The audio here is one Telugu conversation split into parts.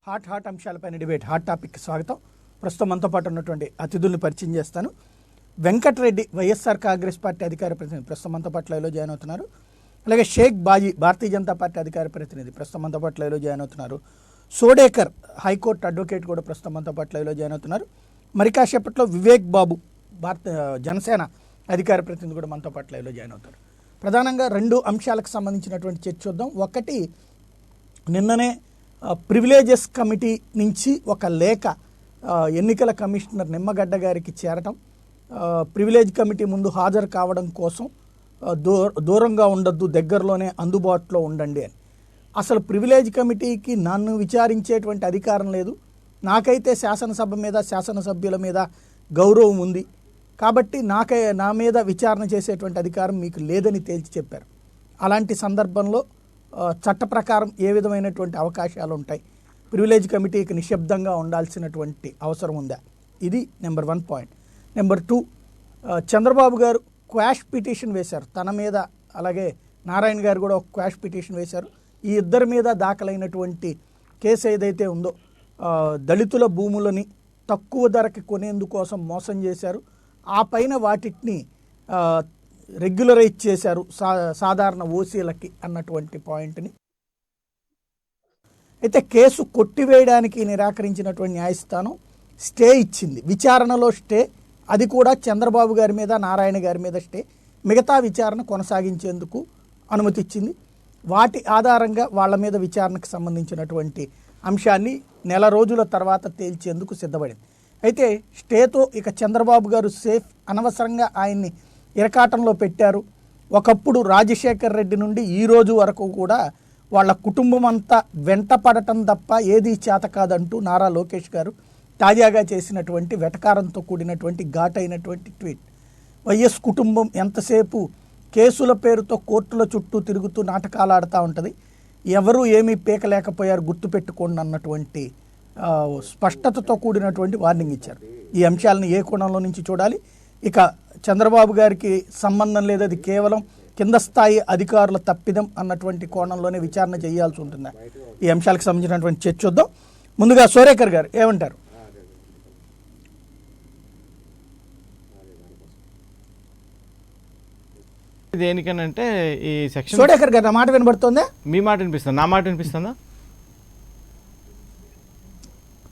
హాట్ అంశాలపైన డిబేట్ హాట్ టాపిక్ స్వాగతం. ప్రస్తుతం మనతో పాటు ఉన్నటువంటి అతిథుల్ని పరిచయం చేస్తాను. వెంకటరెడ్డి వైఎస్ఆర్ కాంగ్రెస్ పార్టీ అధికార ప్రతినిధి ప్రస్తుతం మనతో పాటు లైవ్లో జాయిన్ అవుతున్నారు. అలాగే షేక్ బాజీ భారతీయ జనతా పార్టీ అధికార ప్రతినిధి ప్రస్తుతం మనతో పాటు లైవ్లో జాయిన్ అవుతున్నారు. సోడేకర్ హైకోర్టు అడ్వకేట్ కూడా ప్రస్తుతం మనతో పాటు లైవ్లో జాయిన్ అవుతున్నారు. మరి కాసేపట్లో వివేక్ బాబు జనసేన అధికార ప్రతినిధి కూడా మనతో పాటు లైవ్లో జాయిన్ అవుతారు. ప్రధానంగా రెండు అంశాలకు సంబంధించినటువంటి చర్చ చూద్దాం. ఒకటి, నిన్ననే ప్రివిలేజెస్ కమిటీ నుంచి ఒక లేఖ ఎన్నికల కమిషనర్ నిమ్మగడ్డ గారికి చేరటం, ప్రివిలేజ్ కమిటీ ముందు హాజరు కావడం కోసం దూరంగా ఉండొద్దు, దగ్గరలోనే అందుబాటులో ఉండండి అని. అసలు ప్రివిలేజ్ కమిటీకి నన్ను విచారించేటువంటి అధికారం లేదు, నాకైతే శాసనసభ మీద శాసనసభ్యుల మీద గౌరవం ఉంది కాబట్టి నా మీద విచారణ చేసేటువంటి అధికారం మీకు లేదని తేల్చి చెప్పారు. అలాంటి సందర్భంలో చట్ట ప్రకారం ఏ విధమైనటువంటి అవకాశాలు ఉంటాయి, ప్రివిలేజ్ కమిటీకి నిశ్శబ్దంగా ఉండాల్సినటువంటి అవసరం ఉందా? ఇది నెంబర్ 1 పాయింట్. నెంబర్ 2, చంద్రబాబు గారు క్వాష్ పిటిషన్ వేశారు తన మీద, అలాగే నారాయణ గారు కూడా ఒక క్వాష్ పిటిషన్ వేశారు. ఈ ఇద్దరి మీద దాఖలైనటువంటి కేసు ఏదైతే ఉందో, దళితుల భూములని తక్కువ ధరకి కొనేందుకోసం మోసం చేశారు, ఆ పైన వాటిని రెగ్యులరైజ్ చేశారు సాధారణ ఓసీలకి అన్నటువంటి పాయింట్ని అయితే కేసు కొట్టివేయడానికి నిరాకరించినటువంటి న్యాయస్థానం స్టే ఇచ్చింది. విచారణలో స్టే, అది కూడా చంద్రబాబు గారి మీద నారాయణ గారి మీద స్టే, మిగతా విచారణ కొనసాగించేందుకు అనుమతి ఇచ్చింది. వాటి ఆధారంగా వాళ్ళ మీద విచారణకు సంబంధించినటువంటి అంశాన్ని నెల రోజుల తర్వాత తేల్చేందుకు సిద్ధపడింది. అయితే స్టేతో ఇక చంద్రబాబు గారు సేఫ్, అనవసరంగా ఆయన్ని ఇరకాటంలో పెట్టారు. ఒకప్పుడు రాజశేఖర్ రెడ్డి నుండి ఈ రోజు వరకు కూడా వాళ్ళ కుటుంబం అంతా వెంట పడటం తప్ప ఏదీ చేత కాదంటూ నారా లోకేష్ గారు తాజాగా చేసినటువంటి వెటకారంతో కూడినటువంటి ఘాటైనటువంటి ట్వీట్. వైఎస్ కుటుంబం ఎంతసేపు కేసుల పేరుతో కోర్టుల చుట్టూ తిరుగుతూ నాటకాలు ఆడుతూ ఉంటుంది, ఎవరూ ఏమీ పీకలేకపోయారు గుర్తుపెట్టుకోండి అన్నటువంటి స్పష్టతతో కూడినటువంటి వార్నింగ్ ఇచ్చారు. ఈ అంశాలను ఏ కోణంలో నుంచి చూడాలి? ఇక చంద్రబాబు గారికి సంబంధం లేదు, అది కేవలం కింద స్థాయి అధికారుల తప్పిదం అన్నటువంటి కోణంలోనే విచారణ చేయాల్సి ఉంటుందా? ఈ అంశాలకు సంబంధించినటువంటి చర్చ చూద్దాం. ముందుగా సోడేకర్ గారు ఏమంటారు? దేనికనంటే ఈ సెక్షన్, సోడేకర్ గారు నా మాట వినబడుతుందా? మీ మాట వినిపిస్తుందా? నా మాట వినిపిస్తుందా?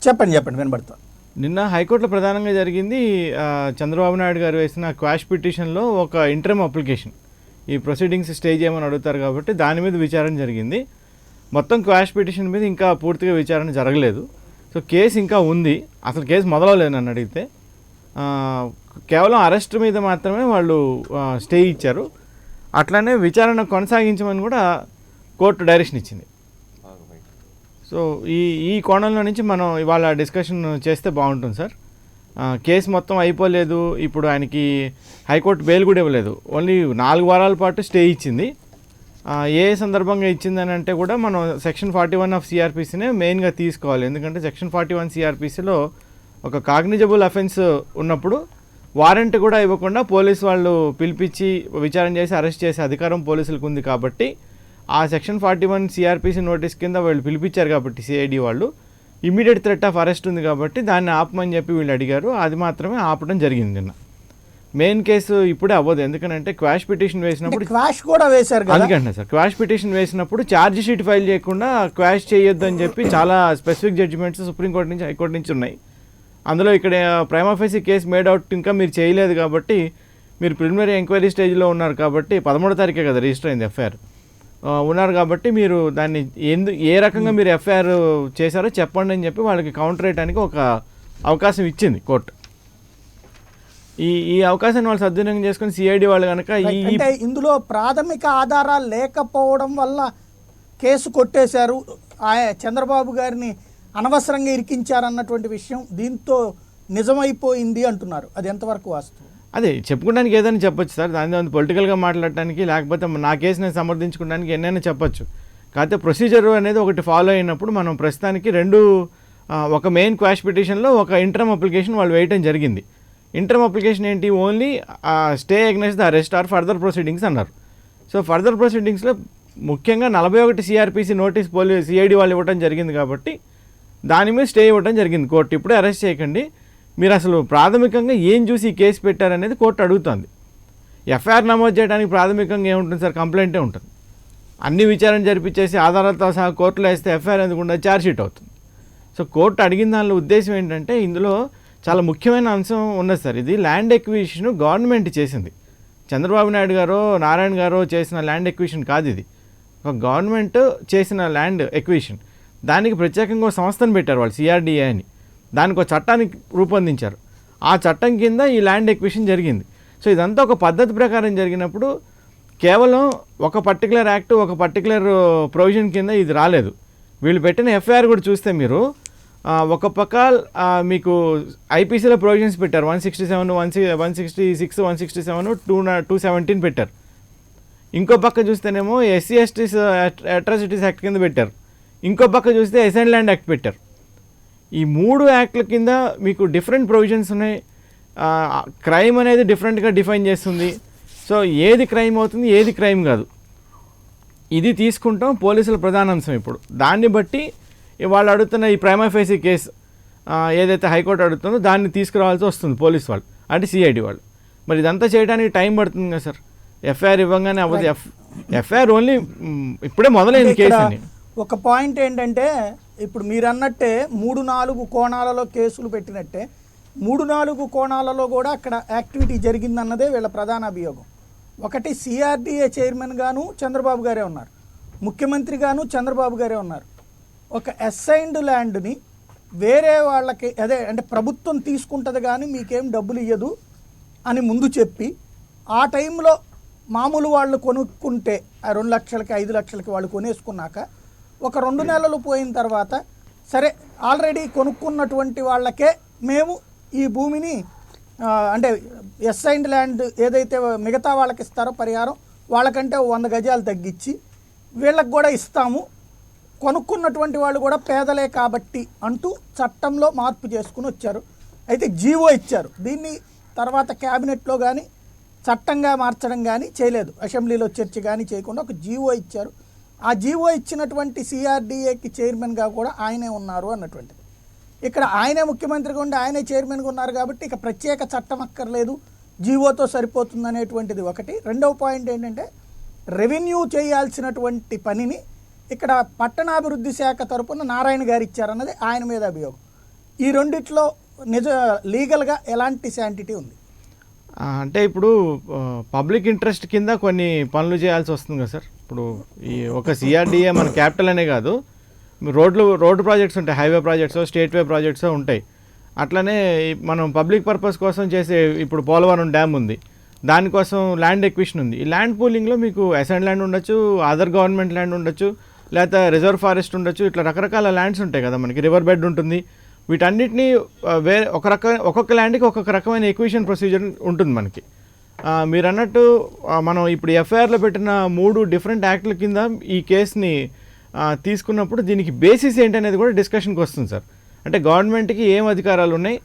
చెప్పండి వినబడుతుంది. నిన్న హైకోర్టులో ప్రధానంగా జరిగింది, చంద్రబాబు నాయుడు గారు వేసిన క్వాష్ పిటిషన్లో ఒక ఇంటర్మ్ అప్లికేషన్, ఈ ప్రొసీడింగ్స్ స్టే చేయమని అడుగుతారు కాబట్టి దాని మీద విచారణ జరిగింది. మొత్తం క్వాష్ పిటిషన్ మీద ఇంకా పూర్తిగా విచారణ జరగలేదు. సో కేసు ఇంకా ఉంది, అసలు కేసు మొదలవలేదు నన్ను అడిగితే. కేవలం అరెస్ట్ మీద మాత్రమే వాళ్ళు స్టే ఇచ్చారు. అట్లానే విచారణ కొనసాగించమని కూడా కోర్టు డైరెక్షన్ ఇచ్చింది. సో ఈ కోణంలో నుంచి మనం ఇవాళ డిస్కషన్ చేస్తే బాగుంటుంది సార్. కేసు మొత్తం అయిపోలేదు, ఇప్పుడు ఆయనకి హైకోర్టు బెయిల్ కూడా ఇవ్వలేదు, ఓన్లీ 4 వారాల పాటు స్టే ఇచ్చింది. ఏ సందర్భంగా ఇచ్చిందని అంటే కూడా మనం సెక్షన్ 41 ఆఫ్ సిఆర్పిసినే మెయిన్గా తీసుకోవాలి. ఎందుకంటే సెక్షన్ 41 సిఆర్పిసిలో ఒక కాగ్నిజబుల్ అఫెన్స్ ఉన్నప్పుడు వారెంట్ కూడా ఇవ్వకుండా పోలీసు వాళ్ళు పిలిపించి విచారణ చేసి అరెస్ట్ చేసే అధికారం పోలీసులకు ఉంది కాబట్టి ఆ సెక్షన్ 41 సిఆర్పిసి నోటీస్ కింద వాళ్ళు పిలిపించారు కాబట్టి సిఐడి వాళ్ళు ఇమీడియట్ థ్రెట్ ఆఫ్ అరెస్ట్ ఉంది కాబట్టి దాన్ని ఆపమని చెప్పి వీళ్ళు అడిగారు. అది మాత్రమే ఆపడం జరిగింది నిన్న. మెయిన్ కేసు ఇప్పుడే అవ్వదు, ఎందుకంటే క్వాష్ పిటిషన్ వేసినప్పుడు క్వాష్ కూడా వేశారు. అందుకంటే సార్ క్వాష్ పిటిషన్ వేసినప్పుడు ఛార్జ్ షీట్ ఫైల్ చేయకుండా క్వాష్ చేయొద్దు అని చెప్పి చాలా స్పెసిఫిక్ జడ్జిమెంట్స్ సుప్రీంకోర్టు నుంచి హైకోర్టు నుంచి ఉన్నాయి. అందులో ఇక్కడ prima facie case made out ఇంకా మీరు చేయలేదు కాబట్టి, మీరు ప్రిలిమినరీ ఎంక్వైరీ స్టేజ్లో ఉన్నారు కాబట్టి 13వ తారీఖే కదా రిజిస్టర్ అయింది ఎఫ్ఐఆర్ ఉన్నారు కాబట్టి మీరు దాన్ని ఏ రకంగా మీరు ఎఫ్ఐఆర్ చేశారో చెప్పండి అని చెప్పి వాళ్ళకి కౌంటర్ వేయడానికి ఒక అవకాశం ఇచ్చింది కోర్టు. ఈ అవకాశాన్ని వాళ్ళు సద్వినియోగం చేసుకుని సిఐడి వాళ్ళు కనుక ఇందులో ప్రాథమిక ఆధారాలు లేకపోవడం వల్ల కేసు కొట్టేశారు, చంద్రబాబు గారిని అనవసరంగా ఇరికించారన్నటువంటి విషయం దీంతో నిజమైపోయింది అంటున్నారు. అది ఎంతవరకు వాస్తవం? అదే చెప్పుకోవడానికి ఏదైనా చెప్పొచ్చు సార్, దాని పొలిటికల్గా మాట్లాడటానికి లేకపోతే నా కేసు నేను సమర్థించుకోవడానికి ఎన్నైనా చెప్పొచ్చు. కాకపోతే ప్రొసీజర్ అనేది ఒకటి ఫాలో అయినప్పుడు మనం ప్రస్తుతానికి ఒక మెయిన్ క్వాష్ పిటిషన్లో ఒక ఇంటర్మ్ అప్లికేషన్ వాళ్ళు వేయటం జరిగింది. ఇంటర్మ్ అప్లికేషన్ ఏంటి? Only stay against the arrest are further proceedings అన్నారు. సో ఫర్దర్ ప్రొసీడింగ్స్లో ముఖ్యంగా 41 సిఆర్పిసి నోటీస్ సిఐడి వాళ్ళు ఇవ్వడం జరిగింది కాబట్టి దాని మీద స్టే ఇవ్వడం జరిగింది కోర్టు. ఇప్పుడే అరెస్ట్ చేయకండి, మీరు అసలు ప్రాథమికంగా ఏం చూసి ఈ కేసు పెట్టారనేది కోర్టు అడుగుతుంది. ఎఫ్ఐఆర్ నమోదు చేయడానికి ప్రాథమికంగా ఏముంటుంది సార్? కంప్లైంటే ఉంటుంది. అన్ని విచారణ జరిపించేసి ఆధారాలతో సహా కోర్టులో వేస్తే ఎఫ్ఐఆర్ ఎందుకు ఉండదు? ఛార్జ్షీట్ అవుతుంది. సో కోర్టు అడిగిన దానిలో ఉద్దేశం ఏంటంటే ఇందులో చాలా ముఖ్యమైన అంశం ఉన్నది సార్. ఇది ల్యాండ్ ఎక్విజిషన్ గవర్నమెంట్ చేసింది. చంద్రబాబు నాయుడు గారో నారాయణ గారో చేసిన ల్యాండ్ ఎక్విజిషన్ కాదు ఇది. ఒక గవర్నమెంట్ చేసిన ల్యాండ్ ఎక్విజిషన్. దానికి ప్రత్యేకంగా ఒక సంస్థను పెట్టారు వాళ్ళు, సిఆర్డిఏ అని. దానికి ఒక చట్టాన్ని రూపొందించారు. ఆ చట్టం కింద ఈ ల్యాండ్ ఎక్విజిషన్ జరిగింది. సో ఇదంతా ఒక పద్ధతి ప్రకారం జరిగినప్పుడు కేవలం ఒక పర్టికులర్ యాక్ట్, ఒక పర్టికులర్ ప్రొవిజన్ కింద ఇది రాలేదు. వీళ్ళు పెట్టిన ఎఫ్ఐఆర్ కూడా చూస్తే మీరు ఒక పక్క మీకు ఐపీసీలో ప్రొవిజన్స్ పెట్టారు. 167, 166, 167, 217 పెట్టారు. ఇంకో పక్క చూస్తేనేమో ఎస్సీ ఎస్టీస్ అట్రాసిటీస్ యాక్ట్ కింద పెట్టారు. ఇంకో పక్క చూస్తే ఎసెంట్ ల్యాండ్ యాక్ట్ పెట్టారు. ఈ 3 యాక్ట్ల కింద మీకు డిఫరెంట్ ప్రొవిజన్స్ ఉన్నాయి. క్రైమ్ అనేది డిఫరెంట్గా డిఫైన్ చేస్తుంది. సో ఏది క్రైమ్ అవుతుంది, ఏది క్రైమ్ కాదు, ఇది తీసుకుంటాం పోలీసుల ప్రధాన అంశం. ఇప్పుడు దాన్ని బట్టి వాళ్ళు అడుగుతున్న ఈ ప్రైమా ఫేసీ కేసు ఏదైతే హైకోర్టు అడుగుతుందో దాన్ని తీసుకురావాల్సి వస్తుంది పోలీసు వాళ్ళు, అంటే సిఐడి వాళ్ళు. మరి ఇదంతా చేయడానికి టైం పడుతుంది కదా సార్. ఎఫ్ఐఆర్ ఇవ్వగానే అవ్వదు. ఎఫ్ఐఆర్ ఓన్లీ ఇప్పుడే మొదలైంది కేసు అని. ఒక పాయింట్ ఏంటంటే ఇప్పుడు మీరు అన్నట్టే 3-4 కోణాలలో కేసులు పెట్టినట్టే 3-4 కోణాలలో కూడా అక్కడ యాక్టివిటీ జరిగిందన్నదే వీళ్ళ ప్రధాన అభియోగం. ఒకటి, సిఆర్డిఏ చైర్మన్ గాను చంద్రబాబు గారే ఉన్నారు, ముఖ్యమంత్రి గాను చంద్రబాబు గారే ఉన్నారు. ఒక అసైన్డ్ ల్యాండ్ని వేరే వాళ్ళకి అదే అంటే ప్రభుత్వం తీసుకుంటుంది కానీ మీకేం డబ్బులు ఇవ్వదు అని ముందు చెప్పి ఆ టైంలో మామూలు వాళ్ళు కొనుక్కుంటే 2 లక్షలకి 5 లక్షలకి వాళ్ళు కొనేసుకున్నాక ఒక 2 నెలలు పోయిన తర్వాత సరే ఆల్రెడీ కొనుక్కున్నటువంటి వాళ్ళకే మేము ఈ భూమిని అంటే అసైన్డ్ ల్యాండ్ ఏదైతే మిగతా వాళ్ళకి ఇస్తారో పరిహారం వాళ్ళకంటే 100 గజాలు తగ్గించి వీళ్ళకి కూడా ఇస్తాము, కొనుక్కున్నటువంటి వాళ్ళు కూడా పేదలే కాబట్టి అంటూ చట్టంలో మార్పు చేసుకుని వచ్చారు. అయితే జీవో ఇచ్చారు. దీన్ని తర్వాత క్యాబినెట్లో కానీ చట్టంగా మార్చడం కానీ చేయలేదు, అసెంబ్లీలో చర్చ కానీ చేయకుండా ఒక జీవో ఇచ్చారు. ఆ జీవో ఇచ్చినటువంటి సిఆర్డిఏకి చైర్మన్గా కూడా ఆయనే ఉన్నారు అన్నటువంటిది. ఇక్కడ ఆయనే ముఖ్యమంత్రిగా ఉండి ఆయనే చైర్మన్గా ఉన్నారు కాబట్టి ఇక ప్రత్యేక చట్టం అక్కర్లేదు, జీవోతో సరిపోతుంది అనేటువంటిది ఒకటి. రెండవ పాయింట్ ఏంటంటే రెవెన్యూ చేయాల్సినటువంటి పనిని ఇక్కడ పట్టణాభివృద్ధి శాఖ తరపున నారాయణ గారు ఇచ్చారన్నది ఆయన మీద అభియోగం. ఈ రెండిట్లో లీగల్గా ఎలాంటి శాంటిటీ ఉంది? అంటే ఇప్పుడు పబ్లిక్ ఇంట్రెస్ట్ కింద కొన్ని పనులు చేయాల్సి వస్తుంది కదా సార్. ఇప్పుడు ఈ ఒక సిఆర్డిఏ మన క్యాపిటల్ అనే కాదు, రోడ్డు ప్రాజెక్ట్స్ ఉంటాయి, హైవే ప్రాజెక్ట్స్, స్టేట్ వే ప్రాజెక్ట్స్ ఉంటాయి. అట్లనే మనం పబ్లిక్ పర్పస్ కోసం చేసే ఇప్పుడు పోలవరం డ్యామ్ ఉంది, దానికోసం ల్యాండ్ ఎక్విజిషన్ ఉంది. ఈ ల్యాండ్ పూలింగ్లో మీకు అసైన్ ల్యాండ్ ఉండొచ్చు, అదర్ గవర్నమెంట్ ల్యాండ్ ఉండొచ్చు, లేకపోతే రిజర్వ్ ఫారెస్ట్ ఉండొచ్చు, ఇట్లా రకరకాల ల్యాండ్స్ ఉంటాయి కదా మనకి, రివర్ బెడ్ ఉంటుంది. వీటన్నిటినీ ఒక్కొక్క ల్యాండ్కి ఒక్కొక్క రకమైన ఎక్విజిషన్ ప్రొసీజర్ ఉంటుంది మనకి. మీరు అన్నట్టు మనం ఇప్పుడు ఎఫ్ఐఆర్లో పెట్టిన 3 డిఫరెంట్ యాక్ట్ల కింద ఈ కేసుని తీసుకున్నప్పుడు దీనికి బేసిస్ ఏంటనేది కూడా డిస్కషన్కి వస్తుంది సార్. అంటే గవర్నమెంట్కి ఏం అధికారాలు ఉన్నాయి,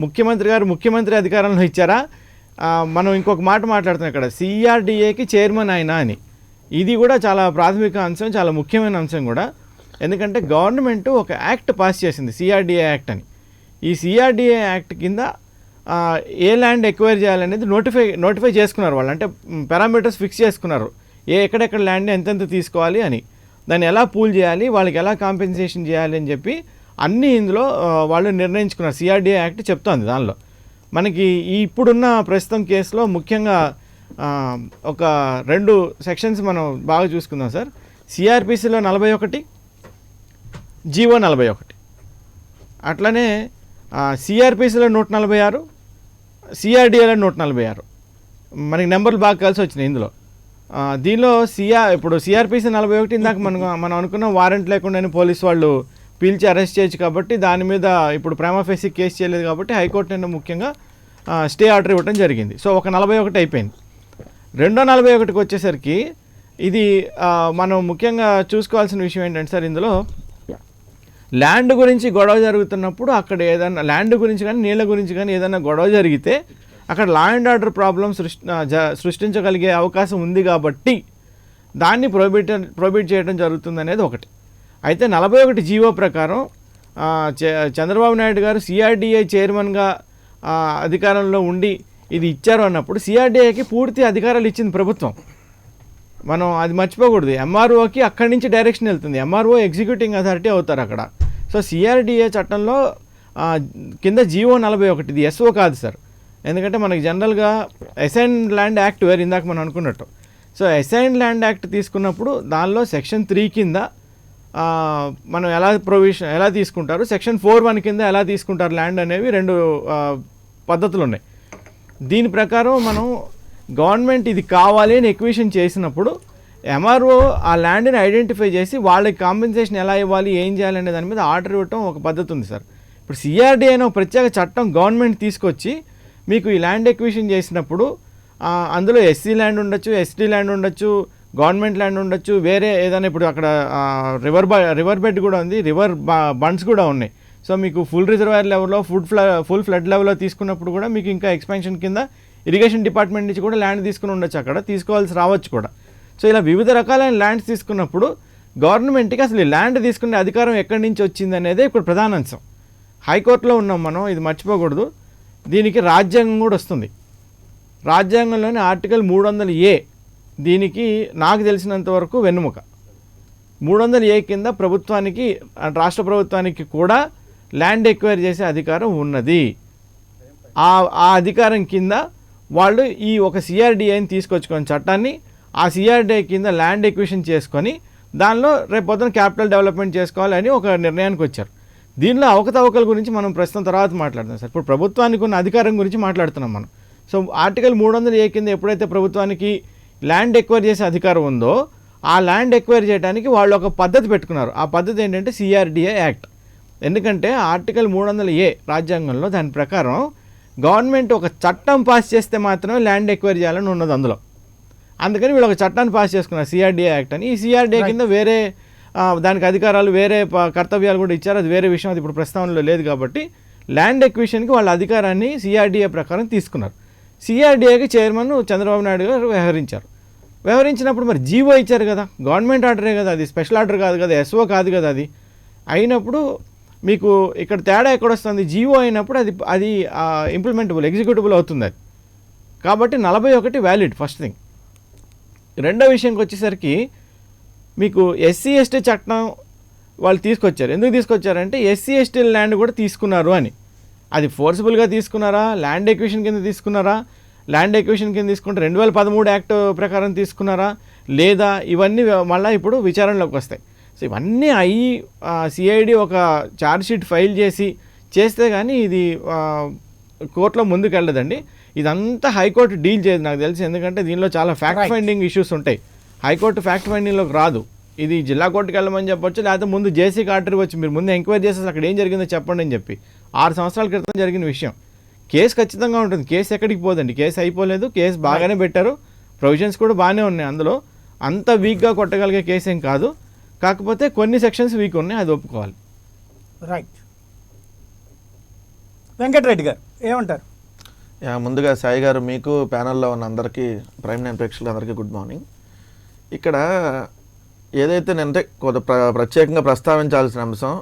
ముఖ్యమంత్రి అధికారంలో ఇచ్చారా, మనం ఇంకొక మాట మాట్లాడుతున్నాం ఇక్కడ సిఆర్డిఏకి చైర్మన్ అయినా అని. ఇది కూడా చాలా ప్రాథమిక అంశం, చాలా ముఖ్యమైన అంశం కూడా. ఎందుకంటే గవర్నమెంట్ ఒక యాక్ట్ పాస్ చేసింది, సిఆర్డిఏ యాక్ట్ అని. ఈ సిఆర్డిఏ యాక్ట్ కింద ఏ ల్యాండ్ ఎక్వైర్ చేయాలనేది నోటిఫై చేసుకున్నారు వాళ్ళు. అంటే పారామీటర్స్ ఫిక్స్ చేసుకున్నారు, ఎక్కడెక్కడ ల్యాండ్ ఎంతెంత తీసుకోవాలి అని, దాన్ని ఎలా పూల్ చేయాలి, వాళ్ళకి ఎలా కాంపెన్సేషన్ చేయాలి అని చెప్పి అన్నీ ఇందులో వాళ్ళు నిర్ణయించుకున్నారు. సిఆర్డిఏ యాక్ట్ చెప్తోంది దానిలో. మనకి ఈ ఇప్పుడున్న ప్రస్తుతం కేసులో ముఖ్యంగా ఒక 2 సెక్షన్స్ మనం బాగా చూసుకుందాం సార్. సిఆర్పిసిలో 41, జీవో 41, అట్లనే సిఆర్పిసిలో 146, సిఆర్డిఏలో 146. మనకి నెంబర్లు బాగా కలిసి వచ్చినాయి ఇందులో. దీనిలో ఇప్పుడు సిఆర్పిసి 41 ఇందాక మనం అనుకున్న వారెంట్ లేకుండానే పోలీసు వాళ్ళు పీల్చి అరెస్ట్ చేయొచ్చు కాబట్టి దాని మీద ఇప్పుడు ప్రైమా ఫేసీ కేసు చేయలేదు కాబట్టి హైకోర్టు నిన్న ముఖ్యంగా స్టే ఆర్డర్ ఇవ్వడం జరిగింది. సో ఒక 41 అయిపోయింది. రెండో 41కి వచ్చేసరికి ఇది మనం ముఖ్యంగా చూసుకోవాల్సిన విషయం ఏంటంటే సార్, ఇందులో ల్యాండ్ గురించి గొడవ జరుగుతున్నప్పుడు అక్కడ ఏదైనా ల్యాండ్ గురించి కానీ నీళ్ళ గురించి కానీ ఏదైనా గొడవ జరిగితే అక్కడ లా అండ్ ఆర్డర్ ప్రాబ్లమ్ సృష్టించగలిగే అవకాశం ఉంది కాబట్టి దాన్ని ప్రొహిబిట్ చేయడం జరుగుతుంది అనేది ఒకటి. అయితే 41 జీవో ప్రకారం చంద్రబాబు నాయుడు గారు సిఆర్డీఏ చైర్మన్గా అధికారంలో ఉండి ఇది ఇచ్చారు అన్నప్పుడు సిఆర్డీఏకి పూర్తి అధికారాలు ఇచ్చింది ప్రభుత్వం. మనం అది మర్చిపోకూడదు. ఎంఆర్ఓకి అక్కడి నుంచి డైరెక్షన్ వెళ్తుంది. ఎంఆర్ఓ ఎగ్జిక్యూటింగ్ అథారిటీ అవుతారు అక్కడ. సో సిఆర్డీఏ చట్టంలో కింద జీవో 41, ఇది ఎస్ఓ కాదు సార్. ఎందుకంటే మనకి జనరల్గా అసైన్డ్ ల్యాండ్ యాక్ట్ వేరు, ఇందాక మనం అనుకున్నట్టు. సో అసైన్డ్ ల్యాండ్ యాక్ట్ తీసుకున్నప్పుడు దానిలో సెక్షన్ 3 కింద మనం ఎలా తీసుకుంటారు, సెక్షన్ 4(1) కింద ఎలా తీసుకుంటారు ల్యాండ్ అనేవి 2 పద్ధతులు ఉన్నాయి. దీని ప్రకారం మనం గవర్నమెంట్ ఇది కావాలి అని ఎక్విజిషన్ చేసినప్పుడు ఎంఆర్ఓ ఆ ల్యాండ్ని ఐడెంటిఫై చేసి వాళ్ళకి కాంపెన్సేషన్ ఎలా ఇవ్వాలి, ఏం చేయాలి అనే దాని మీద ఆర్డర్ ఇవ్వటం ఒక పద్ధతి ఉంది సార్. ఇప్పుడు సిఆర్డీ అనే ఒక ప్రత్యేక చట్టం గవర్నమెంట్ తీసుకొచ్చి మీకు ఈ ల్యాండ్ ఎక్విజిషన్ చేసినప్పుడు అందులో ఎస్సీ ల్యాండ్ ఉండొచ్చు, ఎస్టీ ల్యాండ్ ఉండొచ్చు, గవర్నమెంట్ ల్యాండ్ ఉండొచ్చు, వేరే ఏదైనా ఇప్పుడు అక్కడ రివర్ బెడ్ కూడా ఉంది, రివర్ బండ్స్ కూడా ఉన్నాయి. సో మీకు ఫుల్ రిజర్వాయర్ లెవెల్లో ఫుల్ ఫ్లడ్ లెవెల్లో తీసుకున్నప్పుడు కూడా మీకు ఇంకా ఎక్స్పాన్షన్ కింద ఇరిగేషన్ డిపార్ట్మెంట్ నుంచి కూడా ల్యాండ్ తీసుకుని ఉండొచ్చు, అక్కడ తీసుకోవాల్సి రావచ్చు కూడా. సో ఇలా వివిధ రకాలైన ల్యాండ్స్ తీసుకున్నప్పుడు గవర్నమెంట్కి అసలు ఈ ల్యాండ్ తీసుకునే అధికారం ఎక్కడి నుంచి వచ్చింది అనేది ఇప్పుడు ప్రధాన అంశం. హైకోర్టులో ఉన్నాం మనం, ఇది మర్చిపోకూడదు. దీనికి రాజ్యాంగం కూడా వస్తుంది. రాజ్యాంగంలోని ఆర్టికల్ 300A దీనికి నాకు తెలిసినంత వరకు వెన్నుముక. 300A కింద ప్రభుత్వానికి, రాష్ట్ర ప్రభుత్వానికి కూడా ల్యాండ్ ఎక్వైర్ చేసే అధికారం ఉన్నది. ఆ అధికారం కింద వాళ్ళు ఈ ఒక సిఆర్డీఐని తీసుకొచ్చుకొని చట్టాన్ని, ఆ సిఆర్డీఐ కింద ల్యాండ్ ఎక్విజిషన్ చేసుకొని దానిలో రేపు పొద్దున క్యాపిటల్ డెవలప్మెంట్ చేసుకోవాలని ఒక నిర్ణయానికి వచ్చారు. దీనిలో అవకతవకల గురించి మనం ప్రస్తుతం తర్వాత మాట్లాడుతున్నాం సార్. ఇప్పుడు ప్రభుత్వానికి ఉన్న అధికారం గురించి మాట్లాడుతున్నాం మనం. సో ఆర్టికల్ 300A కింద ఎప్పుడైతే ప్రభుత్వానికి ల్యాండ్ ఎక్వైర్ చేసే అధికారం ఉందో ఆ ల్యాండ్ ఎక్వైర్ చేయడానికి వాళ్ళు ఒక పద్ధతి పెట్టుకున్నారు. ఆ పద్ధతి ఏంటంటే సిఆర్డీఏ యాక్ట్. ఎందుకంటే ఆర్టికల్ 300A రాజ్యాంగంలో దాని ప్రకారం గవర్నమెంట్ ఒక చట్టం పాస్ చేస్తే మాత్రమే ల్యాండ్ ఎక్వైర్ చేయాలని ఉన్నది అందులో. అందుకని వీళ్ళు ఒక చట్టాన్ని పాస్ చేసుకున్నారు, సిఆర్డీఏ యాక్ట్ అని. ఈ సిఆర్డీఏ కింద వేరే దానికి అధికారాలు, వేరే కర్తవ్యాలు కూడా ఇచ్చారు. అది వేరే విషయం, అది ఇప్పుడు ప్రస్తావనలో లేదు. కాబట్టి ల్యాండ్ ఎక్విజిషన్కి వాళ్ళ అధికారాన్ని సిఆర్డీఏ ప్రకారం తీసుకున్నారు. సిఆర్డీఏకి చైర్మన్ చంద్రబాబు నాయుడు గారు వ్యవహరించినప్పుడు మరి జీవో ఇచ్చారు కదా, గవర్నమెంట్ ఆర్డరే కదా, అది స్పెషల్ ఆర్డర్ కాదు కదా, ఎస్ఓ కాదు కదా. అది అయినప్పుడు మీకు ఇక్కడ తేడా ఎక్కడొస్తుంది, జీవో అయినప్పుడు అది ఇంప్లిమెంటబుల్, ఎగ్జిక్యూటబుల్ అవుతుంది అది. కాబట్టి 41 వ్యాలిడ్, ఫస్ట్ థింగ్. రెండో విషయంకి వచ్చేసరికి మీకు ఎస్సీ ఎస్టీ చట్టం వాళ్ళు తీసుకొచ్చారు. ఎందుకు తీసుకొచ్చారంటే ఎస్సీ ఎస్టీ ల్యాండ్ కూడా తీసుకున్నారు అని. అది ఫోర్సిబుల్గా తీసుకున్నారా, ల్యాండ్ ఎక్విజిషన్ కింద తీసుకున్నారా, ల్యాండ్ ఎక్విజిషన్ కింద తీసుకుంటే 2013 యాక్ట్ ప్రకారం తీసుకున్నారా లేదా, ఇవన్నీ మళ్ళీ ఇప్పుడు విచారణలోకి వస్తాయి. సో ఇవన్నీ అయ్యి సిఐడి ఒక ఛార్జ్షీట్ ఫైల్ చేస్తే కానీ ఇది కోర్టులో ముందుకు వెళ్ళదండి. ఇదంతా హైకోర్టు డీల్ చేయదు నాకు తెలిసి, ఎందుకంటే దీనిలో చాలా ఫ్యాక్ట్ ఫైండింగ్ ఇష్యూస్ ఉంటాయి. హైకోర్టు ఫ్యాక్ట్ ఫైండింగ్లోకి రాదు. ఇది జిల్లా కోర్టుకి వెళ్ళమని చెప్పొచ్చు, లేకపోతే ముందు జేసీకి ఆర్డర్ వచ్చి మీరు ముందు ఎంక్వైరీ చేసేసి అక్కడ ఏం జరిగిందో చెప్పండి అని చెప్పి. 6 సంవత్సరాల క్రితం జరిగిన విషయం. కేసు ఖచ్చితంగా ఉంటుంది, కేసు ఎక్కడికి పోదండి, కేసు అయిపోలేదు, కేసు బాగానే పెట్టారు, ప్రొవిజన్స్ కూడా బాగానే ఉన్నాయి అందులో. అంత వీక్గా కొట్టగలిగే కేసు ఏం కాదు, కాకపోతే కొన్ని సెక్షన్స్ వీక్ ఉన్నాయి, అది ఒప్పుకోవాలి. రైట్. వెంకటరెడ్డి గారు ఏమంటారు? ముందుగా సాయి గారు, మీకు ప్యానల్లో ఉన్న అందరికీ, ప్రైమ్ నైన్ ప్రేక్షకులందరికీ గుడ్ మార్నింగ్. ఇక్కడ ఏదైతే నిన్నంటే కొంత ప్రత్యేకంగా ప్రస్తావించాల్సిన అంశం,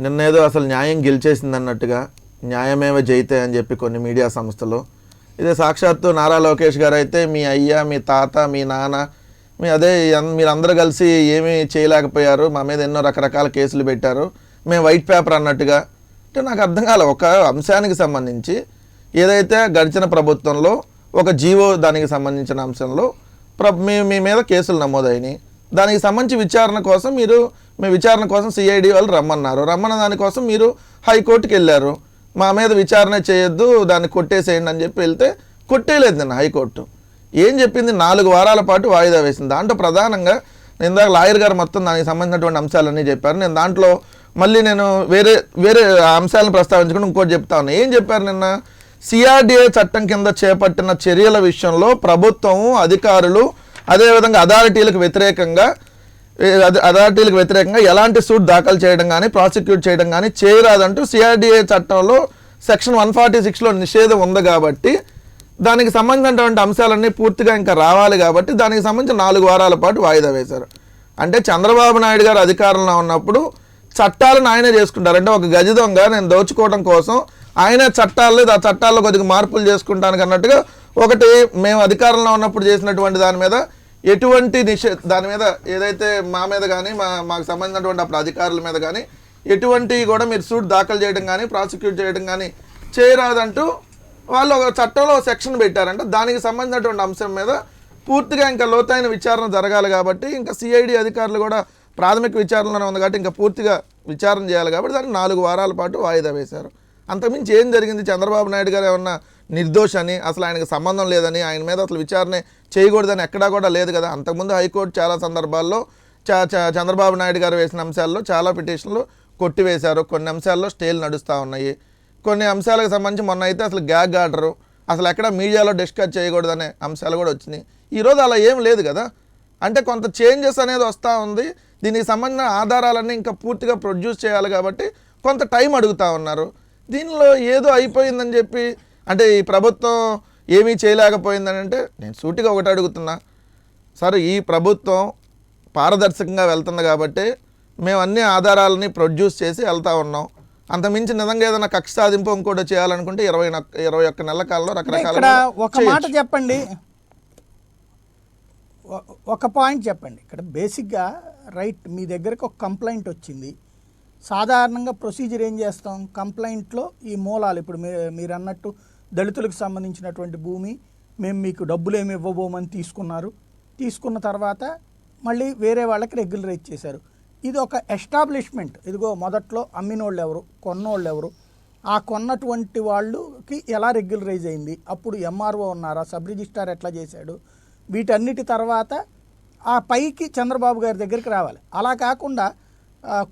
నిన్నేదో అసలు న్యాయం గెలిచేసింది అన్నట్టుగా న్యాయమేవ జయితే అని చెప్పి కొన్ని మీడియా సంస్థలు, ఇదే సాక్షాత్తు నారా లోకేష్ గారు అయితే మీ అయ్య, మీ తాత, మీ నాన్న, మీరందరూ కలిసి ఏమీ చేయలేకపోయారు, మా మీద ఎన్నో రకరకాల కేసులు పెట్టారు, మేము వైట్ పేపర్ అన్నట్టుగా. అంటే నాకు అర్థం కాలే, ఒక అంశానికి సంబంధించి ఏదైతే గడిచిన ప్రభుత్వంలో ఒక జీవో దానికి సంబంధించిన అంశంలో మీ మీద కేసులు నమోదైనాయి, దానికి సంబంధించి విచారణ కోసం మీ విచారణ కోసం సిఐడి వాళ్ళు రమ్మన్న దానికోసం మీరు హైకోర్టుకి వెళ్ళారు. మా మీద విచారణ చేయొద్దు, దాన్ని కొట్టేసేయండి అని చెప్పి వెళ్తే కొట్టేయలేదు. నిన్న హైకోర్టు ఏం చెప్పింది, 4 వారాల పాటు వాయిదా వేసింది. దాంట్లో ప్రధానంగా నేను ఇందాక లాయర్ గారు మొత్తం దానికి సంబంధించినటువంటి అంశాలన్నీ చెప్పారు. నేను దాంట్లో మళ్ళీ వేరే అంశాలను ప్రస్తావించుకుని ఇంకోటి చెప్తా ఉన్నా. ఏం చెప్పారు నిన్న, సిఆర్డీఏ చట్టం కింద చేపట్టిన చర్యల విషయంలో ప్రభుత్వం, అధికారులు, అదేవిధంగా అథారిటీలకు వ్యతిరేకంగా ఎలాంటి సూట్ దాఖలు చేయడం కానీ, ప్రాసిక్యూట్ చేయడం కానీ చేయరాదంటూ సిఆర్డీఏ చట్టంలో సెక్షన్ 146లో నిషేధం ఉంది. కాబట్టి దానికి సంబంధించినటువంటి అంశాలన్నీ పూర్తిగా ఇంకా రావాలి. కాబట్టి దానికి సంబంధించి 4 వారాల పాటు వాయిదా వేశారు. అంటే చంద్రబాబు నాయుడు గారు అధికారంలో ఉన్నప్పుడు చట్టాలను ఆయనే చేసుకుంటారు. అంటే ఒక గజ దొంగ నేను దోచుకోవడం కోసం ఆయన చట్టాలు ఆ చట్టాల్లో కొద్దిగా మార్పులు చేసుకుంటానికి అన్నట్టుగా ఒకటి మేము అధికారంలో ఉన్నప్పుడు చేసినటువంటి దాని మీద ఎటువంటి దాని మీద ఏదైతే మా మీద కానీ మాకు సంబంధించినటువంటి అప్పుడు అధికారుల మీద కానీ ఎటువంటి కూడా మీరు సూట్ దాఖలు చేయడం కానీ ప్రాసిక్యూట్ చేయడం కానీ చేయరాదంటూ వాళ్ళు ఒక చట్టంలో సెక్షన్ పెట్టారంట. దానికి సంబంధించినటువంటి అంశం మీద పూర్తిగా ఇంకా లోతైన విచారణ జరగాలి కాబట్టి ఇంకా సిఐడి అధికారులు కూడా ప్రాథమిక విచారణలోనే ఉంది కాబట్టి ఇంకా పూర్తిగా విచారణ చేయాలి కాబట్టి దానికి 4 వారాల పాటు వాయిదా వేశారు. అంతకుమించి ఏం జరిగింది? చంద్రబాబు నాయుడు గారు ఏమన్నా నిర్దోష అని, అసలు ఆయనకు సంబంధం లేదని, ఆయన మీద అసలు విచారణ చేయకూడదని ఎక్కడా కూడా లేదు కదా. అంతకుముందు హైకోర్టు చాలా సందర్భాల్లో చంద్రబాబు నాయుడు గారు వేసిన అంశాల్లో చాలా పిటిషన్లు కొట్టివేశారు. కొన్ని అంశాల్లో స్టేలు నడుస్తూ ఉన్నాయి. కొన్ని అంశాలకు సంబంధించి మొన్న అయితే అసలు గ్యాగ్ ఆర్డరు, అసలు ఎక్కడ మీడియాలో డిస్కస్ చేయకూడదనే అంశాలు కూడా వచ్చినాయి. ఈరోజు అలా ఏం లేదు కదా. అంటే కొంత చేంజెస్ అనేది వస్తూ ఉంది. దీనికి సంబంధించిన ఆధారాలన్నీ ఇంకా పూర్తిగా ప్రొడ్యూస్ చేయాలి కాబట్టి కొంత టైం అడుగుతూ ఉన్నారు. దీనిలో ఏదో అయిపోయిందని చెప్పి అంటే ఈ ప్రభుత్వం ఏమీ చేయలేకపోయిందని అంటే నేను సూటిగా ఒకటి అడుగుతున్నా, సరే ఈ ప్రభుత్వం పారదర్శకంగా వెళ్తుంది కాబట్టి మేము అన్ని ఆధారాలని ప్రొడ్యూస్ చేసి వెళ్తూ ఉన్నాం. అంతమించి నిజంగా ఏదైనా కక్ష సాధింపు ఇంకోటి చేయాలనుకుంటే 21 నెలల కాలంలో రకరకాల ఒక మాట చెప్పండి, ఒక పాయింట్ చెప్పండి. ఇక్కడ బేసిక్గా రైట్ మీ దగ్గరకు ఒక కంప్లైంట్ వచ్చింది. సాధారణంగా ప్రొసీజర్ ఏం చేస్తాం? కంప్లైంట్లో ఈ మూలాలు ఇప్పుడు మీరు అన్నట్టు దళితులకు సంబంధించినటువంటి భూమి మేము మీకు డబ్బులు ఏమి ఇవ్వబోమని తీసుకున్న తర్వాత మళ్ళీ వేరే వాళ్ళకి రెగ్యులరైజ్ చేశారు. ఇది ఒక ఎస్టాబ్లిష్మెంట్. ఇదిగో మొదట్లో అమ్మినోళ్ళు ఎవరు, కొన్నోళ్ళు ఎవరు, ఆ కొన్నటువంటి వాళ్ళకి ఎలా రెగ్యులరైజ్ అయింది, అప్పుడు ఎంఆర్ఓ ఉన్నారా, సబ్ రిజిస్ట్రార్ ఎట్లా చేశాడు, వీటన్నిటి తర్వాత ఆ పైకి చంద్రబాబు గారి దగ్గరికి రావాలి. అలా కాకుండా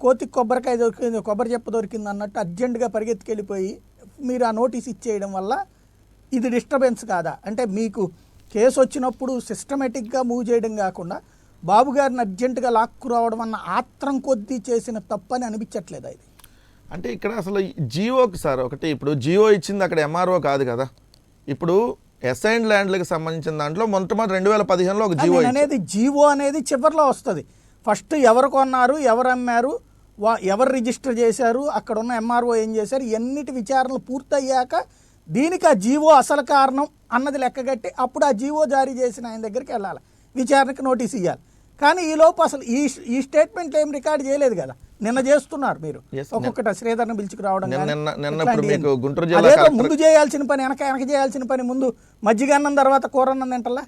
కోతికి కొబ్బరికాయ దొరికింది, కొబ్బరి చెప్ప దొరికింది అన్నట్టు అర్జెంటుగా పరిగెత్తుకెళ్ళిపోయి మీరు ఆ నోటీస్ ఇచ్చేయడం వల్ల ఇది డిస్టర్బెన్స్ కాదా? అంటే మీకు కేసు వచ్చినప్పుడు సిస్టమేటిక్గా మూవ్ చేయడం కాకుండా బాబు గారిని అర్జెంటుగా లాక్కు రావడం అన్న ఆత్రం కొద్దీ చేసిన తప్పని అనిపించట్లేదా ఇది? అంటే ఇక్కడ అసలు జియోకి సార్ ఒకటి, ఇప్పుడు జియో ఇచ్చింది అక్కడ ఎంఆర్ఓ కాదు కదా. ఇప్పుడు అసైన్డ్ ల్యాండ్లకు సంబంధించిన దాంట్లో మొట్టమొదటి 2015లో ఒక జియో అనేది జీవో అనేది చివరిలో వస్తుంది. ఫస్ట్ ఎవరు కొన్నారు, ఎవరు అమ్మారు, ఎవరు రిజిస్టర్ చేశారు, అక్కడ ఉన్న ఎంఆర్ఓ ఏం చేశారు, ఎన్నిటి విచారణలు పూర్తయ్యాక దీనికి ఆ జీవో అసలు కారణం అన్నది లెక్కగట్టి అప్పుడు ఆ జీవో జారీ చేసిన ఆయన దగ్గరికి వెళ్ళాలి, విచారణకు నోటీస్ ఇవ్వాలి. కానీ ఈలోపు అసలు ఈ స్టేట్మెంట్ ఏం రికార్డ్ చేయలేదు కదా. నిన్న చేస్తున్నారు మీరు ఒక్కొక్కటి శ్రీధర్ని పిలుచుకు రావడం, ముందు చేయాల్సిన పని వెనక చేయాల్సిన పని ముందు మజ్జిగ అన్నం తర్వాత కూర అన్నం తింటలా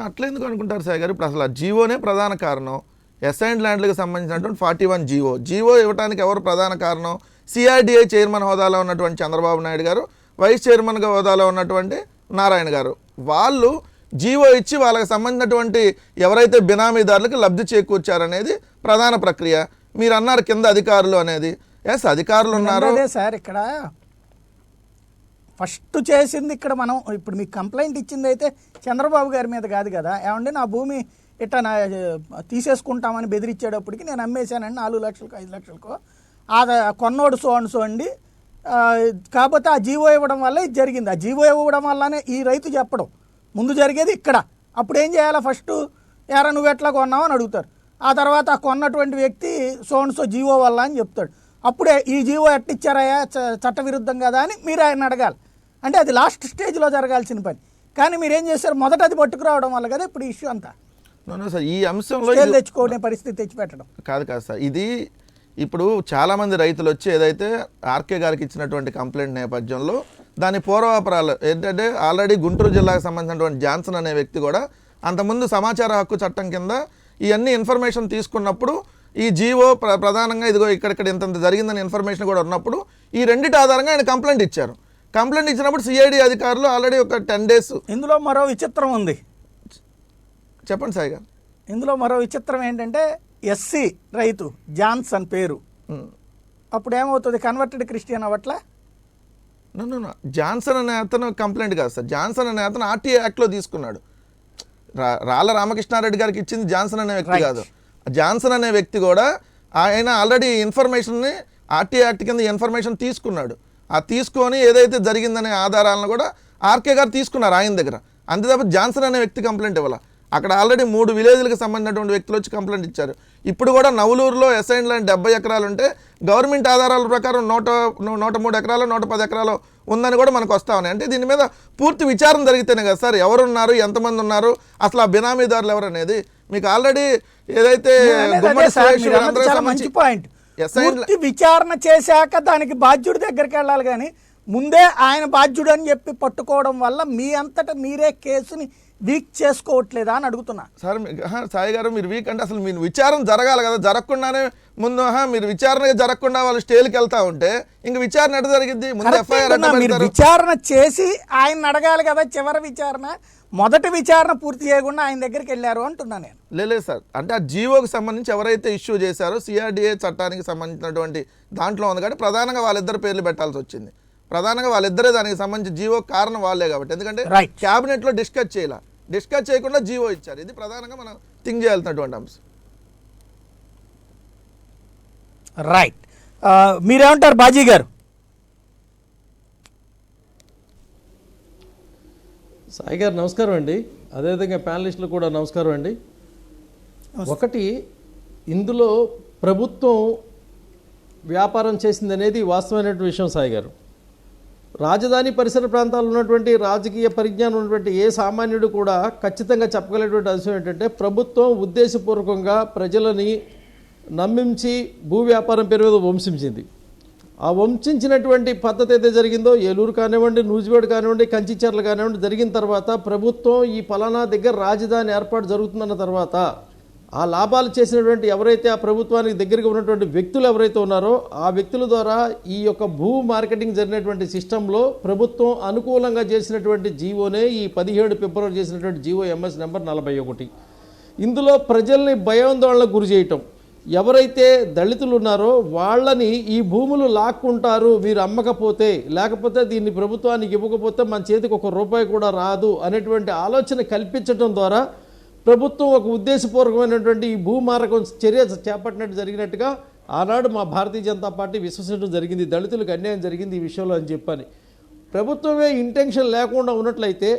అట్లా ఎందుకు అనుకుంటారు సార్ గారు? ఇప్పుడు అసలు ఆ జీవోనే ప్రధాన కారణం. అసైన్డ్ ల్యాండ్లకు సంబంధించినటువంటి 41 జీవో ఇవ్వడానికి ఎవరు ప్రధాన కారణం? సిఆర్డిఐ చైర్మన్ హోదాలో ఉన్నటువంటి చంద్రబాబు నాయుడు గారు, వైస్ చైర్మన్గా హోదాలో ఉన్నటువంటి నారాయణ గారు, వాళ్ళు జీవో ఇచ్చి వాళ్ళకి సంబంధించినటువంటి ఎవరైతే బినామీదారులకు లబ్ధి చేకూర్చారనేది ప్రధాన ప్రక్రియ. మీరు అన్నారు కింద అధికారులు అనేది, ఎస్ అధికారులు ఉన్నారు. అదే సార్ ఇక్కడ ఫస్ట్ చేసింది ఇక్కడ మనం ఇప్పుడు మీకు కంప్లైంట్ ఇచ్చింది అయితే చంద్రబాబు గారి మీద కాదు కదా. ఏమంటే నా భూమి ఇట్లా తీసేసుకుంటామని బెదిరించేటప్పటికి నేను అమ్మేశానండి 4 లక్షలకు 5 లక్షలకు, ఆ కొన్నోడు సో అండి. కాకపోతే ఆ జీవో ఇవ్వడం వల్ల ఇది జరిగింది. ఆ జీవో ఇవ్వడం వల్లనే ఈ రైతు చెప్పడం ముందు జరిగేది ఇక్కడ. అప్పుడు ఏం చేయాలి? ఫస్ట్ ఎరా నువ్వు ఎట్లా కొన్నావు అని అడుగుతారు. ఆ తర్వాత ఆ కొన్నటువంటి వ్యక్తి సో జీవో వల్ల అని చెప్తాడు. అప్పుడే ఈ జీవో ఎట్టిచ్చారయ్యా చట్టవిరుద్ధం కదా అని మీరు ఆయన అడగాలి. అంటే అది లాస్ట్ స్టేజ్లో జరగాల్సిన పని. కానీ మీరేం చేశారు? మొదట అది పట్టుకురావడం వల్ల కదా ఇప్పుడు ఇష్యూ అంతా సార్. ఈ అంశంలో తెచ్చుకునే పరిస్థితి తెచ్చిపెట్టడం కాదు సార్. ఇది ఇప్పుడు చాలామంది రైతులు వచ్చి ఏదైతే ఆర్కే గారికి ఇచ్చినటువంటి కంప్లైంట్ నేపథ్యంలో దాని పూర్వాపరాలు ఏంటంటే ఆల్రెడీ గుంటూరు జిల్లాకు సంబంధించినటువంటి జాన్సన్ అనే వ్యక్తి కూడా అంతకుముందు సమాచార హక్కు చట్టం కింద ఇవన్నీ ఇన్ఫర్మేషన్ తీసుకున్నప్పుడు ఈ జీవో ప్రధానంగా ఇదిగో ఇక్కడిక్కడ ఇంత జరిగిందని ఇన్ఫర్మేషన్ కూడా ఉన్నప్పుడు ఈ రెండింటి ఆధారంగా ఆయన కంప్లైంట్ ఇచ్చారు. కంప్లైంట్ ఇచ్చినప్పుడు సిఐడి అధికారులు ఆల్రెడీ ఒక 10 days. ఇందులో మరో విచిత్రం ఉంది, చెప్పండి సాయి గారు. ఇందులో మరో విచిత్రం ఏంటంటే ఎస్సీ రైతు జాన్సన్ పేరు అప్పుడు ఏమవుతుంది? Converted Christian అవట్లా? జాన్సన్ అనే అతను కంప్లైంట్ కాదు సార్. జాన్సన్ అనే అతను ఆర్టీఐ యాక్ట్లో తీసుకున్నాడు. రాళ్ళ రామకృష్ణారెడ్డి గారికి ఇచ్చింది జాన్సన్ అనే వ్యక్తి కాదు. జాన్సన్ అనే వ్యక్తి కూడా ఆయన ఆల్రెడీ ఇన్ఫర్మేషన్ని ఆర్టీఐ యాక్ట్ కింద ఇన్ఫర్మేషన్ తీసుకున్నాడు. ఆ తీసుకొని ఏదైతే జరిగిందనే ఆధారాలను కూడా ఆర్కే గారు తీసుకున్నారు ఆయన దగ్గర. అంతే తప్ప జాన్సన్ అనే వ్యక్తి కంప్లైంట్ ఇవ్వాలి. అక్కడ ఆల్రెడీ 3 విలేజ్లకు సంబంధించినటువంటి వ్యక్తులు వచ్చి కంప్లైంట్ ఇచ్చారు. ఇప్పుడు కూడా నవలూరులో అసైన్ ల్యాండ్ 70 ఎకరాలు ఉంటే గవర్నమెంట్ ఆధారాల ప్రకారం 103 ఎకరాలు 110 ఎకరాలు ఉందని కూడా మనకు వస్తా ఉన్నాయి. అంటే దీని మీద పూర్తి విచారణ జరిగితేనే కదా సార్ ఎవరున్నారు, ఎంతమంది ఉన్నారు, అసలు ఆ బినామీదారులు ఎవరు అనేది. మీకు ఆల్రెడీ ఏదైతే మంచి పాయింట్, పూర్తి విచారణ చేశాక దానికి బాధ్యుడి దగ్గరికి వెళ్ళాలి, కానీ ముందే ఆయన బాధ్యుడు అని చెప్పి పట్టుకోవడం వల్ల మీ అంతటా మీరే కేసుని వీక్ చేసుకోవట్లేదా అని అడుగుతున్నా. సార్ సాయి గారు, మీరు వీక్ అంటే అసలు మీరు విచారణ జరగాలి కదా, జరగకుండానే ముందు మీరు విచారణ జరగకుండా వాళ్ళు స్టేల్కి వెళ్తా ఉంటే ఇంక విచారణ ఎట్లా జరిగింది? ముందు ఎఫ్ఐఆర్ విచారణ చేసి ఆయన అడగాలి కదా. చివరి విచారణ, మొదటి విచారణ పూర్తి చేయకుండా ఆయన దగ్గరికి వెళ్ళారు అంటున్నా నేను. లేదు సార్, అంటే ఆ జీవోకి సంబంధించి ఎవరైతే ఇష్యూ చేశారో సిఆర్డిఏ చట్టానికి సంబంధించినటువంటి దాంట్లో ఉంది కాబట్టి ప్రధానంగా వాళ్ళిద్దరు పేర్లు పెట్టాల్సి వచ్చింది. ప్రధానంగా వాళ్ళిద్దరే దానికి సంబంధించి జీవో కారణం వాళ్ళే కాబట్టి, ఎందుకంటే క్యాబినెట్లో డిస్కస్ చేయకుండా జీవో ఇచ్చారు. ఇది ప్రధానంగా మనం థింక్ చేయాల్సినటువంటి అంశం. రైట్, మీరేమంటారు బాజీ గారు? సాయి గారు నమస్కారం అండి, అదేవిధంగా ప్యానలిస్టులు కూడా నమస్కారం అండి. ఒకటి, ఇందులో ప్రభుత్వం వ్యాపారం చేసింది అనేది వాస్తవమైనటువంటి విషయం సాయి గారు. రాజధాని పరిసర ప్రాంతాల్లో ఉన్నటువంటి రాజకీయ పరిజ్ఞానం ఉన్నటువంటి ఏ సామాన్యుడు కూడా ఖచ్చితంగా చెప్పగలిగేటువంటి అంశం ఏంటంటే ప్రభుత్వం ఉద్దేశపూర్వకంగా ప్రజలని నమ్మించి భూ వ్యాపారం పేరు మీద వంశించింది. ఆ వంచించినటువంటి పద్ధతి అయితే జరిగిందో ఏలూరు కానివ్వండి, నూజివేడు కానివ్వండి, కంచిచర్ల కానివ్వండి జరిగిన తర్వాత ప్రభుత్వం ఈ పలానా దగ్గర రాజధాని ఏర్పాటు జరుగుతుందన్న తర్వాత ఆ లాభాలు చేసినటువంటి ఎవరైతే ఆ ప్రభుత్వానికి దగ్గరగా ఉన్నటువంటి వ్యక్తులు ఎవరైతే ఉన్నారో ఆ వ్యక్తుల ద్వారా ఈ యొక్క భూ మార్కెటింగ్ జరిగినటువంటి సిస్టంలో ప్రభుత్వం అనుకూలంగా చేసినటువంటి జీవోనే ఈ 17 ఫిబ్రవరి చేసినటువంటి జీవో ఎంఎస్ నెంబర్ 41. ఇందులో ప్రజల్ని భయాందోళనకు గురి చేయటం, ఎవరైతే దళితులు ఉన్నారో వాళ్ళని ఈ భూములు లాక్కుంటారు మీరు అమ్మకపోతే, లేకపోతే దీన్ని ప్రభుత్వానికి ఇవ్వకపోతే మన చేతికి ₹1 కూడా రాదు అనేటువంటి ఆలోచన కల్పించడం ద్వారా ప్రభుత్వం ఒక ఉద్దేశపూర్వకమైనటువంటి ఈ భూమారకం చర్య చేపట్టినట్టు జరిగినట్టుగా ఆనాడు మా భారతీయ జనతా పార్టీ విశ్వసించడం జరిగింది. దళితులకు అన్యాయం జరిగింది ఈ విషయంలో అని చెప్పని. ప్రభుత్వమే ఇంటెన్షన్ లేకుండా ఉన్నట్లయితే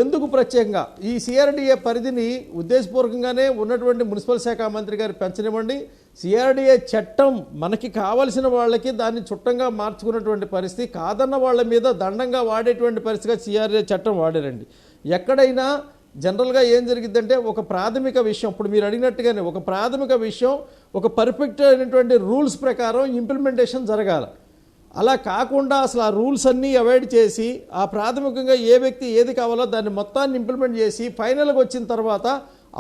ఎందుకు ప్రత్యేకంగా ఈ సిఆర్డిఏ పరిధిని ఉద్దేశపూర్వకంగానే ఉన్నటువంటి మున్సిపల్ శాఖ మంత్రి గారు పెంచనివ్వండి. సిఆర్డిఏ చట్టం మనకి కావలసిన వాళ్ళకి దాన్ని చుట్టంగా మార్చుకున్నటువంటి పరిస్థితి, కాదన్న వాళ్ళ మీద దండంగా వాడేటువంటి పరిస్థితిగా సిఆర్డిఏ చట్టం వాడారండి. ఎక్కడైనా జనరల్గా ఏం జరిగిద్దంటే ఒక ప్రాథమిక విషయం, ఇప్పుడు మీరు అడిగినట్టుగానే ఒక ప్రాథమిక విషయం ఒక పర్ఫెక్ట్ అయినటువంటి రూల్స్ ప్రకారం ఇంప్లిమెంటేషన్ జరగాలి. అలా కాకుండా అసలు ఆ రూల్స్ అన్నీ అవాయిడ్ చేసి ఆ ప్రాథమికంగా ఏ వ్యక్తి ఏది కావాలో దాన్ని మొత్తాన్ని ఇంప్లిమెంట్ చేసి ఫైనల్గా వచ్చిన తర్వాత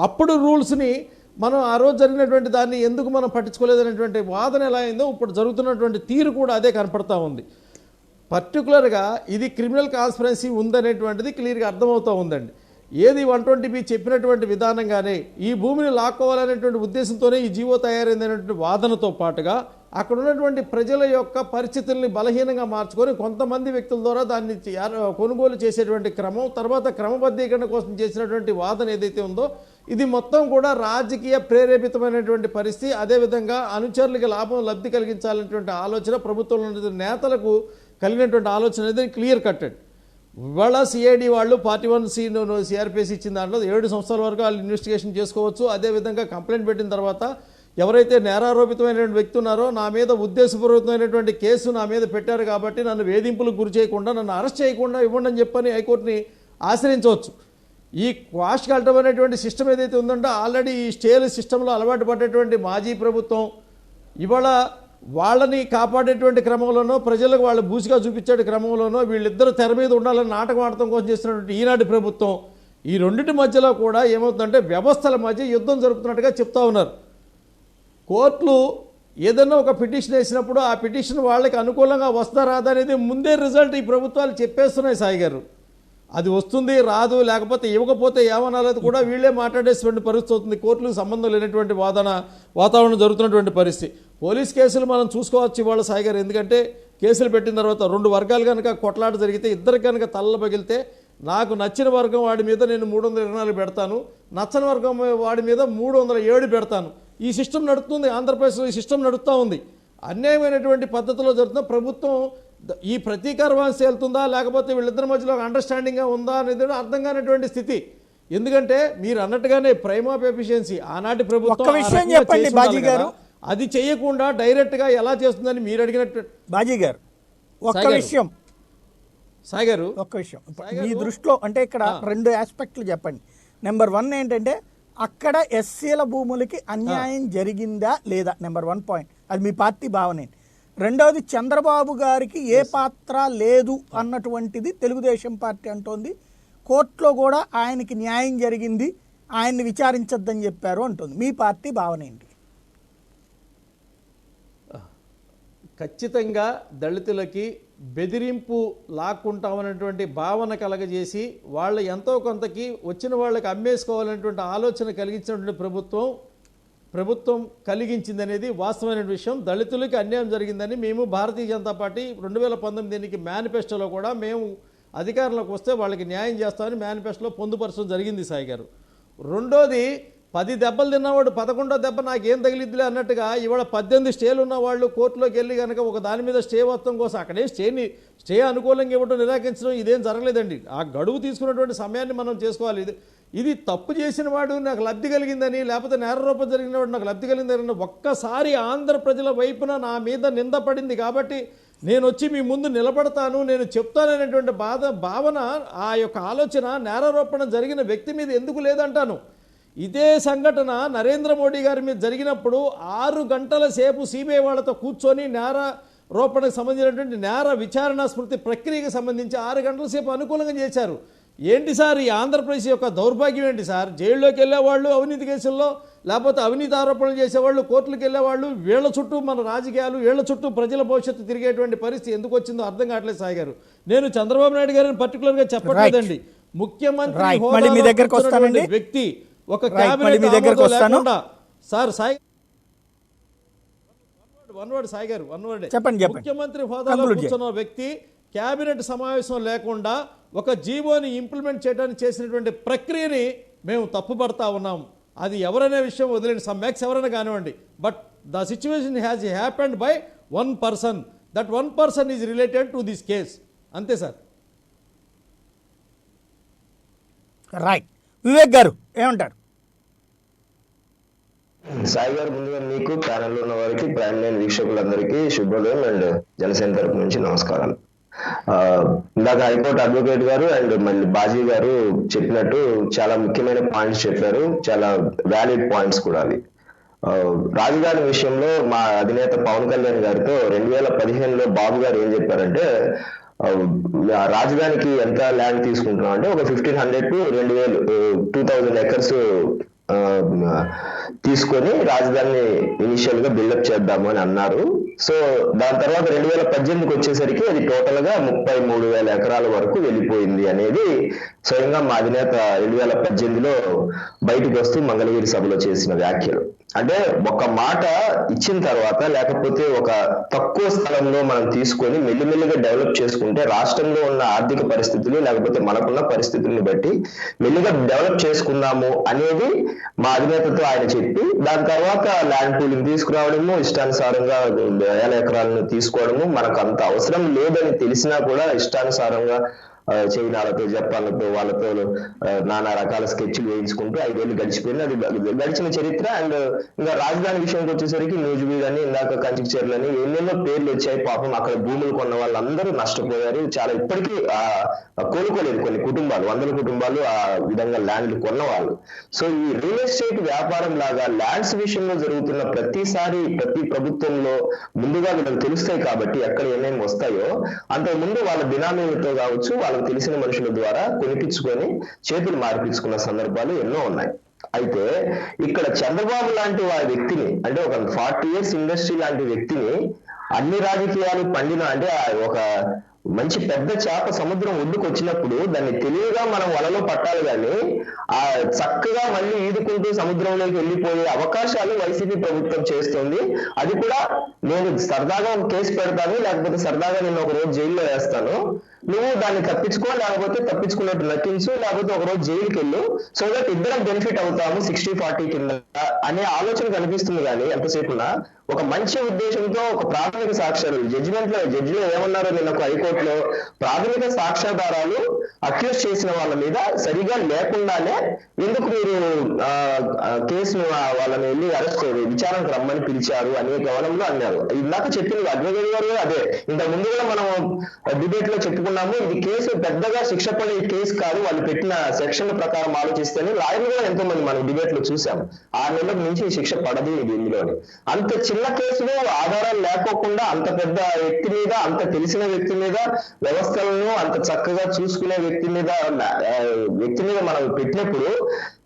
అప్పుడు రూల్స్ని మనం ఆ రోజు జరిగినటువంటి దాన్ని ఎందుకు మనం పట్టించుకోలేదనేటువంటి వాదన ఎలా అయిందో ఇప్పుడు జరుగుతున్నటువంటి తీరు కూడా అదే కనపడతా ఉంది. పర్టికులర్గా ఇది క్రిమినల్ కాన్స్పిరసీ ఉందనేటువంటిది క్లియర్గా అర్థమవుతూ ఉందండి. ఏది 120B చెప్పినటువంటి విధానంగానే ఈ భూమిని లాక్కోవాలనేటువంటి ఉద్దేశంతోనే ఈ జీవో తయారైందనేటువంటి వాదనతో పాటుగా అక్కడ ఉన్నటువంటి ప్రజల యొక్క పరిస్థితుల్ని బలహీనంగా మార్చుకొని కొంతమంది వ్యక్తుల ద్వారా దాన్ని కొనుగోలు చేసేటువంటి క్రమం, తర్వాత క్రమబద్ధీకరణ కోసం చేసినటువంటి వాదన ఏదైతే ఉందో ఇది మొత్తం కూడా రాజకీయ ప్రేరేపితమైనటువంటి పరిస్థితి. అదేవిధంగా అనుచరులకి లబ్ధి కలిగించాలనేటువంటి ఆలోచన ప్రభుత్వంలో నేతలకు కలిగినటువంటి ఆలోచన అనేది క్లియర్ కట్టెడ్. ఇవాళ సిఐడి వాళ్ళు పార్టీ 1 సిఆర్పిఎస్ ఇచ్చిన దాంట్లో 7 సంవత్సరాల వరకు వాళ్ళు ఇన్వెస్టిగేషన్ చేసుకోవచ్చు. అదేవిధంగా కంప్లైంట్ పెట్టిన తర్వాత ఎవరైతే నేరారోపితమైనటువంటి వ్యక్తి ఉన్నారో నా మీద ఉద్దేశపూర్వకమైనటువంటి కేసు నా మీద పెట్టారు కాబట్టి నన్ను వేధింపులకు గురి చేయకుండా నన్ను అరెస్ట్ చేయకుండా ఇవ్వండి అని చెప్పని హైకోర్టుని ఆశ్రయించవచ్చు. ఈ క్వాష్ కల్టమైనటువంటి సిస్టమ్ ఏదైతే ఉందంటే ఆల్రెడీ ఈ స్టేల్ సిస్టంలో అలవాటు పడ్డటువంటి మాజీ ప్రభుత్వం ఇవాళ వాళ్ళని కాపాడేటువంటి క్రమంలోనో ప్రజలకు వాళ్ళు బూసిగా చూపించే క్రమంలోనో వీళ్ళిద్దరూ తెర మీద ఉండాలని నాటకం ఆడటం కోసం చేస్తున్నటువంటి ఈనాటి ప్రభుత్వం ఈ రెండింటి మధ్యలో కూడా ఏమవుతుందంటే వ్యవస్థల మధ్య యుద్ధం జరుపుతున్నట్టుగా చెప్తా ఉన్నారు. కోర్టులు ఏదైనా ఒక పిటిషన్ వేసినప్పుడు ఆ పిటిషన్ వాళ్ళకి అనుకూలంగా వస్తా రాదా అనేది ముందే రిజల్ట్ ఈ ప్రభుత్వాలు చెప్పేస్తున్నాయి సాయి గారు. అది వస్తుంది రాదు లేకపోతే ఇవ్వకపోతే ఏమనాలది కూడా వీళ్ళే మాట్లాడేటువంటి పరిస్థితి అవుతుంది. కోర్టులకు సంబంధం లేనటువంటి వాతావరణం జరుగుతున్నటువంటి పరిస్థితి. పోలీస్ కేసులు మనం చూసుకోవచ్చు ఇవాళ సాయి గారు. ఎందుకంటే కేసులు పెట్టిన తర్వాత 2 వర్గాలు కనుక కొట్లాట జరిగితే ఇద్దరికి కనుక తల్ల పగిలితే నాకు నచ్చిన వర్గం వాడి మీద నేను 324 పెడతాను, నచ్చని వర్గం వాడి మీద 307 పెడతాను. ఈ సిస్టమ్ నడుస్తుంది ఆంధ్రప్రదేశ్లో. ఈ సిస్టమ్ నడుస్తూ ఉంది. అన్యాయమైనటువంటి పద్ధతిలో జరుగుతున్న ప్రభుత్వం ఈ ప్రతీకార వాంఛ వెళ్తుందా లేకపోతే వీళ్ళిద్దరి మధ్యలో అండర్స్టాండింగ్గా ఉందా అనేది అర్థం కానటువంటి స్థితి. ఎందుకంటే మీరు అన్నట్టుగానే ప్రైమ్ ఆఫ్ ఎఫిషియన్సీ ఆనాటి ప్రభుత్వం ఒక్క ఆ విషయం రకంగా చెప్పండి చేసి ఉండాలి బాజీ గారు. కదా. అది చేయకుండా డైరెక్ట్గా ఎలా చేస్తుందని మీరు అడిగినట్టు బాజీ గారు ఒక్క సాయి గారు. విషయం సాయి గారు ఒక్క విషయం మీ దృష్టిలో అంటే ఇక్కడ 2 ఆస్పెక్ట్లు చెప్పండి. నెంబర్ 1 ఏంటంటే అక్కడ ఎస్సీల భూములకి అన్యాయం జరిగిందా లేదా, నెంబర్ 1 పాయింట్. అది మీ పార్టీ భావన ఏంటి? రెండవది, చంద్రబాబు గారికి ఏ పాత్ర లేదు అన్నటువంటిది తెలుగుదేశం పార్టీ అంటోంది. కోర్టులో కూడా ఆయనకి న్యాయం జరిగింది, ఆయన్ని విచారించొద్దని చెప్పారు అంటుంది. మీ పార్టీ భావన ఏంటి? ఖచ్చితంగా దళితులకి బెదిరింపు లాక్కుంటామనేటువంటి భావన కలగజేసి వాళ్ళ ఎంతో కొంతకి వచ్చిన వాళ్ళకి అమ్మేసుకోవాలనేటువంటి ఆలోచన కలిగించినటువంటి ప్రభుత్వం కలిగించిందనేది వాస్తవమైన విషయం. దళితులకి అన్యాయం జరిగిందని మేము భారతీయ జనతా పార్టీ 2019 ఎన్నిక మేనిఫెస్టోలో కూడా మేము అధికారంలోకి వస్తే వాళ్ళకి న్యాయం చేస్తామని మేనిఫెస్టోలో పొందుపరచడం జరిగింది సాయి గారు. రెండోది, 10 దెబ్బలు తిన్నవాడు 11వ దెబ్బ నాకేం తగిలిద్దిలే అన్నట్టుగా ఇవాళ 18 స్టేలు ఉన్న వాళ్ళు కోర్టులోకి వెళ్ళి కనుక ఒక దాని మీద స్టే వస్తాం కోసం అక్కడే స్టే అనుకూలంగా ఇవ్వడం నిరాకరించడం ఇదేం జరగలేదండి. ఆ గడువు తీసుకున్నటువంటి సమయాన్ని మనం చేసుకోవాలి. ఇది తప్పు చేసిన వాడు నాకు లబ్ధి కలిగిందని, లేకపోతే నేరరూపం జరిగిన వాడు నాకు లబ్ధి కలిగిందని ఒక్కసారి ఆంధ్ర ప్రజల వైపున నా మీద నింద పడింది కాబట్టి నేను వచ్చి మీ ముందు నిలబడతాను, నేను చెప్తాననేటువంటి భావన, ఆ యొక్క ఆలోచన నేరారోపణ జరిగిన వ్యక్తి మీద ఎందుకు లేదంటాను. ఇదే సంఘటన నరేంద్ర మోడీ గారి మీద జరిగినప్పుడు 6 గంటల సేపు సిబిఐ వాళ్ళతో కూర్చొని నేరారోపణకు సంబంధించినటువంటి నేర విచారణ స్మృతి ప్రక్రియకు సంబంధించి 6 గంటల సేపు అనుకూలంగా చేశారు. ఏంటి సార్ ఈ ఆంధ్రప్రదేశ్ యొక్క దౌర్భాగ్యం ఏంటి సార్? జైల్లోకి వెళ్ళేవాళ్ళు అవినీతి కేసుల్లో, లేకపోతే అవినీతి ఆరోపణలు చేసేవాళ్ళు కోర్టులకు వెళ్ళేవాళ్ళు, వీళ్ళ చుట్టూ మన రాజకీయాలు, వీళ్ళ చుట్టూ ప్రజల భవిష్యత్తు తిరిగేటువంటి పరిస్థితి ఎందుకు వచ్చిందో అర్థం కావట్లేదు సాయి గారు. నేను చంద్రబాబు నాయుడు గారిని పర్టికులర్గా చెప్పట్లేదండి. ముఖ్యమంత్రి హోదాలో కూర్చున్నటువంటి వ్యక్తి ఒక క్యాబినెట్ లేకుండా sir Sai one word Sai గారు వన్ వర్డ్ చెప్పండి. ముఖ్యమంత్రి హోదాలో కూర్చున్న వ్యక్తి క్యాబినెట్ సమావేశం లేకుండా ఒక జీవోని ఇంప్లిమెంట్ చేయడానికి చేసినటువంటి ప్రక్రియని మేము తప్పుపడతా ఉన్నాం. అది ఎవరనే విషయం వదిలేండి, సమ్ ఎక్స్ ఎవరైనా కానివ్వండి, but the situation has happened by 1 person. That 1 person is related to this case. అంతే సార్. రైట్. వివేక్ గారు ఏమంటారు? సాయి గారు, ముందుగా మీకు ప్యానెల్లో ఉన్న వారికి, ప్రైమ్ లైన్ వీక్షకులందరికీ శుభోదయం అండ్ జనసేన తరపు నుంచి నమస్కారాలు. ఇందాక హైకోర్టు అడ్వకేట్ గారు అండ్ మళ్ళీ బాజీ గారు చెప్పినట్టు చాలా ముఖ్యమైన పాయింట్స్ చెప్పారు, చాలా వ్యాలిడ్ పాయింట్స్ కూడా అవి. రాజధాని విషయంలో మా అధినేత పవన్ కళ్యాణ్ గారితో 2015లో బాబు గారు ఏం చెప్పారంటే, రాజధానికి ఎంత ల్యాండ్ తీసుకుంటున్నాం అంటే ఒక 1500 to 2000 acres తీసుకొని రాజధానిని ఇనిషియల్ గా బిల్డప్ చేద్దాము అని అన్నారు. సో దాని తర్వాత 2018కి వచ్చేసరికి అది టోటల్ గా 33,000 ఎకరాల వరకు వెళ్ళిపోయింది అనేది స్వయంగా మా అధినేత 2018లో బయటకు వస్తూ మంగళగిరి సభలో చేసిన వ్యాఖ్యలు. అంటే ఒక మాట ఇచ్చిన తర్వాత, లేకపోతే ఒక తక్కువ స్థలంలో మనం తీసుకొని మెల్లిమెల్లిగా డెవలప్ చేసుకుంటే రాష్ట్రంలో ఉన్న ఆర్థిక పరిస్థితులు, లేకపోతే మనకున్న పరిస్థితుల్ని బట్టి మెల్లిగా డెవలప్ చేసుకుందాము అనేది మా అధినేతతో ఆయన చెప్పి, దాని తర్వాత ల్యాండ్ పూలింగ్ తీసుకురావడము, ఇష్టానుసారంగా 1,000 ఎకరాలను తీసుకోవడము, మనకు అంత అవసరం లేదని తెలిసినా కూడా ఇష్టానుసారంగా చైనాలతో, జపాన్లతో, వాళ్ళతో నానా రకాల స్కెచ్లు వేయించుకుంటూ 5 ఏళ్ళు గడిచిపోయింది. అది గడిచిన చరిత్ర. అండ్ ఇంకా రాజధాని విషయానికి వచ్చేసరికి న్యూజిబీడ్ అని, ఇందాక కంచిచేర్లు అని ఎన్నెన్నో పేర్లు వచ్చాయి. పాపం అక్కడ భూములు కొన్న వాళ్ళందరూ నష్టపోయారు. చాలా ఇప్పటికీ కోలుకోలేదు కొన్ని కుటుంబాలు, 100 కుటుంబాలు ఆ విధంగా ల్యాండ్లు కొన్నవాళ్ళు. సో ఈ రియల్ ఎస్టేట్ వ్యాపారం లాగా ల్యాండ్స్ విషయంలో జరుగుతున్న ప్రతిసారి ప్రతి ప్రభుత్వంలో ముందుగా వీళ్ళకి తెలుస్తాయి కాబట్టి ఎక్కడ ఏమేమి వస్తాయో, అంతకు ముందు వాళ్ళ బినామీలతో కావచ్చు, వాళ్ళకి తెలిసిన మనుషుల ద్వారా కొనిపించుకొని చేతులు మార్పించుకున్న సందర్భాలు ఎన్నో ఉన్నాయి. అయితే ఇక్కడ చంద్రబాబు లాంటి వ్యక్తిని, అంటే ఒక 40 years ఇండస్ట్రీ లాంటి వ్యక్తిని, అన్ని రాజకీయాలు పండిన, అంటే ఒక మంచి పెద్ద చేప సముద్రం ఒడ్డుకు వచ్చినప్పుడు దాన్ని తెలివిగా మనం వలలో పట్టాలి, కానీ ఆ చక్కగా మళ్ళీ ఈదుకుంటూ సముద్రంలోకి వెళ్ళిపోయే అవకాశాలు వైసీపీ ప్రభుత్వం చేస్తుంది. అది కూడా నేను సరదాగా కేసు పెడతాను, లేకపోతే సరదాగా నేను ఒక రోజు జైల్లో వేస్తాను, నువ్వు దాన్ని తప్పించుకో, లేకపోతే తప్పించుకున్నట్టు నటించు, లేకపోతే ఒక రోజు జైలుకి వెళ్ళు, సో దట్ ఇద్దరం బెనిఫిట్ అవుతాము 60-40 కింద అనే ఆలోచన కనిపిస్తుంది. కానీ ఎంతసేపున ఒక మంచి ఉద్దేశంతో ఒక ప్రాథమిక సాక్ష్యాలు జడ్జిలో ఏమన్నారో నిన్న హైకోర్టులో, ప్రాథమిక సాక్ష్యాధారాలు అక్యూజ్ చేసిన వాళ్ళ మీద సరిగా లేకుండానే ఎందుకు మీరు కేసును వాళ్ళని వెళ్ళి అరెస్ట్ విచారణకు రమ్మని పిలిచారు అనే గమనంలో అన్నారు. ఇందాక చెప్పింది అడ్వకేట్ గారు అదే, ఇంతకు ముందు కూడా మనం డిబేట్ లో చెప్పుకున్నాము. ఇది కేసు పెద్దగా శిక్ష పడే కేసు కాదు, వాళ్ళు పెట్టిన సెక్షన్ ప్రకారం ఆలోచిస్తేనే లాయర్లు కూడా ఎంతో మంది మనం డిబేట్ లో చూసాము 6 నెలలకు మించి శిక్ష పడదు ఇది ఇందులోని. అంత చిన్న కేసులో ఆధారాలు లేకోకుండా అంత పెద్ద వ్యక్తి మీద, అంత తెలిసిన వ్యక్తి మీద, వ్యవస్థలను అంత చక్కగా చూసుకునే వ్యక్తి మీద మనం పెట్టినప్పుడు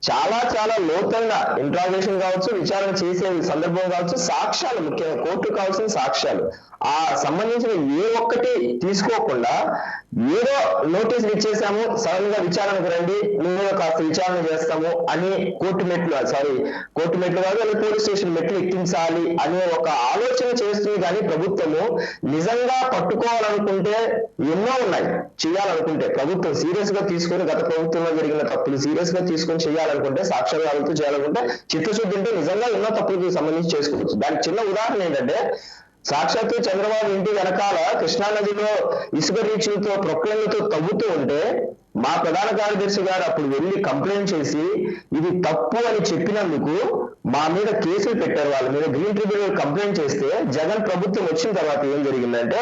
చాలా చాలా లోతైన ఇంట్రాగేషన్ కావచ్చు, విచారణ చేసే సందర్భం కావచ్చు, సాక్ష్యాలు ముఖ్యంగా కోర్టు కావాల్సిన సాక్ష్యాలు ఆ సంబంధించిన ఏ ఒక్కటి తీసుకోకుండా ఏదో నోటీసులు ఇచ్చేసాము, సడన్ గా విచారణకు రండి, మేము కాస్త విచారణ చేస్తాము అని కోర్టు మెట్లు కాదు అని పోలీస్ స్టేషన్ మెట్లు ఎక్కించాలి అనే ఒక ఆలోచన చేస్తుంది. కానీ ప్రభుత్వము నిజంగా పట్టుకోవాలనుకుంటే ఎన్నో ఉన్నాయి చేయాలనుకుంటే, ప్రభుత్వం సీరియస్ గా తీసుకొని గత ప్రభుత్వంలో జరిగిన తప్పులు సీరియస్ గా తీసుకొని చేయాలనుకుంటే, సాక్ష్యాధారాలతో చేయాలనుకుంటే, చిత్తశుద్ధి ఉంటే నిజంగా ఎన్నో తప్పులకు సంబంధించి చేసుకోవచ్చు. దానికి చిన్న ఉదాహరణ ఏంటంటే, సాక్షాత్తు చంద్రబాబు ఇంటి వెనకాల కృష్ణానదిలో ఇసుక రీచులతో ప్రొక్లైన్లతో తవ్వుతూ ఉంటే మా ప్రధాన కార్యదర్శి గారు అప్పుడు వెళ్ళి కంప్లైంట్ చేసి ఇది తప్పు అని చెప్పినందుకు మా మీద కేసులు పెట్టారు. వాళ్ళ మీద గ్రీన్ ట్రిబ్యునల్ కంప్లైంట్ చేస్తే జగన్ ప్రభుత్వం వచ్చిన తర్వాత ఏం జరిగిందంటే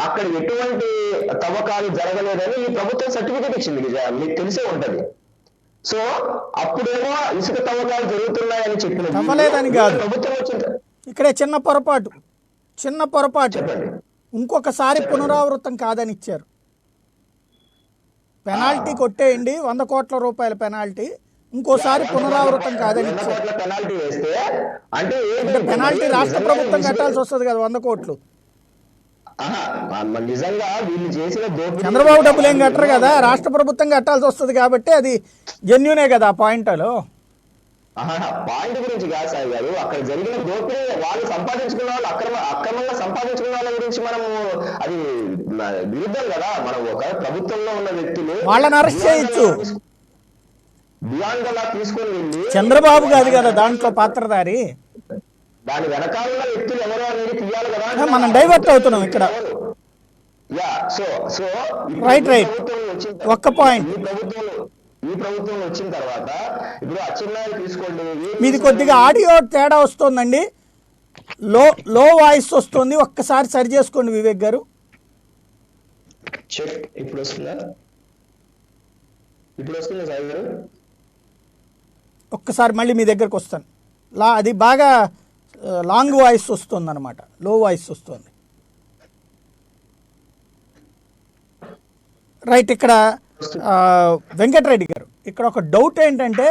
అక్కడ ఎటువంటి తవ్వకాలు జరగలేదని ఈ ప్రభుత్వం సర్టిఫికేట్ ఇచ్చింది. మీకు తెలిసే ఉంటది. సో అప్పుడేమో ఇసుక తవ్వకాలు జరుగుతున్నాయని తవ్వలేదని కాదు, ప్రభుత్వం వచ్చింది. ఇక్కడే చిన్న పొరపాటు ఇంకొకసారి పునరావృతం కాదని ఇచ్చారు. పెనాల్టీ కొట్టేయండి, 100 కోట్ల రూపాయల పెనాల్టీ, ఇంకోసారి పునరావృతం కాదని ఇచ్చారు. పెనాల్టీ వేస్తే అంటే పెనాల్టీ రాష్ట్ర ప్రభుత్వం కట్టాల్సి వస్తుంది కదా 100 కోట్లు. నిజంగా వీళ్ళు చేసిన చంద్రబాబు డబ్బులు ఏం కట్టరు కదా, రాష్ట్ర ప్రభుత్వం కట్టాల్సి వస్తుంది కాబట్టి అది జెన్యూనే కదా పాయింట్లో. పాయింట్ గురించి కాదు సాయి గారు, అక్కడ జరిగిన దోపిడీ వాళ్ళు సంపాదించుకున్న వాళ్ళు అక్రమంగా సంపాదించుకున్న వాళ్ళ గురించి మనము అది విరుద్ధం కదా. మనం ఒక ప్రభుత్వంలో ఉన్న వ్యక్తులు వాళ్ళని అరెస్ట్ చేయొచ్చు, బియాండ్ అలా తీసుకొని వెళ్ళి చంద్రబాబు కాదు కదా దాంట్లో పాత్రధారి, దాని వెనకాల వ్యక్తులు ఎవరో అనేది తీయాలి కదా. మనం డైవర్ట్ అవుతున్నాం ఇక్కడ. సో రైట్ ఒక్క పాయింట్, ఈ ప్రభుత్వం వచ్చిన తర్వాత ఇప్పుడు అచ్చెన్నాయుడు తీసుకోండి, మీది కొద్దిగా ఆడియో తేడా వస్తుందండి, లో వాయిస్ వస్తుంది, ఒక్కసారి సరి చేసుకోండి వివేక్ గారు. చెక్ ఇప్పుడు వస్తుందా సాయి గారు? ఒక్కసారి మళ్ళీ మీ దగ్గరకు వస్తాను. అది బాగా లాంగ్ వాయిస్ వస్తుంది అనమాట, లో వాయిస్ వస్తుంది. రైట్, ఇక్కడ వెంకటరెడ్డి గారు, ఇక్కడ ఒక డౌట్ ఏంటంటే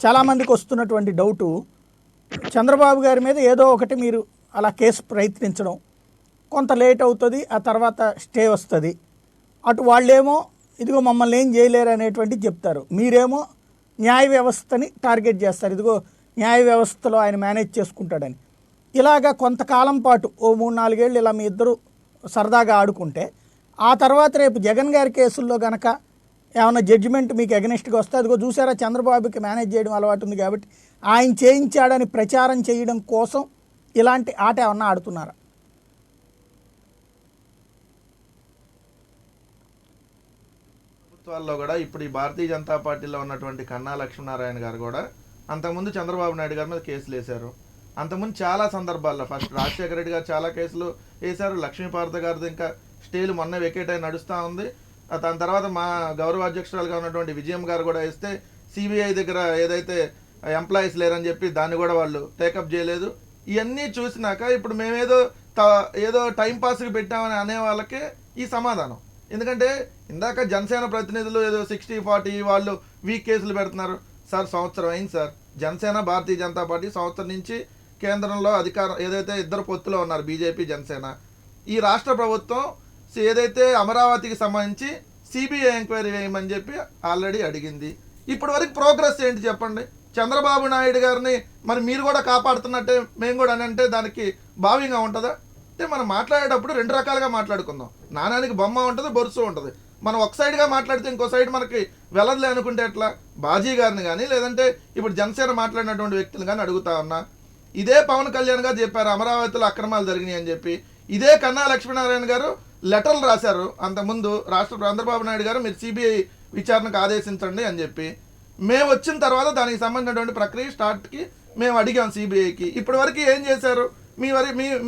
చాలామందికి వస్తున్నటువంటి డౌటు, చంద్రబాబు గారి మీద ఏదో ఒకటి మీరు అలా కేసు ప్రయత్నించడం, కొంత లేట్ అవుతుంది, ఆ తర్వాత స్టే వస్తుంది, అటు వాళ్ళేమో ఇదిగో మమ్మల్ని ఏం చేయలేరు అనేటువంటిది చెప్తారు, మీరేమో న్యాయ వ్యవస్థని టార్గెట్ చేస్తారు, ఇదిగో న్యాయ వ్యవస్థలో ఆయన మేనేజ్ చేసుకుంటాడని. ఇలాగా కొంతకాలం పాటు ఓ 3-4 ఏళ్ళు ఇలా మీ ఇద్దరు సరదాగా ఆడుకుంటే, ఆ తర్వాత రేపు జగన్ గారి కేసుల్లో గనక ఏమైనా జడ్జిమెంట్ మీకు ఎగనెస్ట్గా వస్తే, అదిగో చూసారా చంద్రబాబుకి మేనేజ్ చేయడం అలవాటు ఉంది కాబట్టి ఆయన చేయించాడని ప్రచారం చేయడం కోసం ఇలాంటి ఆట ఏమన్నా ఆడుతున్నారా? ప్రభుత్వాల్లో కూడా ఇప్పుడు ఈ భారతీయ జనతా పార్టీలో ఉన్నటువంటి కన్నా లక్ష్మీనారాయణ గారు కూడా అంతకుముందు చంద్రబాబు నాయుడు గారి మీద కేసులు వేశారు. అంతకుముందు చాలా సందర్భాల్లో ఫస్ట్ రాజశేఖర రెడ్డి గారు చాలా కేసులు వేశారు, లక్ష్మీపార్వత గారిది ఇంకా స్టేలు మొన్న వెకేట్ అయి నడుస్తూ ఉంది. దాని తర్వాత మా గౌరవ అధ్యక్షురాలుగా ఉన్నటువంటి విజయం గారు కూడా వేస్తే సిబిఐ దగ్గర ఏదైతే ఎంప్లాయీస్ లేరని చెప్పి దాన్ని కూడా వాళ్ళు టేకప్ చేయలేదు. ఇవన్నీ చూసినాక ఇప్పుడు మేమేదో ఏదో టైంపాస్కి పెట్టామని అనే వాళ్ళకే ఈ సమాధానం. ఎందుకంటే ఇందాక జనసేన ప్రతినిధులు ఏదో 60-40 వాళ్ళు వీక్ కేసులు పెడుతున్నారు. సార్ సంవత్సరం అయింది సార్, జనసేన భారతీయ జనతా పార్టీ సంవత్సరం నుంచి కేంద్రంలో అధికారం ఏదైతే ఇద్దరు పొత్తులో ఉన్నారు బీజేపీ జనసేన, ఈ రాష్ట్ర ప్రభుత్వం ఏదైతే అమరావతికి సంబంధించి సిబిఐ ఎంక్వైరీ వేయమని చెప్పి ఆల్రెడీ అడిగింది. ఇప్పటి వరకు ప్రోగ్రెస్ ఏంటి చెప్పండి? చంద్రబాబు నాయుడు గారిని మరి మీరు కూడా కాపాడుతున్నట్టే మేము కూడా అని అంటే దానికి భావ్యంగా ఉంటుందా? అంటే మనం మాట్లాడేటప్పుడు 2 రకాలుగా మాట్లాడుకుందాం. నాణానికి బొమ్మ ఉంటుంది, బొరుసు ఉంటుంది. మనం ఒక సైడ్గా మాట్లాడితే ఇంకో సైడ్ మనకి వెళ్ళదులే అనుకుంటే ఎట్లా? బాజీ గారిని కానీ లేదంటే ఇప్పుడు జనసేన మాట్లాడినటువంటి వ్యక్తులు కానీ అడుగుతా ఉన్నా, ఇదే పవన్ కళ్యాణ్ గారు చెప్పారు అమరావతిలో అక్రమాలు జరిగినాయి అని చెప్పి. ఇదే కన్నా లక్ష్మీనారాయణ గారు లెటర్లు రాశారు అంతకుముందు చంద్రబాబు నాయుడు గారు మీరు సిబిఐ విచారణకు ఆదేశించండి అని చెప్పి. మేము వచ్చిన తర్వాత దానికి సంబంధించినటువంటి ప్రక్రియ స్టార్ట్కి మేము అడిగాం సిబిఐకి. ఇప్పటి వరకు ఏం చేశారు?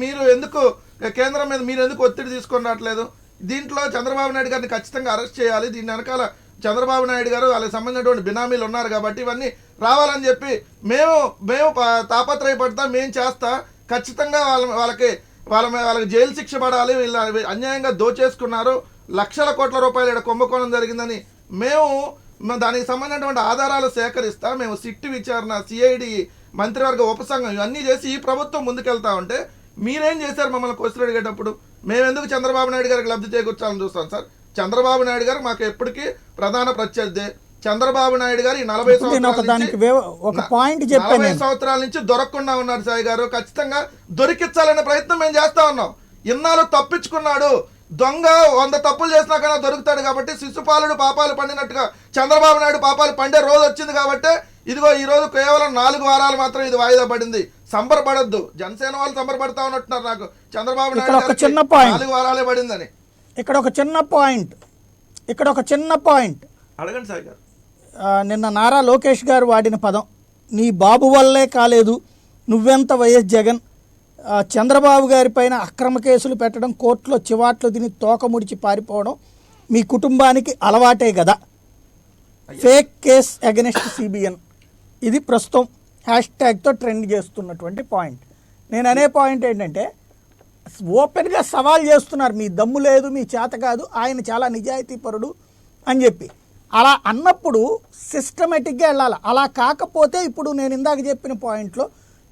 మీరు ఎందుకు కేంద్రం మీద మీరు ఎందుకు ఒత్తిడి తీసుకొని రావట్లేదు? దీంట్లో చంద్రబాబు నాయుడు గారిని ఖచ్చితంగా అరెస్ట్ చేయాలి, దీని వెనకాల చంద్రబాబు నాయుడు గారు వాళ్ళకి సంబంధించినటువంటి బినామీలు ఉన్నారు కాబట్టి ఇవన్నీ రావాలని చెప్పి మేము తాపత్రయపడతా, మేము చేస్తా, ఖచ్చితంగా వాళ్ళకి జైలు శిక్ష పడాలి, వీళ్ళ అన్యాయంగా దోచేసుకున్నారు, లక్షల కోట్ల రూపాయలు ఇక్కడ కుంభకోణం జరిగిందని మేము దానికి సంబంధించినటువంటి ఆధారాలు సేకరిస్తా, మేము సిట్ విచారణ, సిఐడి, మంత్రివర్గ ఉపసంఘం ఇవన్నీ చేసి ఈ ప్రభుత్వం ముందుకెళ్తా ఉంటే మీరేం చేశారు? మమ్మల్ని క్వశ్చన్ అడిగేటప్పుడు మేము ఎందుకు చంద్రబాబు నాయుడు గారికి లబ్ధి చేకూర్చాలని చూస్తాం సార్? చంద్రబాబు నాయుడు గారు మాకు ఎప్పటికీ ప్రధాన ప్రత్యర్థి. చంద్రబాబు నాయుడు గారు ఈ 40 సంవత్సరాల నుంచి దొరకకుండా ఉన్నారు సాయి గారు. ఖచ్చితంగా దొరికించాలనే ప్రయత్నం మేము చేస్తా ఉన్నాం. ఇన్నాళ్ళు తప్పించుకున్నాడు దొంగ, 100 తప్పులు చేసినా కానీ దొరుకుతాడు కాబట్టి శిశుపాలుడు పాపాలు పండినట్టుగా చంద్రబాబు నాయుడు పాపాలు పండే రోజు వచ్చింది కాబట్టి ఇదిగో ఈ రోజు కేవలం 4 వారాలు మాత్రం ఇది వాయిదా పడింది. సంబరపడద్దు, జనసేన వాళ్ళు సంబరపడతా ఉన్నట్టున్నారు. నాకు చంద్రబాబు నాయుడు 4 వారాలే పడిందని. ఇక్కడ ఒక చిన్న పాయింట్ అడగండి సాయి గారు. నిన్న నారా లోకేష్ గారు వాడిన పదం, నీ బాబు వల్లే కాలేదు, నువ్వెంత వైఎస్ జగన్, చంద్రబాబు గారి పైన అక్రమ కేసులు పెట్టడం, కోర్టులో చివాట్లు తిని తోక ముడిచి పారిపోవడం మీ కుటుంబానికి అలవాటే కదా, ఫేక్ కేస్ అగెనిస్ట్ సిబిఎన్. ఇది ప్రస్తుతం హ్యాష్ట్యాగ్తో ట్రెండ్ చేస్తున్నటువంటి పాయింట్. నేను అనే పాయింట్ ఏంటంటే ఓపెన్గా సవాల్ చేస్తున్నారు, మీ దమ్ము లేదు, మీ చేత కాదు, ఆయన చాలా నిజాయితీపరుడు అని చెప్పి. అలా అన్నప్పుడు సిస్టమేటిక్గా వెళ్ళాలి. అలా కాకపోతే ఇప్పుడు నేను ఇందాక చెప్పిన పాయింట్లో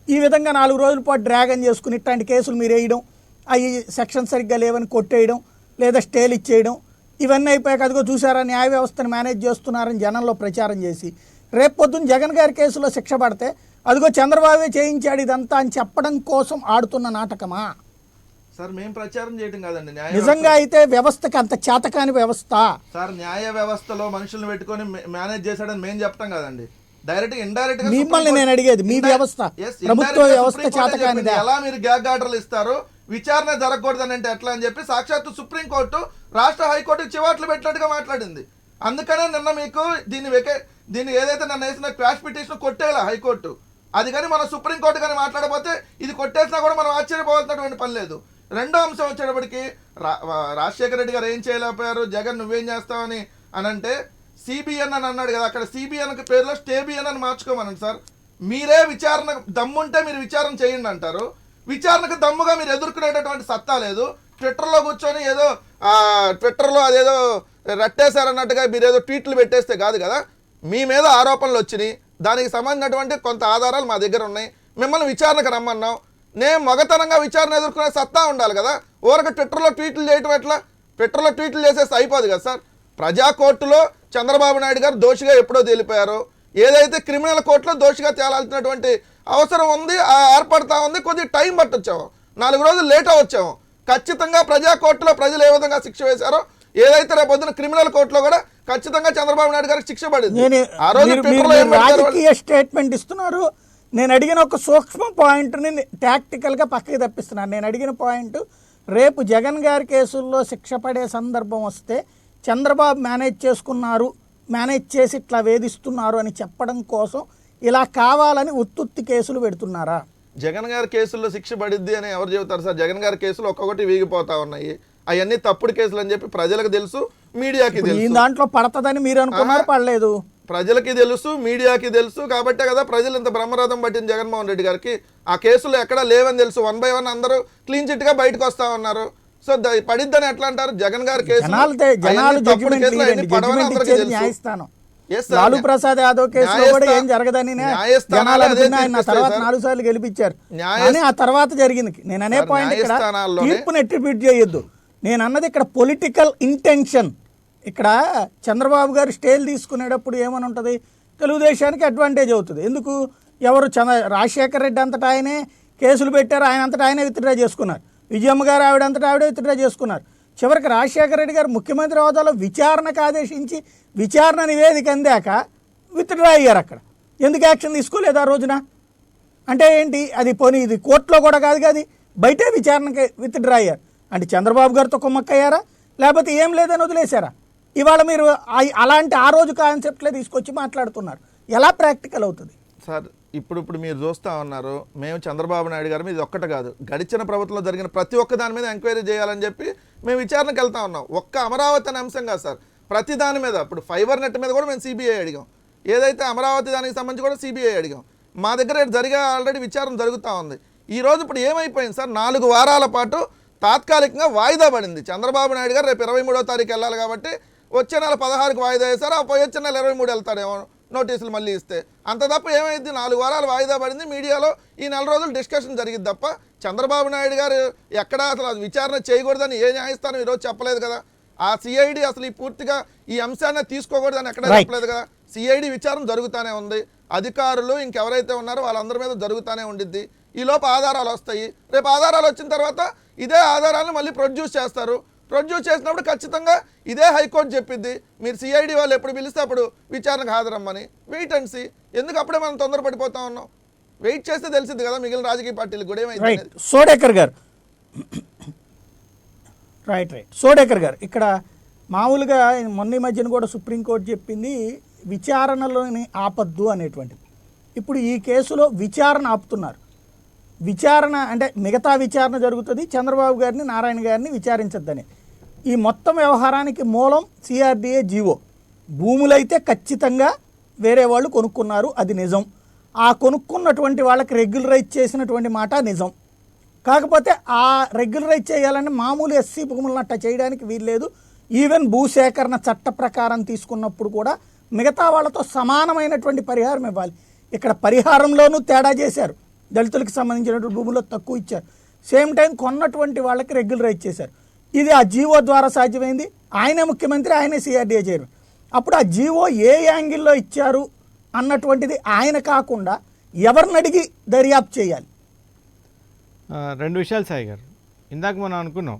ఈ విధంగా 4 రోజుల పాటు డ్రాగన్ చేసుకుని ఇట్లాంటి కేసులు మీరు వేయడం, అవి సెక్షన్ సరిగ్గా లేవని కొట్టేయడం, లేదా స్టేలు ఇచ్చేయడం, ఇవన్నీ అయిపోయాక అదిగో చూసారా న్యాయ వ్యవస్థను మేనేజ్ చేస్తున్నారని జనంలో ప్రచారం చేసి రేపు పొద్దున్న జగన్ గారి కేసులో శిక్ష పడితే అదిగో చంద్రబాబే చేయించాడు ఇదంతా అని చెప్పడం కోసం ఆడుతున్న నాటకమా? సార్ మేము ప్రచారం చేయడం కాదండి, నిజంగా అయితే వ్యవస్థకి అంత చేతకాని వ్యవస్థ సార్. న్యాయ వ్యవస్థలో మనుషులను పెట్టుకొని మేనేజ్ చేశాడని మేము చెప్పడం కాదండి, డైరెక్ట్ ఇండైరెక్ట్ గా మిమ్మల్ని నేను అడిగేది మీ వ్యవస్థ, ప్రభుత్వ వ్యవస్థ చేతకానిదా? ఎలా మీరు గ్యాగ్ ఆర్డర్లు ఇస్తారు, విచారణ జరగకూడదని అంటే ఎట్లా అని చెప్పి సాక్షాత్తు సుప్రీంకోర్టు రాష్ట్ర హైకోర్టుకి చివాట్లు పెట్టినట్టుగా మాట్లాడింది. అందుకనే నిన్న మీకు దీన్ని ఏదైతే నన్ను వేసిన క్వాష్ పిటిషన్ కొట్టేలా హైకోర్టు, అది కానీ మన సుప్రీంకోర్టు కానీ మాట్లాడబోతే ఇది కొట్టేసినా కూడా మనం ఆశ్చర్యపోవాల్సినటువంటి పని లేదు. రెండో అంశం వచ్చేటప్పటికి రాజశేఖర రెడ్డి గారు ఏం చేయలేకపోయారు, జగన్ నువ్వేం చేస్తావని అంటే సిబిఎన్ అని అన్నాడు కదా, అక్కడ సిబిఎన్ పేరులో స్టేబిఎన్ అని మార్చుకోమనండి సార్. మీరే విచారణ దమ్ముంటే మీరు విచారణ చేయండి అంటారు, విచారణకు దమ్ముగా మీరు ఎదుర్కొనేటటువంటి సత్తా లేదు. ట్విట్టర్లో కూర్చొని ఏదో ట్విట్టర్లో అదేదో రట్టేశారన్నట్టుగా మీరు ఏదో ట్వీట్లు పెట్టేస్తే కాదు కదా. మీ మీద ఆరోపణలు వచ్చినాయి, దానికి సంబంధించినటువంటి కొంత ఆధారాలు మా దగ్గర ఉన్నాయి, మిమ్మల్ని విచారణకు రమ్మన్నాం. నేను మగతనంగా విచారణ ఎదుర్కొనే సత్తా ఉండాలి కదా. ఊరికి ట్విట్టర్లో ట్వీట్లు చేయటం ఎట్లా? ట్విట్టర్లో ట్వీట్లు చేసేస్తే అయిపోదు కదా సార్. ప్రజా కోర్టులో చంద్రబాబు నాయుడు గారు దోషిగా ఎప్పుడో తేలిపోయారు, ఏదైతే క్రిమినల్ కోర్టులో దోషిగా తేలాల్సినటువంటి అవసరం ఉంది, ఏర్పడతా ఉంది. కొద్దిగా టైం పట్టొచ్చాము, 4 రోజులు లేట్ అవ్వచ్చాము. ఖచ్చితంగా ప్రజా కోర్టులో ప్రజలు ఏ విధంగా శిక్ష వేశారో, ఏదైతే రేపు పొద్దున క్రిమినల్ కోర్టులో కూడా ఖచ్చితంగా చంద్రబాబు నాయుడు గారికి శిక్ష పడింది. రాజకీయ స్టేట్మెంట్ ఇస్తున్నారు. నేను అడిగిన ఒక సూక్ష్మ పాయింట్ని టాక్టికల్గా పక్కకి తప్పిస్తున్నాను. నేను అడిగిన పాయింట్, రేపు జగన్ గారి కేసుల్లో శిక్ష పడే సందర్భం వస్తే చంద్రబాబు మేనేజ్ చేసుకున్నారు, మేనేజ్ చేసి ఇట్లా వేధిస్తున్నారు అని చెప్పడం కోసం ఇలా కావాలని ఉత్తుత్తి కేసులు పెడుతున్నారా? జగన్ గారి కేసుల్లో శిక్ష పడిద్ది అని ఎవరు చెబుతారు సార్? జగన్ గారి కేసులు ఒక్కొక్కటి వీగిపోతా ఉన్నాయి, అవన్నీ తప్పుడు కేసులు అని చెప్పి ప్రజలకు తెలుసు, మీడియాకి తెలుసు. దాంట్లో పడతదని మీరు అనుకున్నారు, పడలేదు. ప్రజలకి తెలుసు, మీడియాకి తెలుసు. కాబట్టే కదా ప్రజలు ఇంత బ్రహ్మరథం పట్టింది జగన్మోహన్ రెడ్డి గారికి. ఆ కేసులు ఎక్కడా లేవని తెలుసు, 1 by 1 అందరూ క్లీన్ చిట్ గా బయటకు వస్తా ఉన్నారు. సో పడిద్దని ఎట్లా అంటారు? జగన్ గారి కేసు లాలూ ప్రసాద్ యాదవ్ కేసులో కూడా ఏం జరగదని జనాలు అనుకున్న తర్వాత 4 సార్లు గెలిపించారు, కానీ ఆ తర్వాత జరిగింది. నేను అనే పాయింట్, ఇక్కడ తీర్పును అట్రిబ్యూట్ చేయొద్దు. నేను అన్నది ఇక్కడ పొలిటికల్ ఇంటెన్షన్. ఇక్కడ చంద్రబాబు గారు స్టేలు తీసుకునేటప్పుడు ఏమని ఉంటుంది, తెలుగుదేశానికి అడ్వాంటేజ్ అవుతుంది. ఎందుకు? ఎవరు రాజశేఖర రెడ్డి అంతటా ఆయనే కేసులు పెట్టారు, ఆయన అంతటా ఆయనే విత్డ్రా చేసుకున్నారు. విజయమ్మ గారు ఆవిడంతటా ఆవిడే విత్డ్రా చేసుకున్నారు. చివరికి రాజశేఖర రెడ్డి గారు ముఖ్యమంత్రి హోదాలో విచారణకు ఆదేశించి విచారణ నివేదిక అందాక విత్డ్రా అయ్యారు. అక్కడ ఎందుకు యాక్షన్ తీసుకోలేదు ఆ రోజున అంటే ఏంటి అది పోనీ ఇది కోర్టులో కూడా కాదు కాదు బయటే విచారణకి విత్డ్రా అయ్యారు అంటే చంద్రబాబు గారితో కుమ్మక్కయ్యారా లేకపోతే ఏం లేదని వదిలేశారా ఇవాళ మీరు అలాంటి ఆ రోజు కాన్సెప్ట్లే తీసుకొచ్చి మాట్లాడుతున్నారు ఎలా ప్రాక్టికల్ అవుతుంది సార్ ఇప్పుడు మీరు చూస్తూ ఉన్నారు మేము చంద్రబాబు నాయుడు గారి మీద ఇది ఒక్కటి కాదు గడిచిన ప్రభుత్వంలో జరిగిన ప్రతి ఒక్క దాని మీద ఎంక్వైరీ చేయాలని చెప్పి మేము విచారణకు వెళ్తా ఉన్నాం. ఒక్క అమరావతి అనే అంశం కాదు సార్, ప్రతి దాని మీద ఇప్పుడు ఫైబర్ నెట్ మీద కూడా మేము సిబిఐ అడిగాం, ఏదైతే అమరావతి దానికి సంబంధించి కూడా సిబిఐ అడిగాం. మా దగ్గర జరిగే ఆల్రెడీ విచారణ జరుగుతూ ఉంది. ఈరోజు ఇప్పుడు ఏమైపోయింది సార్, 4 వారాల పాటు తాత్కాలికంగా వాయిదా పడింది. చంద్రబాబు నాయుడు గారు రేపు 23వ తారీఖు వెళ్ళాలి కాబట్టి వచ్చే నెల 16కి వాయిదా వేశారు, ఆ పోయి వచ్చే నెల 23 వెళ్తాడేమో నోటీసులు మళ్ళీ ఇస్తే. అంత తప్ప ఏమైంది, 4 వారాలు వాయిదా పడింది. మీడియాలో ఈ 4 రోజులు డిస్కషన్ జరిగింది తప్ప చంద్రబాబు నాయుడు గారు ఎక్కడా అసలు విచారణ చేయకూడదని ఏ న్యాయస్థానం ఈరోజు చెప్పలేదు కదా. ఆ సిఐడి అసలు ఈ పూర్తిగా ఈ అంశాన్ని తీసుకోకూడదని ఎక్కడా చెప్పలేదు కదా. సిఐడి విచారణ జరుగుతూనే ఉంది, అధికారులు ఇంకెవరైతే ఉన్నారో వాళ్ళందరి మీద జరుగుతూనే ఉండిద్ది. ఈ లోపు ఆధారాలు వస్తాయి, రేపు ఆధారాలు వచ్చిన తర్వాత ఇదే ఆధారాలను మళ్ళీ ప్రొడ్యూస్ చేస్తారు. ప్రొడ్యూస్ చేసినప్పుడు ఖచ్చితంగా ఇదే హైకోర్టు చెప్పిద్ది మీరు సిఐడి వాళ్ళు ఎప్పుడు పిలిస్తే అప్పుడు విచారణకు హాజరమ్మని. వెయిట్ అండ్ సీ, ఎందుకు అప్పుడే మనం తొందరపడిపోతా ఉన్నాం, వెయిట్ చేస్తే తెలిసింది కదా మిగిలిన రాజకీయ పార్టీలకు కూడా ఏమైంది. సోడేకర్ గారు సోడేకర్ గారు ఇక్కడ మామూలుగా మొన్న ఈ మధ్యన కూడా సుప్రీంకోర్టు చెప్పింది విచారణలోని ఆపద్దు అనేటువంటిది. ఇప్పుడు ఈ కేసులో విచారణ ఆపుతున్నారు. విచారణ అంటే మిగతా విచారణ జరుగుతుంది, చంద్రబాబు గారిని నారాయణ గారిని విచారించద్దని. ఈ మొత్తం వ్యవహారానికి మూలం సిఆర్డిఏ జీవో. భూములైతే ఖచ్చితంగా వేరే వాళ్ళు కొనుక్కున్నారు, అది నిజం. ఆ కొనుక్కున్నటువంటి వాళ్ళకి రెగ్యులరైజ్ చేసినటువంటి మాట నిజం. కాకపోతే ఆ రెగ్యులరైజ్ చేయాలని మామూలు ఎస్సీ భూములను అట్ట చేయడానికి వీల్లేదు. ఈవెన్ భూసేకరణ చట్ట ప్రకారం తీసుకున్నప్పుడు కూడా మిగతా వాళ్ళతో సమానమైనటువంటి పరిహారం ఇవ్వాలి. ఇక్కడ పరిహారంలోనూ తేడా చేశారు, దళితులకు సంబంధించినటువంటి భూముల్లో తక్కువ ఇచ్చారు. సేమ్ టైం కొన్నటువంటి వాళ్ళకి రెగ్యులరైజ్ చేశారు. ఇది ఆ జీవో ద్వారా సాధ్యమైంది. ఆయనే ముఖ్యమంత్రి, ఆయనే సిఆర్డీఏ చైర్మన్. అప్పుడు ఆ జీవో ఏ యాంగిల్లో ఇచ్చారు అన్నటువంటిది ఆయన కాకుండా ఎవరిని అడిగి దర్యాప్తు చేయాలి? 2 విషయాలు సాయి గారు. ఇందాక మనం అనుకున్నాం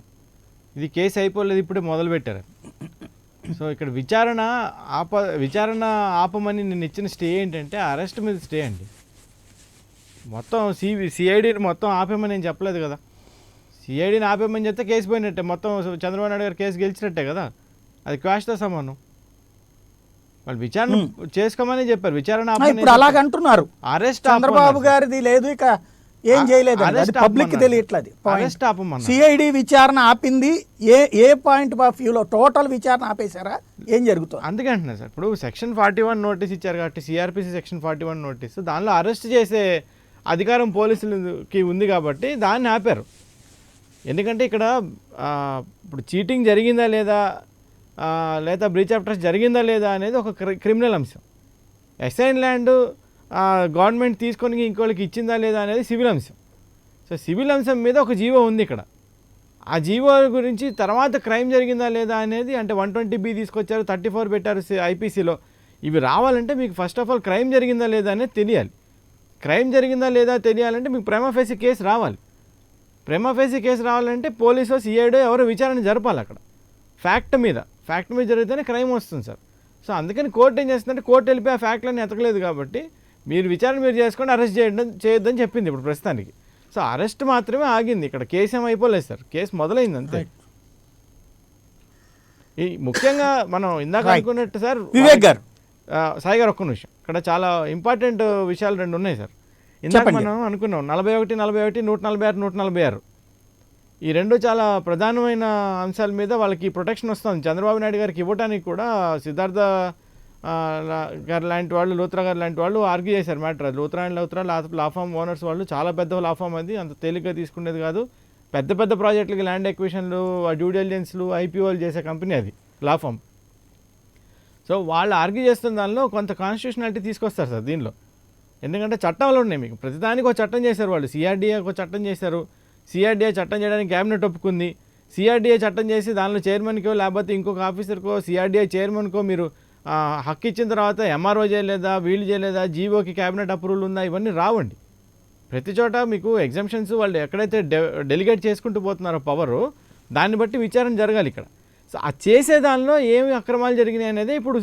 ఇది కేసు అయిపోలేదు, ఇప్పుడే మొదలుపెట్టారు. సో ఇక్కడ విచారణ ఆపమని నేను ఇచ్చిన స్టే ఏంటంటే అరెస్ట్ మీద స్టే అండి. మొత్తం సిఐడిని మొత్తం ఆపేమని నేను చెప్పలేదు కదా. సిఐడిని ఆపేమని చెప్తే కేసు పోయినట్టే, మొత్తం చంద్రబాబు నాయుడు గారు కేసు గెలిచినట్టే కదా, అది క్వాష్తో సమానం. వాళ్ళు విచారణ చేసుకోమని చెప్పారు, విచారణ ఇప్పుడు అలాగంటున్నారు. అరెస్ట్ చంద్రబాబు గారిది లేదు, ఇక ఏం చేయలేదు, పబ్లిక్ తెలియట్లేదు. సిఐడి విచారణ ఆపింది ఏ పాయింట్ ఆఫ్ వ్యూలో? టోటల్ విచారణ ఆపేశారా? ఏం జరుగుతుంది? అందుకే అంటున్నా సార్, ఇప్పుడు సెక్షన్ 41 నోటీస్ ఇచ్చారు కాబట్టి సిఆర్పిసి సెక్షన్ 41 నోటీస్, దానిలో అరెస్ట్ చేసే అధికారం పోలీసులకి ఉంది కాబట్టి దాన్ని ఆపారు. ఎందుకంటే ఇక్కడ ఇప్పుడు చీటింగ్ జరిగిందా లేదా బ్రీచ్ ఆఫ్ ట్రస్ట్ జరిగిందా లేదా అనేది ఒక క్రిమినల్ అంశం. అసైన్ ల్యాండ్ గవర్నమెంట్ తీసుకొని ఇంకోళ్ళకి ఇచ్చిందా లేదా అనేది సివిల్ అంశం. సో సివిల్ అంశం మీద ఒక జీవో ఉంది ఇక్కడ. ఆ జీవో గురించి తర్వాత క్రైమ్ జరిగిందా లేదా అనేది, అంటే 120B తీసుకొచ్చారు, 34 పెట్టారు ఐపీసీలో. ఇవి రావాలంటే మీకు ఫస్ట్ ఆఫ్ ఆల్ క్రైమ్ జరిగిందా లేదా అనేది తెలియాలి. క్రైమ్ జరిగిందా లేదా తెలియాలంటే మీకు ప్రైమా ఫేసి కేసు రావాలి. ప్రైమా ఫేసి కేసు రావాలంటే పోలీసు సిఐడో ఎవరో విచారణ జరపాలి అక్కడ. ఫ్యాక్ట్ మీద జరిగితేనే క్రైమ్ వస్తుంది సార్. సో అందుకని కోర్టు ఏం చేస్తుందంటే, కోర్టు వెళ్ళిపోయి ఆ ఫ్యాక్ట్లన్నీ ఎతకలేదు కాబట్టి మీరు విచారణ మీరు చేసుకొని అరెస్ట్ చేయొద్దని చెప్పింది ఇప్పుడు ప్రస్తుతానికి. సో అరెస్ట్ మాత్రమే ఆగింది, ఇక్కడ కేసు ఏం అయిపోలేదు సార్, కేసు మొదలైంది అంతే. ఈ ముఖ్యంగా మనం ఇందాక అనుకున్నట్టు సార్, వివేక్ గారు, సాయి గారు ఒక్క నిమిషం, ఇక్కడ చాలా ఇంపార్టెంట్ విషయాలు 2 ఉన్నాయి సార్. ఇందాక మనం అనుకున్నాం 41, 146, 146 ఈ 2 చాలా ప్రధానమైన అంశాల మీద వాళ్ళకి ప్రొటెక్షన్ వస్తుంది. చంద్రబాబు నాయుడు గారికి ఇవ్వడానికి కూడా సిద్ధార్థ గారు లాంటి వాళ్ళు, లూత్రా గారు లాంటి వాళ్ళు ఆర్గ్యూ చేశారు మ్యాటర్. లూత్రా లా ఫామ్ ఓనర్స్ వాళ్ళు చాలా పెద్ద లా ఫామ్, అది అంత తేలిగ్గా తీసుకునేది కాదు. పెద్ద ప్రాజెక్టులకి ల్యాండ్ ఎక్విషన్లు, డ్యూ డిలిజెన్స్లు, ఐపీఓలు చేసే కంపెనీ అది లా ఫామ్. సో వాళ్ళు ఆర్గ్యూ చేస్తున్న దానిలో కొంత కాన్స్టిట్యూషనాలిటీ తీసుకొస్తారు సార్ దీనిలో. ఎందుకంటే చట్టాలు ఉన్నాయి, మీకు ప్రతిదానికి ఒక చట్టం చేశారు వాళ్ళు. సిఆర్డీఏ ఒక చట్టం చేశారు, సిఆర్డీఏ చట్టం చేయడానికి క్యాబినెట్ ఒప్పుకుంది. సిఆర్డీఏ చట్టం చేసి దానిలో చైర్మన్కో లేకపోతే ఇంకొక ఆఫీసర్కో, సిఆర్డీఏ చైర్మన్కో మీరు హక్కు ఇచ్చిన తర్వాత ఎంఆర్ఓ చేయలేదా, వీళ్ళు చేయలేదా, జీవోకి క్యాబినెట్ అప్రూవల్ ఉందా, ఇవన్నీ రావండి. ప్రతి చోట మీకు ఎగ్జామ్షన్స్ వాళ్ళు ఎక్కడైతే డెలిగేట్ చేసుకుంటూ పోతున్నారో పవరు, దాన్ని బట్టి విచారణ జరగాలి ఇక్కడ. సో ఆ చేసే దానిలో ఏమి అక్రమాలు జరిగినాయి అనేది ఇప్పుడు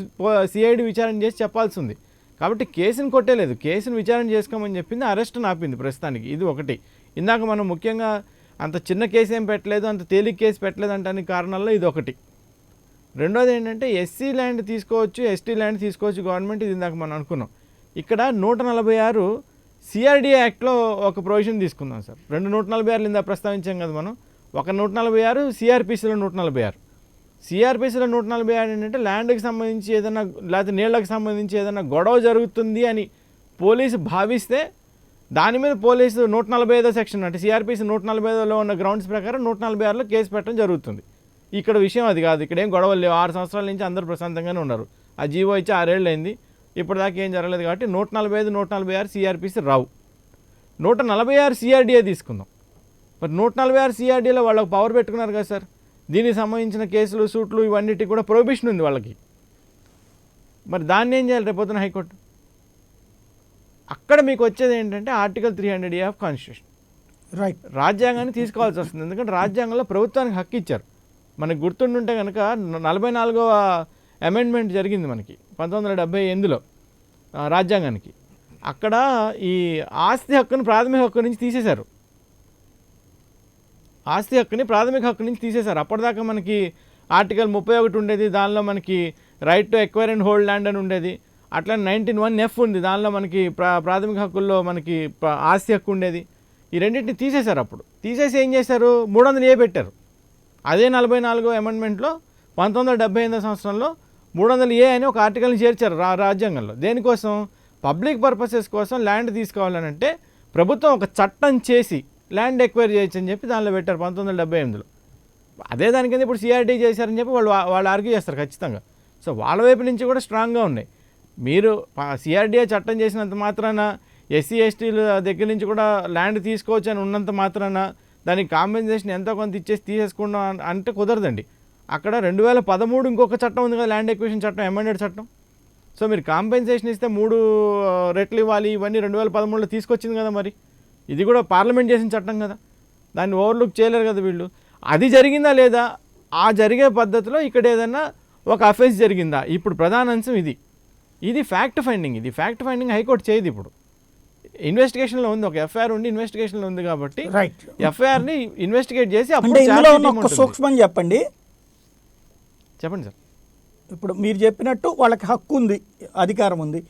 సిఐడి విచారణ చేసి చెప్పాల్సి ఉంది. కాబట్టి కేసును కొట్టేలేదు, కేసును విచారణ చేసుకోమని చెప్పింది, అరెస్ట్ ఆపింది ప్రస్తుతానికి. ఇది ఒకటి. ఇందాక మనం ముఖ్యంగా అంత చిన్న కేసు ఏం పెట్టలేదు, అంత తేలిక కేసు పెట్టలేదు అంటానికి కారణాల్లో ఇది ఒకటి. రెండోది ఏంటంటే ఎస్సీ ల్యాండ్ తీసుకోవచ్చు, ఎస్టీ ల్యాండ్ తీసుకోవచ్చు గవర్నమెంట్, ఇది ఇందాక మనం అనుకున్నాం. ఇక్కడ 146 సిఆర్డీఏ యాక్ట్లో ఒక ప్రొవిజన్ తీసుకుందాం సార్. 146 ఇందా ప్రస్తావించాం కదా మనం. ఒక 146 సిఆర్పిసిలో 146. సిఆర్పిసిలో 146 ఏంటంటే ల్యాండ్కి సంబంధించి ఏదైనా లేకపోతే నీళ్ళకి సంబంధించి ఏదైనా గొడవ జరుగుతుంది అని పోలీసు భావిస్తే దాని మీద పోలీసు 145 సెక్షన్ అంటే సిఆర్పిసి 145లో ఉన్న గ్రౌండ్స్ ప్రకారం 146లో కేసు పెట్టడం జరుగుతుంది. ఇక్కడ విషయం అది కాదు. ఇక్కడ ఏం గొడవలు లేవు. 6 సంవత్సరాల నుంచి అందరూ ప్రశాంతంగానే ఉన్నారు. ఆ జీవో ఇచ్చి 6 ఏళ్ళు అయింది, ఇప్పటిదాకా ఏం జరగలేదు. కాబట్టి 145, 146 సిఆర్పిసి రావు. 146 సిఆర్డీఏ తీసుకుందాం. మరి 146 సిఆర్డీలో వాళ్ళకి పవర్ పెట్టుకున్నారు కదా సార్. దీనికి సంబంధించిన కేసులు, సూట్లు ఇవన్నిటికి కూడా ప్రొహిబిషన్ ఉంది వాళ్ళకి. మరి దాన్ని ఏం చేయాలి రేపొద్దున హైకోర్టు? అక్కడ మీకు వచ్చేది ఏంటంటే article 300A of constitution, right, రాజ్యాంగాన్ని తీసుకోవాల్సి వస్తుంది. ఎందుకంటే రాజ్యాంగంలో ప్రభుత్వానికి హక్కు ఇచ్చారు. మనకు గుర్తుండుంటే కనుక 44వ అమెండ్మెంట్ జరిగింది మనకి 1978లో రాజ్యాంగానికి. అక్కడ ఈ ఆస్తి హక్కును ప్రాథమిక హక్కు నుంచి తీసేశారు. ఆస్తి హక్కుని ప్రాథమిక హక్కు నుంచి తీసేశారు. అప్పటిదాకా మనకి ఆర్టికల్ 31 ఉండేది, దానిలో మనకి right to acquire and hold land అని ఉండేది. అట్లా 19(1)(f) ఉంది, దానిలో మనకి ప్రాథమిక హక్కుల్లో మనకి ఆస్తి హక్కు ఉండేది. ఈ రెండింటిని తీసేశారు. అప్పుడు తీసేసి ఏం చేశారు, 300A పెట్టారు. అదే 44వ అమెండ్మెంట్లో 1978 సంవత్సరంలో 300A అని ఒక ఆర్టికల్ని చేర్చారు రాజ్యాంగంలో. దేనికోసం? పబ్లిక్ పర్పసెస్ కోసం ల్యాండ్ తీసుకోవాలనంటే ప్రభుత్వం ఒక చట్టం చేసి ల్యాండ్ ఎక్వైర్ చేయొచ్చు అని చెప్పి దానిలో పెట్టారు 1978లో. అదే దానికింద ఇప్పుడు సిఆర్డీ చేశారని చెప్పి వాళ్ళు ఆర్గ్యూ చేస్తారు ఖచ్చితంగా. సో వాళ్ళ వైపు నుంచి కూడా స్ట్రాంగ్గా ఉన్నాయి. మీరు సిఆర్డీఏ చట్టం చేసినంత మాత్రాన ఎస్సీ ఎస్టీల దగ్గర నుంచి కూడా ల్యాండ్ తీసుకోవచ్చు అని ఉన్నంత మాత్రాన దానికి కాంపెన్సేషన్ ఎంతో కొంత ఇచ్చేసి తీసేసుకుందాం అంటే కుదరదండి. అక్కడ 2013 ఇంకొక చట్టం ఉంది కదా, ల్యాండ్ ఎక్విజిషన్ చట్టం, అమెండెడ్ చట్టం. సో మీరు కాంపెన్సేషన్ ఇస్తే 3 రెట్లు ఇవ్వాలి, ఇవన్నీ 2013లో తీసుకొచ్చింది కదా. మరి ఇది కూడా పార్లమెంట్ చేసిన చట్టం కదా, దాన్ని ఓవర్లుక్ చేయలేరు కదా వీళ్ళు. అది జరిగిందా లేదా, ఆ జరిగే పద్ధతిలో ఇక్కడ ఏదైనా ఒక అఫెన్స్ జరిగిందా, ఇప్పుడు ప్రధాన అంశం ఇది. ఇది ఫ్యాక్ట్ ఫైండింగ్. ఇది ఫ్యాక్ట్ ఫైండింగ్ హైకోర్టు చేయదు. ఇప్పుడు ఇన్వెస్టిగేషన్లో ఉంది, ఒక ఎఫ్ఐఆర్ ఉండి ఇన్వెస్టిగేషన్లో ఉంది కాబట్టి రైట్, ఎఫ్ఐఆర్ని ఇన్వెస్టిగేట్ చేసి అంటే ఇందులో ఉన్న ఒక సూక్ష్మం చెప్పండి సార్. ఇప్పుడు మీరు చెప్పినట్టు వాళ్ళకి హక్కు ఉంది, అధికారం ఉంది.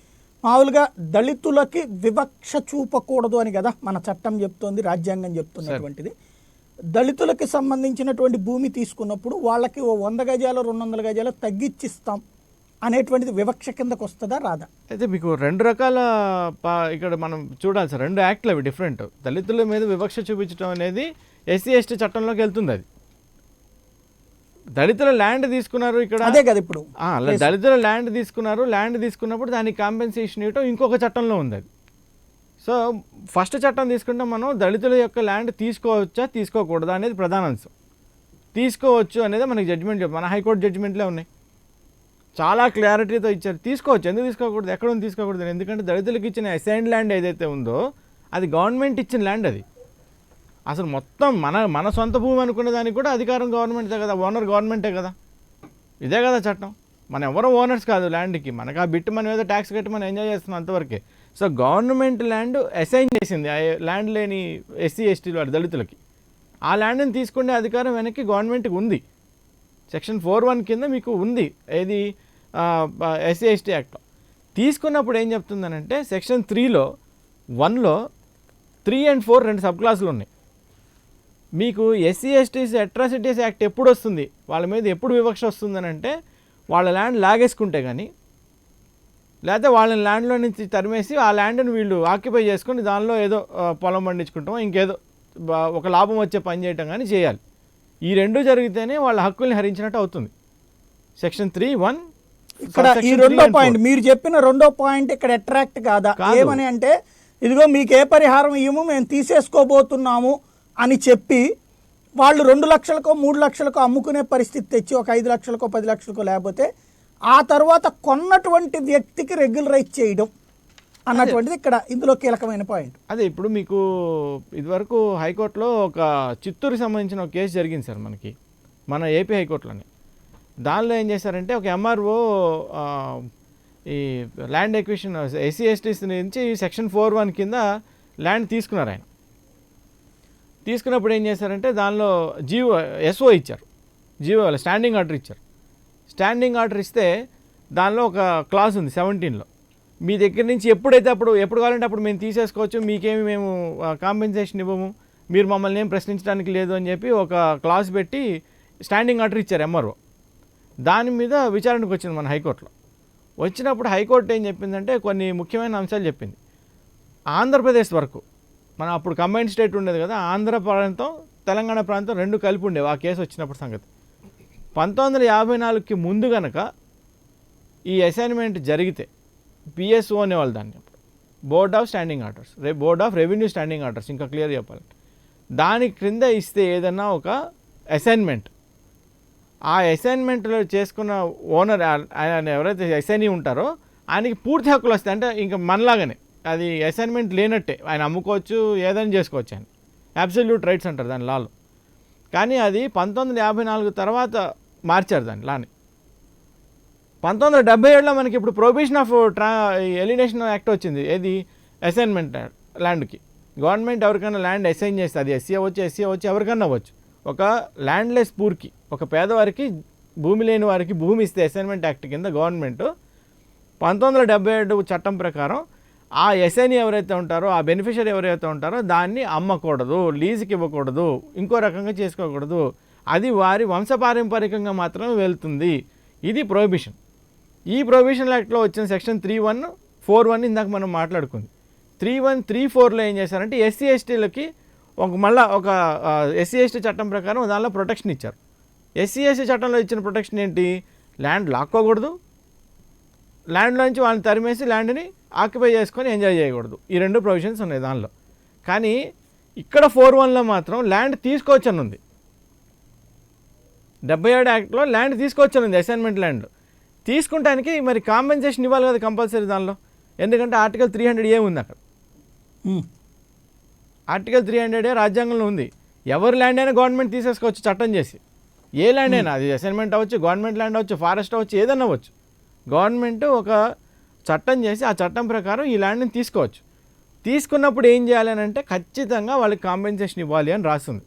మామూలుగా దళితులకి వివక్ష చూపకూడదు అని కదా మన చట్టం చెప్తోంది, రాజ్యాంగం చెప్తున్నటువంటిది. దళితులకి సంబంధించినటువంటి భూమి తీసుకున్నప్పుడు వాళ్ళకి 100 గజాలు 200 గజాలు తగ్గించిస్తాం అనేటువంటిది వివక్ష కిందకు వస్తుందా రాదా? అయితే మీకు 2 రకాల ఇక్కడ మనం చూడాలి సార్. 2 యాక్ట్లు అవి డిఫరెంట్. దళితుల మీద వివక్ష చూపించడం అనేది ఎస్సీ ఎస్టీ చట్టంలోకి వెళ్తుంది. అది దళితుల ల్యాండ్ తీసుకున్నారు ఇక్కడ, అదే కదా ఇప్పుడు దళితుల ల్యాండ్ తీసుకున్నారు. ల్యాండ్ తీసుకున్నప్పుడు దానికి కాంపెన్సేషన్ ఇవ్వటం ఇంకొక చట్టంలో ఉంది. అది సో ఫస్ట్ చట్టం తీసుకుంటే మనం దళితుల యొక్క ల్యాండ్ తీసుకోవచ్చా తీసుకోకూడదా అనేది ప్రధాన అంశం. తీసుకోవచ్చు అనేది మనకి జడ్జిమెంట్ మన హైకోర్టు జడ్జిమెంట్లే ఉన్నాయి, చాలా క్లారిటీతో ఇచ్చారు. తీసుకోవచ్చు, ఎందుకు తీసుకోకూడదు, ఎక్కడ ఉంది తీసుకోకూడదు. ఎందుకంటే దళితులకు ఇచ్చిన అసైన్డ్ ల్యాండ్ ఏదైతే ఉందో అది గవర్నమెంట్ ఇచ్చిన ల్యాండ్. అది అసలు మొత్తం మన సొంత భూమి అనుకునే దానికి కూడా అధికారం గవర్నమెంటే కదా, ఓనర్ గవర్నమెంటే కదా. ఇదే కదా చట్టం. మనం ఎవరో ఓనర్స్ కాదు ల్యాండ్కి, మనకు ఆ బిట్ మనం ఏదో ట్యాక్స్ కట్టి మనం ఎంజాయ్ చేస్తున్నాం అంతవరకే. సో గవర్నమెంట్ ల్యాండ్ అసైన్ చేసింది, ఆ ల్యాండ్ లేని ఎస్సీ ఎస్టీలు వాడి దళితులకి. ఆ ల్యాండ్ని తీసుకునే అధికారం వెనక్కి గవర్నమెంట్కి ఉంది. సెక్షన్ 4(1) కింద మీకు ఉంది, ఏది ఎస్సీ ఎస్టీ యాక్ట్లో. తీసుకున్నప్పుడు ఏం చెప్తుందనంటే సెక్షన్ 3లో 1లో 3 and 4 2 సబ్ క్లాసులు ఉన్నాయి. మీకు ఎస్సీ ఎస్టీస్ అట్రాసిటీస్ యాక్ట్ ఎప్పుడు వస్తుంది, వాళ్ళ మీద ఎప్పుడు వివక్ష వస్తుందనంటే వాళ్ళ ల్యాండ్ లాగేసుకుంటే కానీ, లేకపోతే వాళ్ళ ల్యాండ్లో నుంచి తరిమేసి ఆ ల్యాండ్ని వీళ్ళు ఆక్యుపై చేసుకొని దానిలో ఏదో పొలం పండించుకుంటామో ఇంకేదో ఒక లాభం వచ్చే పని చేయటం కానీ చేయాలి. ఈ 2 జరిగితేనే వాళ్ళ హక్కుల్ని హరించినట్టు అవుతుంది. సెక్షన్ 3(1). ఇక్కడ ఈ 2వ పాయింట్ మీరు చెప్పిన 2వ పాయింట్ ఇక్కడ అట్రాక్ట్ కాదా? ఏమని అంటే ఇదిగో మీకు ఏ పరిహారం ఇవ్వము, మేము తీసేసుకోబోతున్నాము అని చెప్పి వాళ్ళు 2 లక్షలకో 3 లక్షలకో అమ్ముకునే పరిస్థితి తెచ్చి ఒక 5 లక్షలకో 10 లక్షలకో, లేకపోతే ఆ తర్వాత కొన్నటువంటి వ్యక్తికి రెగ్యులరైజ్ చేయడం అన్నటువంటిది ఇక్కడ ఇందులో కీలకమైన పాయింట్. అదే ఇప్పుడు మీకు ఇదివరకు హైకోర్టులో ఒక చిత్తూరుకి సంబంధించిన ఒక కేసు జరిగింది సార్ మనకి, మన ఏపీ హైకోర్టులోనే. దానిలో ఏం చేశారంటే ఒక ఎంఆర్ఓ ఈ ల్యాండ్ ఎక్విషన్ ఎస్సీ ఎస్టీస్ నుంచి సెక్షన్ 4(1) కింద ల్యాండ్ తీసుకున్నారు ఆయన. తీసుకున్నప్పుడు ఏం చేశారంటే దానిలో ఎస్ఓ ఇచ్చారు, స్టాండింగ్ ఆర్డర్ ఇచ్చారు. స్టాండింగ్ ఆర్డర్ ఇస్తే దానిలో ఒక క్లాజ్ ఉంది 17లో, మీ దగ్గర నుంచి ఎప్పుడు కావాలంటే అప్పుడు మేము తీసేసుకోవచ్చు, మీకేమి మేము కాంపెన్సేషన్ ఇవ్వము, మీరు మమ్మల్ని ఏం ప్రశ్నించడానికి లేదు అని చెప్పి ఒక క్లాజ్ పెట్టి స్టాండింగ్ ఆర్డర్ ఇచ్చారు ఎంఆర్ఓ. దాని మీద విచారణకు వచ్చింది మన హైకోర్టులో. వచ్చినప్పుడు హైకోర్టు ఏం చెప్పిందంటే కొన్ని ముఖ్యమైన అంశాలు చెప్పింది. ఆంధ్రప్రదేశ్ వరకు మనం అప్పుడు కంబైన్డ్ స్టేట్ ఉండేది కదా, ఆంధ్ర ప్రాంతం తెలంగాణ ప్రాంతం రెండు కలిపి ఉండేవి ఆ కేసు వచ్చినప్పుడు సంగతి. 1954కి ముందు కనుక ఈ అసైన్మెంట్ జరిగితే పిఎస్ఓ అనేవాళ్ళు దాన్ని, board of standing orders, board of revenue standing orders ఇంకా క్లియర్ చెప్పాలంటే, దాని క్రింద ఇస్తే ఏదన్నా ఒక అసైన్మెంట్, ఆ అసైన్మెంట్లో చేసుకున్న ఓనర్ ఆయన ఎవరైతే అసైనీ ఉంటారో ఆయనకి పూర్తి హక్కులు వస్తాయి. అంటే ఇంకా మనలాగానే అది అసైన్మెంట్ లేనట్టే, ఆయన అమ్ముకోవచ్చు, ఏదైనా చేసుకోవచ్చు, ఆయన అబ్సల్యూట్ రైట్స్ అంటారు దాని లాలో. కానీ అది 1954 తర్వాత మార్చారు దాన్ని లాని. 1977లో మనకి ఇప్పుడు ప్రొహిబిషన్ ఆఫ్ ఎలినేషన్ యాక్ట్ వచ్చింది. ఏది అసైన్మెంట్ ల్యాండ్కి. గవర్నమెంట్ ఎవరికైనా ల్యాండ్ అసైన్ చేస్తే అది ఎస్సీ అవ్వచ్చు ఎవరికైనా అవ్వచ్చు, ఒక ల్యాండ్లెస్ పూర్కి, ఒక పేదవారికి భూమి లేని వారికి భూమి ఇస్తే అసైన్మెంట్ యాక్ట్ కింద గవర్నమెంట్ 1977 చట్టం ప్రకారం ఆ ఎస్ఐని ఎవరైతే ఉంటారో, ఆ బెనిఫిషరీ ఎవరైతే ఉంటారో దాన్ని అమ్మకూడదు, లీజుకి ఇవ్వకూడదు, ఇంకో రకంగా చేసుకోకూడదు, అది వారి వంశపారంపరికంగా మాత్రమే వెళ్తుంది. ఇది ప్రొహిబిషన్. ఈ ప్రొహిబిషన్ యాక్ట్లో వచ్చిన సెక్షన్ 3(1), 4(1) ఇందాక మనం మాట్లాడుకుంది. 3(1), 3(4)లో ఏం చేశారంటే ఎస్సీ ఎస్టీలకి మళ్ళీ ఒక ఎస్సీ ఎస్టీ చట్టం ప్రకారం దానిలో ప్రొటెక్షన్ ఇచ్చారు. ఎస్సీ ఎస్టీ చట్టంలో ఇచ్చిన ప్రొటెక్షన్ ఏంటి? ల్యాండ్ లాక్కోకూడదు, ల్యాండ్లో నుంచి వాళ్ళని తరిమేసి ల్యాండ్ని ఆక్యుపై చేసుకొని ఎంజాయ్ చేయకూడదు. ఈ రెండు ప్రొవిజన్స్ ఉన్నాయి దానిలో. కానీ ఇక్కడ 4(1)లో మాత్రం ల్యాండ్ తీసుకోవచ్చు అని ఉంది. 77 యాక్ట్లో ల్యాండ్ తీసుకోవచ్చు అని ఉంది. అసైన్మెంట్ ల్యాండ్ తీసుకుంటానికి మరి కాంపెన్సేషన్ ఇవ్వాలి కదా కంపల్సరీ దానిలో. ఎందుకంటే ఆర్టికల్ 300A ఉంది అక్కడ. ఆర్టికల్ 300A రాజ్యాంగంలో ఉంది. ఎవరి ల్యాండ్ అయినా గవర్నమెంట్ తీసేసుకోవచ్చు చట్టం చేసి. ఏ ల్యాండ్ అయినా, అది అసైన్మెంట్ అవ్వచ్చు, గవర్నమెంట్ ల్యాండ్ అవ్వచ్చు, ఫారెస్ట్ అవ్వచ్చు, ఏదన్నా అవ్వచ్చు. గవర్నమెంట్ ఒక చట్టం చేసి ఆ చట్టం ప్రకారం ఈ ల్యాండ్ని తీసుకోవచ్చు. తీసుకున్నప్పుడు ఏం చేయాలి అని అంటే ఖచ్చితంగా వాళ్ళకి కాంపెన్సేషన్ ఇవ్వాలి అని రాస్తుంది.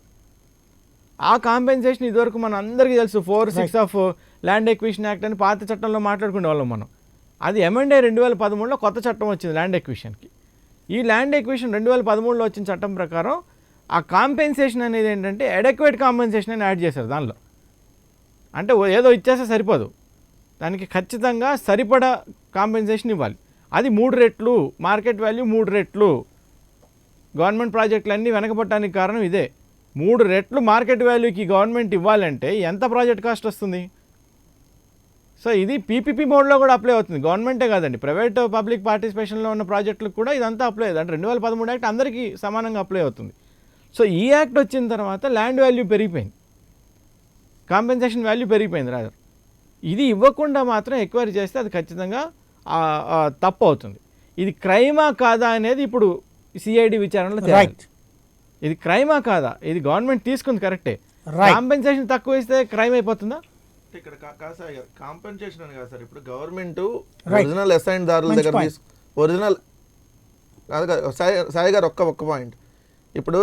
ఆ కాంపెన్సేషన్ ఇదివరకు మన అందరికీ తెలుసు, 4(6) ఆఫ్ ల్యాండ్ ఎక్విషన్ యాక్ట్ అని పాత చట్టంలో మాట్లాడుకునే వాళ్ళం మనం. అది ఎమెండ్ 2013లో కొత్త చట్టం వచ్చింది ల్యాండ్ ఎక్విషన్కి. ఈ ల్యాండ్ ఎక్విషన్ 2013లో వచ్చిన చట్టం ప్రకారం ఆ కాంపెన్సేషన్ అనేది ఏంటంటే అడెక్వేట్ కాంపెన్సేషన్ అని యాడ్ చేశారు దానిలో. అంటే ఏదో ఇచ్చేస్తే సరిపోదు, దానికి ఖచ్చితంగా సరిపడా కాంపెన్సేషన్ ఇవ్వాలి. అది 3 రెట్లు, మార్కెట్ వాల్యూ 3 రెట్లు. గవర్నమెంట్ ప్రాజెక్టులన్నీ వెనకబట్టడానికి కారణం ఇదే. 3 రెట్లు మార్కెట్ వాల్యూకి గవర్నమెంట్ ఇవ్వాలంటే ఎంత ప్రాజెక్ట్ కాస్ట్ వస్తుంది? సో ఇది పీపీపీ మోడ్లో కూడా అప్లై అవుతుంది. గవర్నమెంటే కాదండి, ప్రైవేట్ పబ్లిక్ పార్టిసిపేషన్లో ఉన్న ప్రాజెక్టులకు కూడా ఇదంతా అప్లై అవుతుంది. అంటే 2013 యాక్ట్ అందరికీ సమానంగా అప్లై అవుతుంది. సో ఈ యాక్ట్ వచ్చిన తర్వాత ల్యాండ్ వాల్యూ పెరిగిపోయింది, కాంపెన్సేషన్ వాల్యూ పెరిగిపోయింది రాదర్. ఇది ఇవ్వకుండా మాత్రం ఎక్వైరీ చేస్తే అది ఖచ్చితంగా తప్పు అవుతుంది. ఇది క్రైమా కాదా అనేది ఇప్పుడు సిఐడి విచారణలో తేలాలి. ఇది క్రైమా కాదా? ఇది గవర్నమెంట్ తీసుకుంది కరెక్టే, కాంపెన్సేషన్ తక్కువ ఇస్తే క్రైమ్ అయిపోతుందా? ఇక్కడ కాంపెన్సేషన్ అని కాదు సార్, ఇప్పుడు గవర్నమెంట్ ఒరిజినల్ అసైన్ దారుల దగ్గర ఒరిజినల్ సాయి గారు ఒక్క పాయింట్, ఇప్పుడు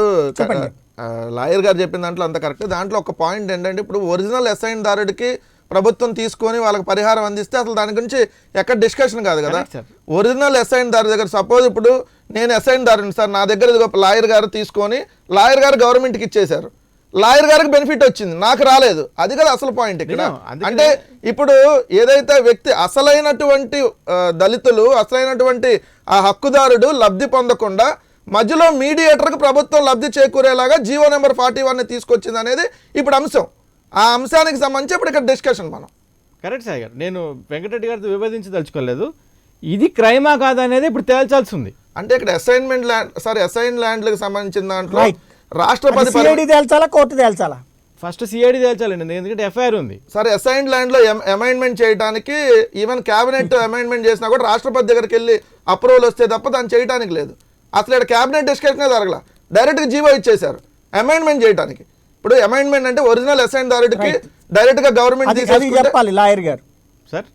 లాయర్ గారు చెప్పిన దాంట్లో అంత కరెక్ట్. దాంట్లో ఒక పాయింట్ ఏంటంటే ఇప్పుడు ఒరిజినల్ అసైన్ దారుడికి ప్రభుత్వం తీసుకొని వాళ్ళకి పరిహారం అందిస్తే అసలు దాని గురించి ఎక్కడ డిస్కషన్ కాదు కదా. ఒరిజినల్ అసైన్ దారు దగ్గర సపోజ్ ఇప్పుడు నేను అసైన్ దారుని సార్, నా దగ్గర లాయర్ గారు తీసుకొని లాయర్ గారు గవర్నమెంట్కి ఇచ్చేశారు, లాయర్ గారికి బెనిఫిట్ వచ్చింది, నాకు రాలేదు. అది కదా అసలు పాయింట్ ఇక్కడ. అంటే ఇప్పుడు ఏదైతే వ్యక్తి అసలైనటువంటి దళితులు, అసలైనటువంటి ఆ హక్కుదారుడు లబ్ధి పొందకుండా మధ్యలో మీడియేటర్కి ప్రభుత్వం లబ్ధి చేకూరేలాగా జీవో నెంబర్ 41 తీసుకొచ్చింది అనేది ఇప్పుడు అంశం. ఆ అంశానికి సంబంధించి ఇప్పుడు ఇక్కడ డిస్కషన్ మనం. కరెక్ట్ సాయి గారు, నేను వెంకటరెడ్డి గారితో విభజించదలుచుకోలేదు. ఇది క్రైమా కాదా అనేది ఇప్పుడు తేల్చాల్సి ఉంది. అంటే ఇక్కడ అసైన్మెంట్ ల్యాండ్ సార్, అసైన్ ల్యాండ్లకు సంబంధించిన దాంట్లో రాష్ట్రపతి తేల్చాలా, కోర్టు తేల్చాలా? ఫస్ట్ సిఐడి తేల్చాలండి, ఎందుకంటే ఎఫ్ఐఆర్ ఉంది. సరే, అసైన్ ల్యాండ్లో అమెండ్మెంట్ చేయడానికి ఈవెన్ క్యాబినెట్ అమెండ్మెంట్ చేసినా కూడా రాష్ట్రపతి దగ్గరికి వెళ్ళి అప్రూవల్ వస్తే తప్ప దాన్ని చేయడానికి లేదు. అసలు ఇక్కడ క్యాబినెట్ డిస్కషనే జరగల, డైరెక్ట్గా జీవో ఇచ్చేశారు అమెండ్మెంట్ చేయడానికి. ఇప్పుడు అమెండ్మెంట్ అంటే ఒరిజినల్ అసైన్ దారుడికి డైరెక్ట్గా గవర్నమెంట్ చెప్పాలి లాయర్ గారు. సార్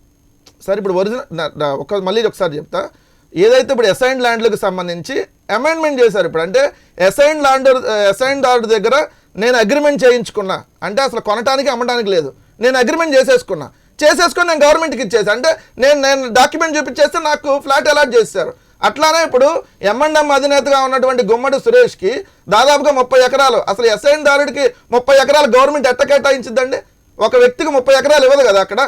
సార్ ఇప్పుడు ఒరిజినల్ మళ్ళీ ఒకసారి చెప్తా, ఏదైతే ఇప్పుడు అసైన్డ్ ల్యాండ్లకు సంబంధించి అమెండ్మెంట్ చేశారు ఇప్పుడు, అంటే అసైన్డ్ ల్యాండ్ దగ్గర నేను అగ్రిమెంట్ చేయించుకున్నా, అంటే అసలు కొనడానికి అమ్మడానికి లేదు, నేను అగ్రిమెంట్ చేసేసుకొని నేను గవర్నమెంట్కి ఇచ్చేసి, అంటే నేను డాక్యుమెంట్ చూపించేస్తే నాకు ఫ్లాట్ అలాట్ చేశారు. అట్లానే ఇప్పుడు M&M అధినేతగా ఉన్నటువంటి గుమ్మడి సురేష్కి దాదాపుగా 30 ఎకరాలు, అసలు అసైన్ దారుడికి 30 ఎకరాలు గవర్నమెంట్ ఎట్ట కేటాయించిద్దండి? ఒక వ్యక్తికి 30 ఎకరాలు ఇవ్వదు కదా అక్కడ.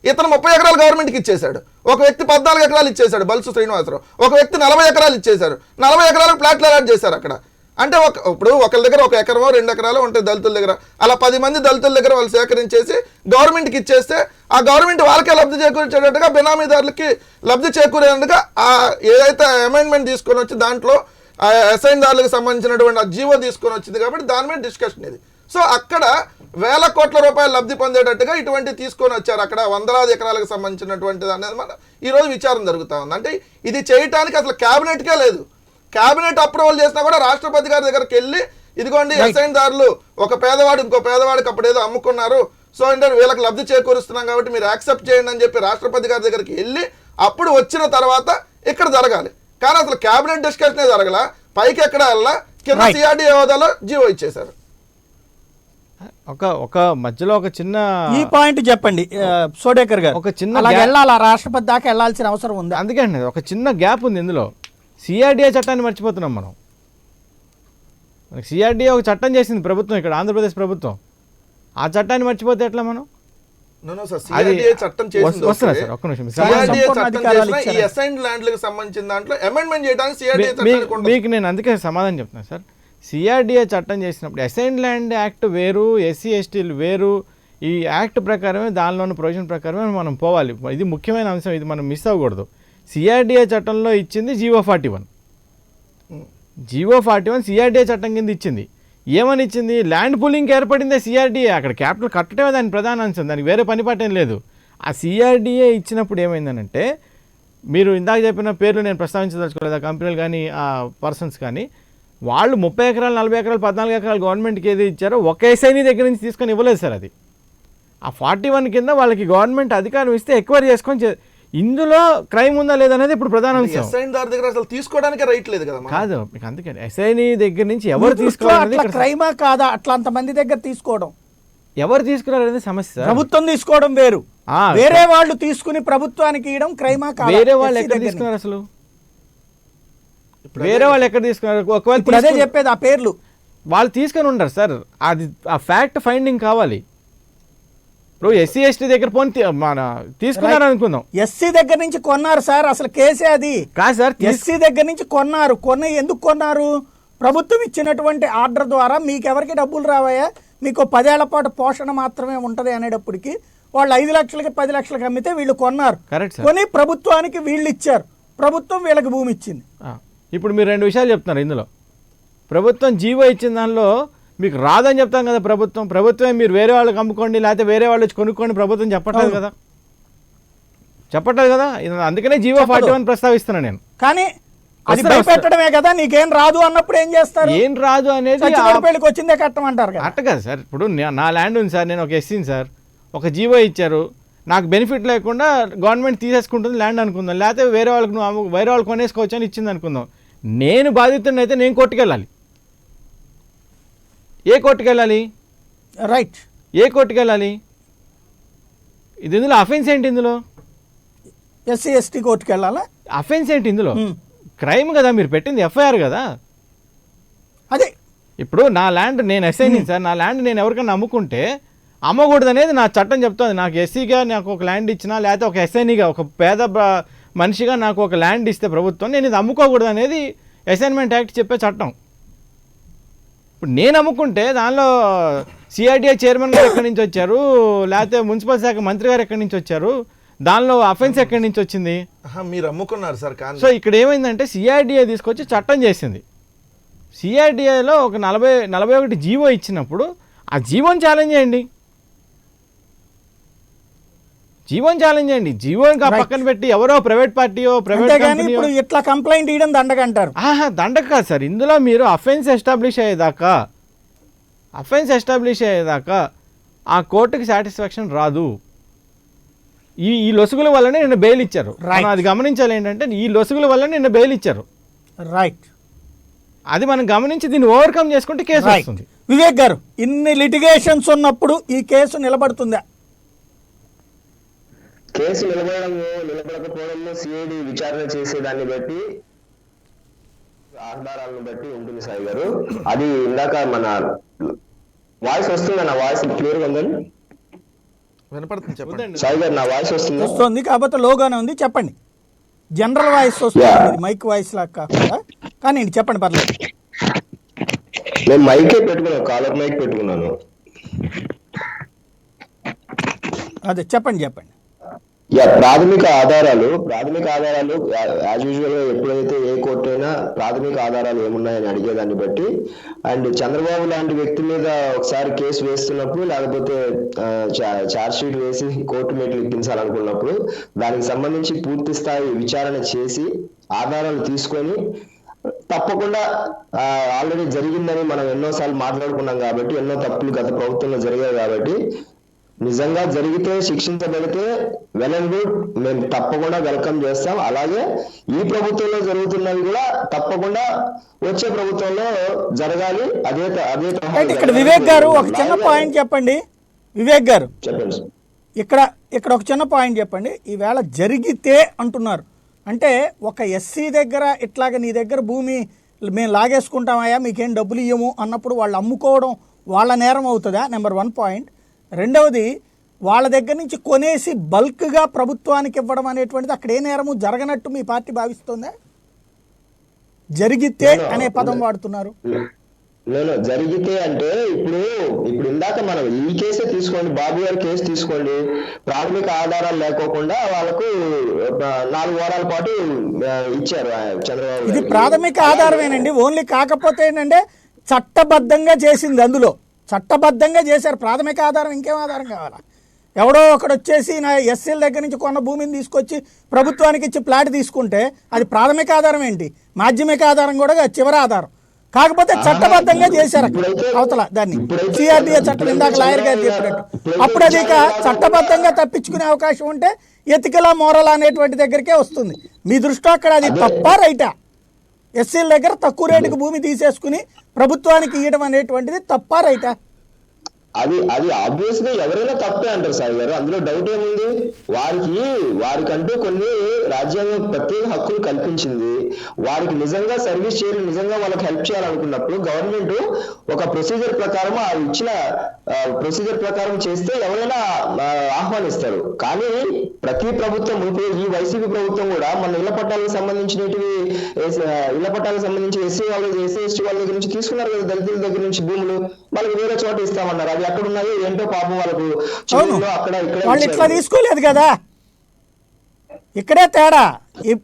ఇతను 30 ఎకరాలు గవర్నమెంట్కి ఇచ్చేశాడు, ఒక వ్యక్తి 14 ఎకరాలు ఇచ్చేశాడు బల్సు శ్రీనివాసరావు, ఒక వ్యక్తి 40 ఎకరాలు ఇచ్చేశారు, 40 ఎకరాలకు ప్లాట్లు అలాట్ చేశారు అక్కడ. అంటే ఇప్పుడు ఒకరి దగ్గర 1 ఎకరమో 2 ఎకరాలు ఉంటాయి దళితుల దగ్గర, అలా 10 మంది దళితుల దగ్గర వాళ్ళు సేకరించేసి గవర్నమెంట్కి ఇచ్చేస్తే ఆ గవర్నమెంట్ వాళ్ళకే లబ్ధి చేకూర్చేటట్టుగా బినామీదారులకి లబ్ధి చేకూరేందుగా ఏదైతే అమెండ్మెంట్ తీసుకొని వచ్చి దాంట్లో అసైన్ దారులకు సంబంధించినటువంటి ఆ జీవో తీసుకొని వచ్చింది కాబట్టి దాని మీద డిస్కషన్ ఇది. సో అక్కడ వేల కోట్ల రూపాయలు లబ్ధి పొందేటట్టుగా ఇటువంటి తీసుకొని వచ్చారు అక్కడ వందలాది ఎకరాలకు సంబంధించినటువంటిది అనేది మన ఈరోజు విచారణ జరుగుతూ ఉంది. అంటే ఇది చేయటానికి అసలు క్యాబినెట్కే లేదు, క్యాబినెట్ అప్రూవల్ చేసినా కూడా రాష్ట్రపతి గారి దగ్గరికి వెళ్ళి ఇదిగోండి అసైన్ దారులు ఒక పేదవాడు ఇంకో పేదవాడికి అప్పుడు ఏదో అమ్ముకున్నారు, సో అంటే వీళ్ళకి లబ్ధి చేకూరుస్తున్నాం కాబట్టి మీరు యాక్సెప్ట్ చేయండి అని చెప్పి రాష్ట్రపతి గారి దగ్గరికి వెళ్ళి అప్పుడు వచ్చిన తర్వాత ఇక్కడ జరగాలి. కానీ అసలు క్యాబినెట్ డిస్కషనే జరగల, పైకి ఎక్కడ వెళ్ళా, కింద సిఆర్డీఏ హోదాలో జీవో ఇచ్చేశారు. ఒక మధ్యలో ఒక చిన్న ఈ పాయింట్ చెప్పండి సోడేకర్ గారు, ఒక చిన్న అలా వెళ్ళాలా, రాష్ట్రపతి దాకా వెళ్ళాల్సిన అవసరం ఉంది. అందుకే అండి ఒక చిన్న గ్యాప్ ఉంది ఇందులో. సిఆర్డీఏ చట్టాన్ని మర్చిపోతున్నాం మనం. మనకి సిఆర్డీఏ ఒక చట్టం చేసింది ప్రభుత్వం, ఇక్కడ ఆంధ్రప్రదేశ్ ప్రభుత్వం. ఆ చట్టాన్ని మర్చిపోతే ఎట్లా మనం? చట్టం వస్తున్నా సార్ ఒక్క నిమిషం. మీకు నేను అందుకే సమాధానం చెప్తున్నా సార్. సిఆర్డీఏ చట్టం చేసినప్పుడు అసైన్ ల్యాండ్ యాక్ట్ వేరు, ఎస్సీ ఎస్టీలు వేరు. ఈ యాక్ట్ ప్రకారమే దానిలోని ప్రొవిజన్ ప్రకారమే మనం పోవాలి. ఇది ముఖ్యమైన అంశం, ఇది మనం మిస్ అవ్వకూడదు. సిఆర్డీఏ చట్టంలో ఇచ్చింది GO41. GO41 సిఆర్డీఏ చట్టం కింద ఇచ్చింది. ఏమని ఇచ్చింది? ల్యాండ్ పూలింగ్కి ఏర్పడిందే సిఆర్డీఏ. అక్కడ క్యాపిటల్ కట్టడమే దాని ప్రధాన అంశం, దానికి వేరే పని పాటేం లేదు. ఆ సిఆర్డీఏ ఇచ్చినప్పుడు ఏమైందనంటే, మీరు ఇందాక చెప్పిన పేర్లు నేను ప్రస్తావించదలుచుకోలేదు, ఆ కంపెనీలు కానీ ఆ పర్సన్స్ కానీ, వాళ్ళు 30 ఎకరాలు 40 ఎకరాలు 14 ఎకరాలు గవర్నమెంట్కి ఏది ఇచ్చారో ఒక ఎస్ఐని దగ్గర నుంచి తీసుకొని ఇవ్వలేదు సార్. అది ఆ 41 కింద వాళ్ళకి గవర్నమెంట్ అధికారం ఇస్తే ఎక్వైర్ చేసుకొని ఇందులో క్రైమ్ ఉందా లేదనేది ఇప్పుడు ప్రధాన అంశం. తీసుకోవడానికి రైట్ లేదు కదా. కాదు మీకు అందుకని ఎస్ఐని దగ్గర నుంచి ఎవరు తీసుకోవాలి, క్రైమా కాదా అట్లా అంతమంది దగ్గర తీసుకోవడం, ఎవరు తీసుకున్నారు అనేది సమస్య. ప్రభుత్వం తీసుకోవడం వేరు, వేరే వాళ్ళు తీసుకుని ప్రభుత్వానికి ఇవ్వడం క్రైమా కాదా? వేరే వాళ్ళు ఎక్కడ తీసుకున్నారు అసలు? వేరే వాళ్ళు ఎక్కడ తీసుకున్నారు? ఒకవేళ అదే చెప్పేది, ఆ పేర్లు వాళ్ళు తీసుకొని ఉంటారు సార్. అది ఆ ఫ్యాక్ట్ ఫైండింగ్ కావాలి. ఇప్పుడు ఎస్సీ ఎస్టీ దగ్గర పోనీ మన తీసుకున్నారు అనుకుందాం, ఎస్సీ దగ్గర నుంచి కొన్నారు సార్, అసలు కేసే అది కాదు సార్. ఎస్సీ దగ్గర నుంచి కొన్నారు, ఎందుకు కొన్నారు? ప్రభుత్వం ఇచ్చినటువంటి ఆర్డర్ ద్వారా మీకు ఎవరికి డబ్బులు రావాయా, మీకు 10 ఏళ్ల పాటు పోషణ మాత్రమే ఉంటది అనేటప్పటికి వాళ్ళు 5 లక్షలకి 10 లక్షలకి అమ్మితే వీళ్ళు కొన్నారు, కొని ప్రభుత్వానికి వీళ్ళు ఇచ్చారు, ప్రభుత్వం వీళ్ళకి భూమి ఇచ్చింది. ఇప్పుడు మీరు 2 విషయాలు చెప్తున్నారు ఇందులో. ప్రభుత్వం జీవో ఇచ్చిన దానిలో మీకు రాదని చెప్తాం కదా, ప్రభుత్వమే మీరు వేరే వాళ్ళకి అమ్ముకోండి లేకపోతే వేరే వాళ్ళు వచ్చి కొనుక్కోండి ప్రభుత్వం చెప్పట్లేదు కదా, అందుకనే GO41 ప్రస్తావిస్తున్నాను నేను. కానీ అది భయపెట్టడమే కదా, నీకేం రాదు అన్నప్పుడు ఏం చేస్తారు? ఏం రాదు అనేది పెళ్లికి వచ్చిందే కట్టమంటారు కదా. అట్ట కదా సార్. ఇప్పుడు నా ల్యాండ్ ఉంది సార్, నేను ఒక ఎస్సీని సార్, ఒక జీవో ఇచ్చారు, నాకు బెనిఫిట్ లేకుండా గవర్నమెంట్ తీసేసుకుంటుంది ల్యాండ్ అనుకుందాం, లేకపోతే వేరే వాళ్ళకి వేరే వాళ్ళు కొనేసుకోవచ్చు అని ఇచ్చింది అనుకుందాం. నేను బాధితుడిని అయితే నేను కోర్టుకెళ్ళాలి. ఏ కోర్టుకెళ్ళాలి? రైట్, ఏ కోర్టుకెళ్ళాలి? ఇది ఇందులో అఫెన్స్ ఏంటి? ఇందులో ఎస్సీ ఎస్టీ కోర్టుకి వెళ్ళాలా? అఫెన్స్ ఏంటి ఇందులో? క్రైమ్ కదా, మీరు పెట్టింది FIR కదా. అదే ఇప్పుడు నా ల్యాండ్ నేను ఎస్ఐని సార్, నా ల్యాండ్ నేను ఎవరికైనా అమ్ముకుంటే అమ్మకూడదు అనేది నా చట్టం చెప్తుంది. నాకు ఎస్సీగా నాకు ఒక ల్యాండ్ ఇచ్చినా లేకపోతే ఒక ఎస్ఐనిగా ఒక పేద మనిషిగా నాకు ఒక ల్యాండ్ ఇస్తే ప్రభుత్వం, నేను ఇది అమ్ముకోకూడదు అనేది అసైన్మెంట్ యాక్ట్ చెప్పే చట్టం. ఇప్పుడు నేను అమ్ముకుంటే దానిలో సిఆర్డీఏ చైర్మన్ గారు ఎక్కడి నుంచి వచ్చారు, లేకపోతే మున్సిపల్ శాఖ మంత్రి గారు ఎక్కడి నుంచి వచ్చారు, దానిలో అఫెన్స్ ఎక్కడి నుంచి వచ్చింది? మీరు అమ్ముకున్నారు సార్. సో ఇక్కడ ఏమైందంటే సిఆర్డీఏ తీసుకొచ్చి చట్టం చేసింది. సిఆర్డీఏలో ఒక 41 జీవో ఇచ్చినప్పుడు ఆ జీవోని ఛాలెంజ్ చేయండి, జీవోని పక్కన పెట్టి ఎవరో ప్రైవేట్ పార్టీయో ప్రైవేట్ ఇప్పుడు ఇట్లా కంప్లైంట్ ఇవ్వడం దండకంటారు. దండక కాదు సార్. ఇందులో మీరు అఫెన్స్ ఎస్టాబ్లిష్ అయ్యేదాకా ఆ కోర్టుకి సాటిస్ఫాక్షన్ రాదు. ఈ లొసుగుల వల్లనే నిన్న బెయిల్ ఇచ్చారు. మనం అది గమనించాలి. ఏంటంటే ఈ లొసుగుల వల్లనే నిన్న బెయిల్ ఇచ్చారు. రైట్, అది మనం గమనించి దీన్ని ఓవర్కమ్ చేసుకుంటే కేసు వస్తుంది. వివేక్ గారు, ఇన్ని లిటిగేషన్స్ ఉన్నప్పుడు ఈ కేసు నిలబడుతుందా? కేసు నిలబడకపోవడంలో సిఐడి విచారణ చేసేదాన్ని బట్టి, ఆధారాలను బట్టి ఉంటుంది సాయి గారు. అది ఇందాక మన వాయిస్ వస్తుందా? నా వాయిస్ క్లియర్ గా ఉందండి? వినపడుతుంది, చెప్పండి సాయి గారు, నా వాయిస్ వస్తుందా? వస్తుంది, కాకపోతే లోగానే ఉంది, చెప్పండి. జనరల్ వాయిస్ వస్తుంది, మైక్ వాయిస్ లాగా కాకుండా. కానీ చెప్పండి, పర్లేదు. నేను మైకే పెట్టుకున్నాను, కాలర్ మైక్ పెట్టుకున్నాను. అదే చెప్పండి. ప్రాథమిక ఆధారాలు యాజ్ యూజువల్ గా ఎప్పుడైతే ఏ కోర్టు అయినా ప్రాథమిక ఆధారాలు ఏమున్నాయని అడిగేదాన్ని బట్టి, అండ్ చంద్రబాబు లాంటి వ్యక్తి మీద ఒకసారి కేసు వేస్తున్నప్పుడు, లేకపోతే ఛార్జ్ షీట్ వేసి కోర్టు మెట్లు ఎక్కించాలనుకున్నప్పుడు దానికి సంబంధించి పూర్తి స్థాయి విచారణ చేసి ఆధారాలు తీసుకొని, తప్పకుండా ఆల్రెడీ జరిగిందని మనం ఎన్నోసార్లు మాట్లాడుకున్నాం కాబట్టి, ఎన్నో తప్పులు గత ప్రభుత్వంలో జరిగాయి కాబట్టి, నిజంగా జరిగితే శిక్షించబడితే వెల్ అండ్ గుడ్, మేము తప్పకుండా వెల్కమ్ చేస్తాం. అలాగే ఈ ప్రభుత్వంలో జరుగుతున్నవి కూడా తప్పకుండా వచ్చే ప్రభుత్వంలో జరగాలి. అదే ఇక్కడ వివేక్ గారు ఒక చిన్న పాయింట్ చెప్పండి. వివేక్ గారు చెప్పండి. ఇక్కడ ఒక చిన్న పాయింట్ చెప్పండి. ఈవేళ జరిగితే అంటున్నారు అంటే, ఒక ఎస్సీ దగ్గర ఇట్లాగ నీ దగ్గర భూమి మేము లాగేసుకుంటామయ్యా, మీకేం డబ్బులు ఇయ్యము అన్నప్పుడు వాళ్ళు అమ్ముకోవడం వాళ్ళ నేరం అవుతుందా? Number 1 point. రెండవది, వాళ్ళ దగ్గర నుంచి కొనేసి బల్క్గా ప్రభుత్వానికి ఇవ్వడం అనేటువంటిది అక్కడ ఏ నేరము జరగనట్టు మీ పార్టీ భావిస్తుందా? జరిగితే అనే పదం వాడుతున్నారు. నేను జరిగితే అంటే ఇప్పుడు ఇందాక మనం ఈ కేసే తీసుకోండి, బాబు గారి కేసు తీసుకోండి. ప్రాథమిక ఆధారాలు లేకోకుండా వాళ్ళకు 4 వారాల పాటు ఇచ్చారు చంద్రబాబు. ఇది ప్రాథమిక ఆధారమేనండి ఓన్లీ. కాకపోతే ఏంటంటే చట్టబద్ధంగా చేసింది, అందులో చట్టబద్ధంగా చేశారు. ప్రాథమిక ఆధారం ఇంకేం ఆధారం కావాలా? ఎవడో ఒకడు వచ్చేసి నా ఎస్సీల దగ్గర నుంచి కొన్న భూమిని తీసుకొచ్చి ప్రభుత్వానికి ఇచ్చి ప్లాట్ తీసుకుంటే అది ప్రాథమిక ఆధారం ఏంటి? మాధ్యమిక ఆధారం కూడా చివరి ఆధారం. కాకపోతే చట్టబద్ధంగా చేశారు అవతల దాన్ని. సిఆర్డీఏ చట్టం ఇందాక లాయర్ గారు చెప్పినట్టు. అప్పుడు అది చట్టబద్ధంగా తప్పించుకునే అవకాశం ఉంటే ఎతికలా మోరల్ అనేటువంటి దగ్గరికే వస్తుంది. మీ దృష్టిలో అక్కడ అది తప్పా రైటా? ఎస్సీల దగ్గర తక్కువ రేటుకు భూమి తీసేసుకుని ప్రభుత్వానికి ఇవ్వడం అనేటువంటిది తప్పా రైటా? అది ఆబ్వియస్ గా ఎవరైనా తప్పే అంటారు సాయి గారు, అందులో డౌట్ ఏముంది? వారికంటూ కొన్ని రాజ్యాంగం ప్రత్యేక హక్కులు కల్పించింది. వారికి నిజంగా సర్వీస్ చేయాలి, నిజంగా వాళ్ళకి హెల్ప్ చేయాలనుకున్నప్పుడు గవర్నమెంట్ ఒక ప్రొసీజర్ ప్రకారం ఆ ఇచ్చిన ప్రొసీజర్ ప్రకారం చేస్తే ఎవరైనా ఆహ్వానిస్తారు. కానీ ప్రతి ప్రభుత్వం, ఈ వైసీపీ ప్రభుత్వం కూడా మన ఇళ్ల పట్టాలకు సంబంధించి ఎస్సీ వాళ్ళు, ఎస్సీ ఎస్టీ వాళ్ళ దగ్గర నుంచి తీసుకున్నారు కదా, దళితుల దగ్గర నుంచి భూములు వాళ్ళకి వేరే చోట ఇస్తామన్నారు. అది ఎక్కడ ఉన్నాయో ఏంటో పాపం వాళ్ళకు అక్కడ వాళ్ళు ఇట్లా తీసుకోలేదు కదా. ఇక్కడే తేడా.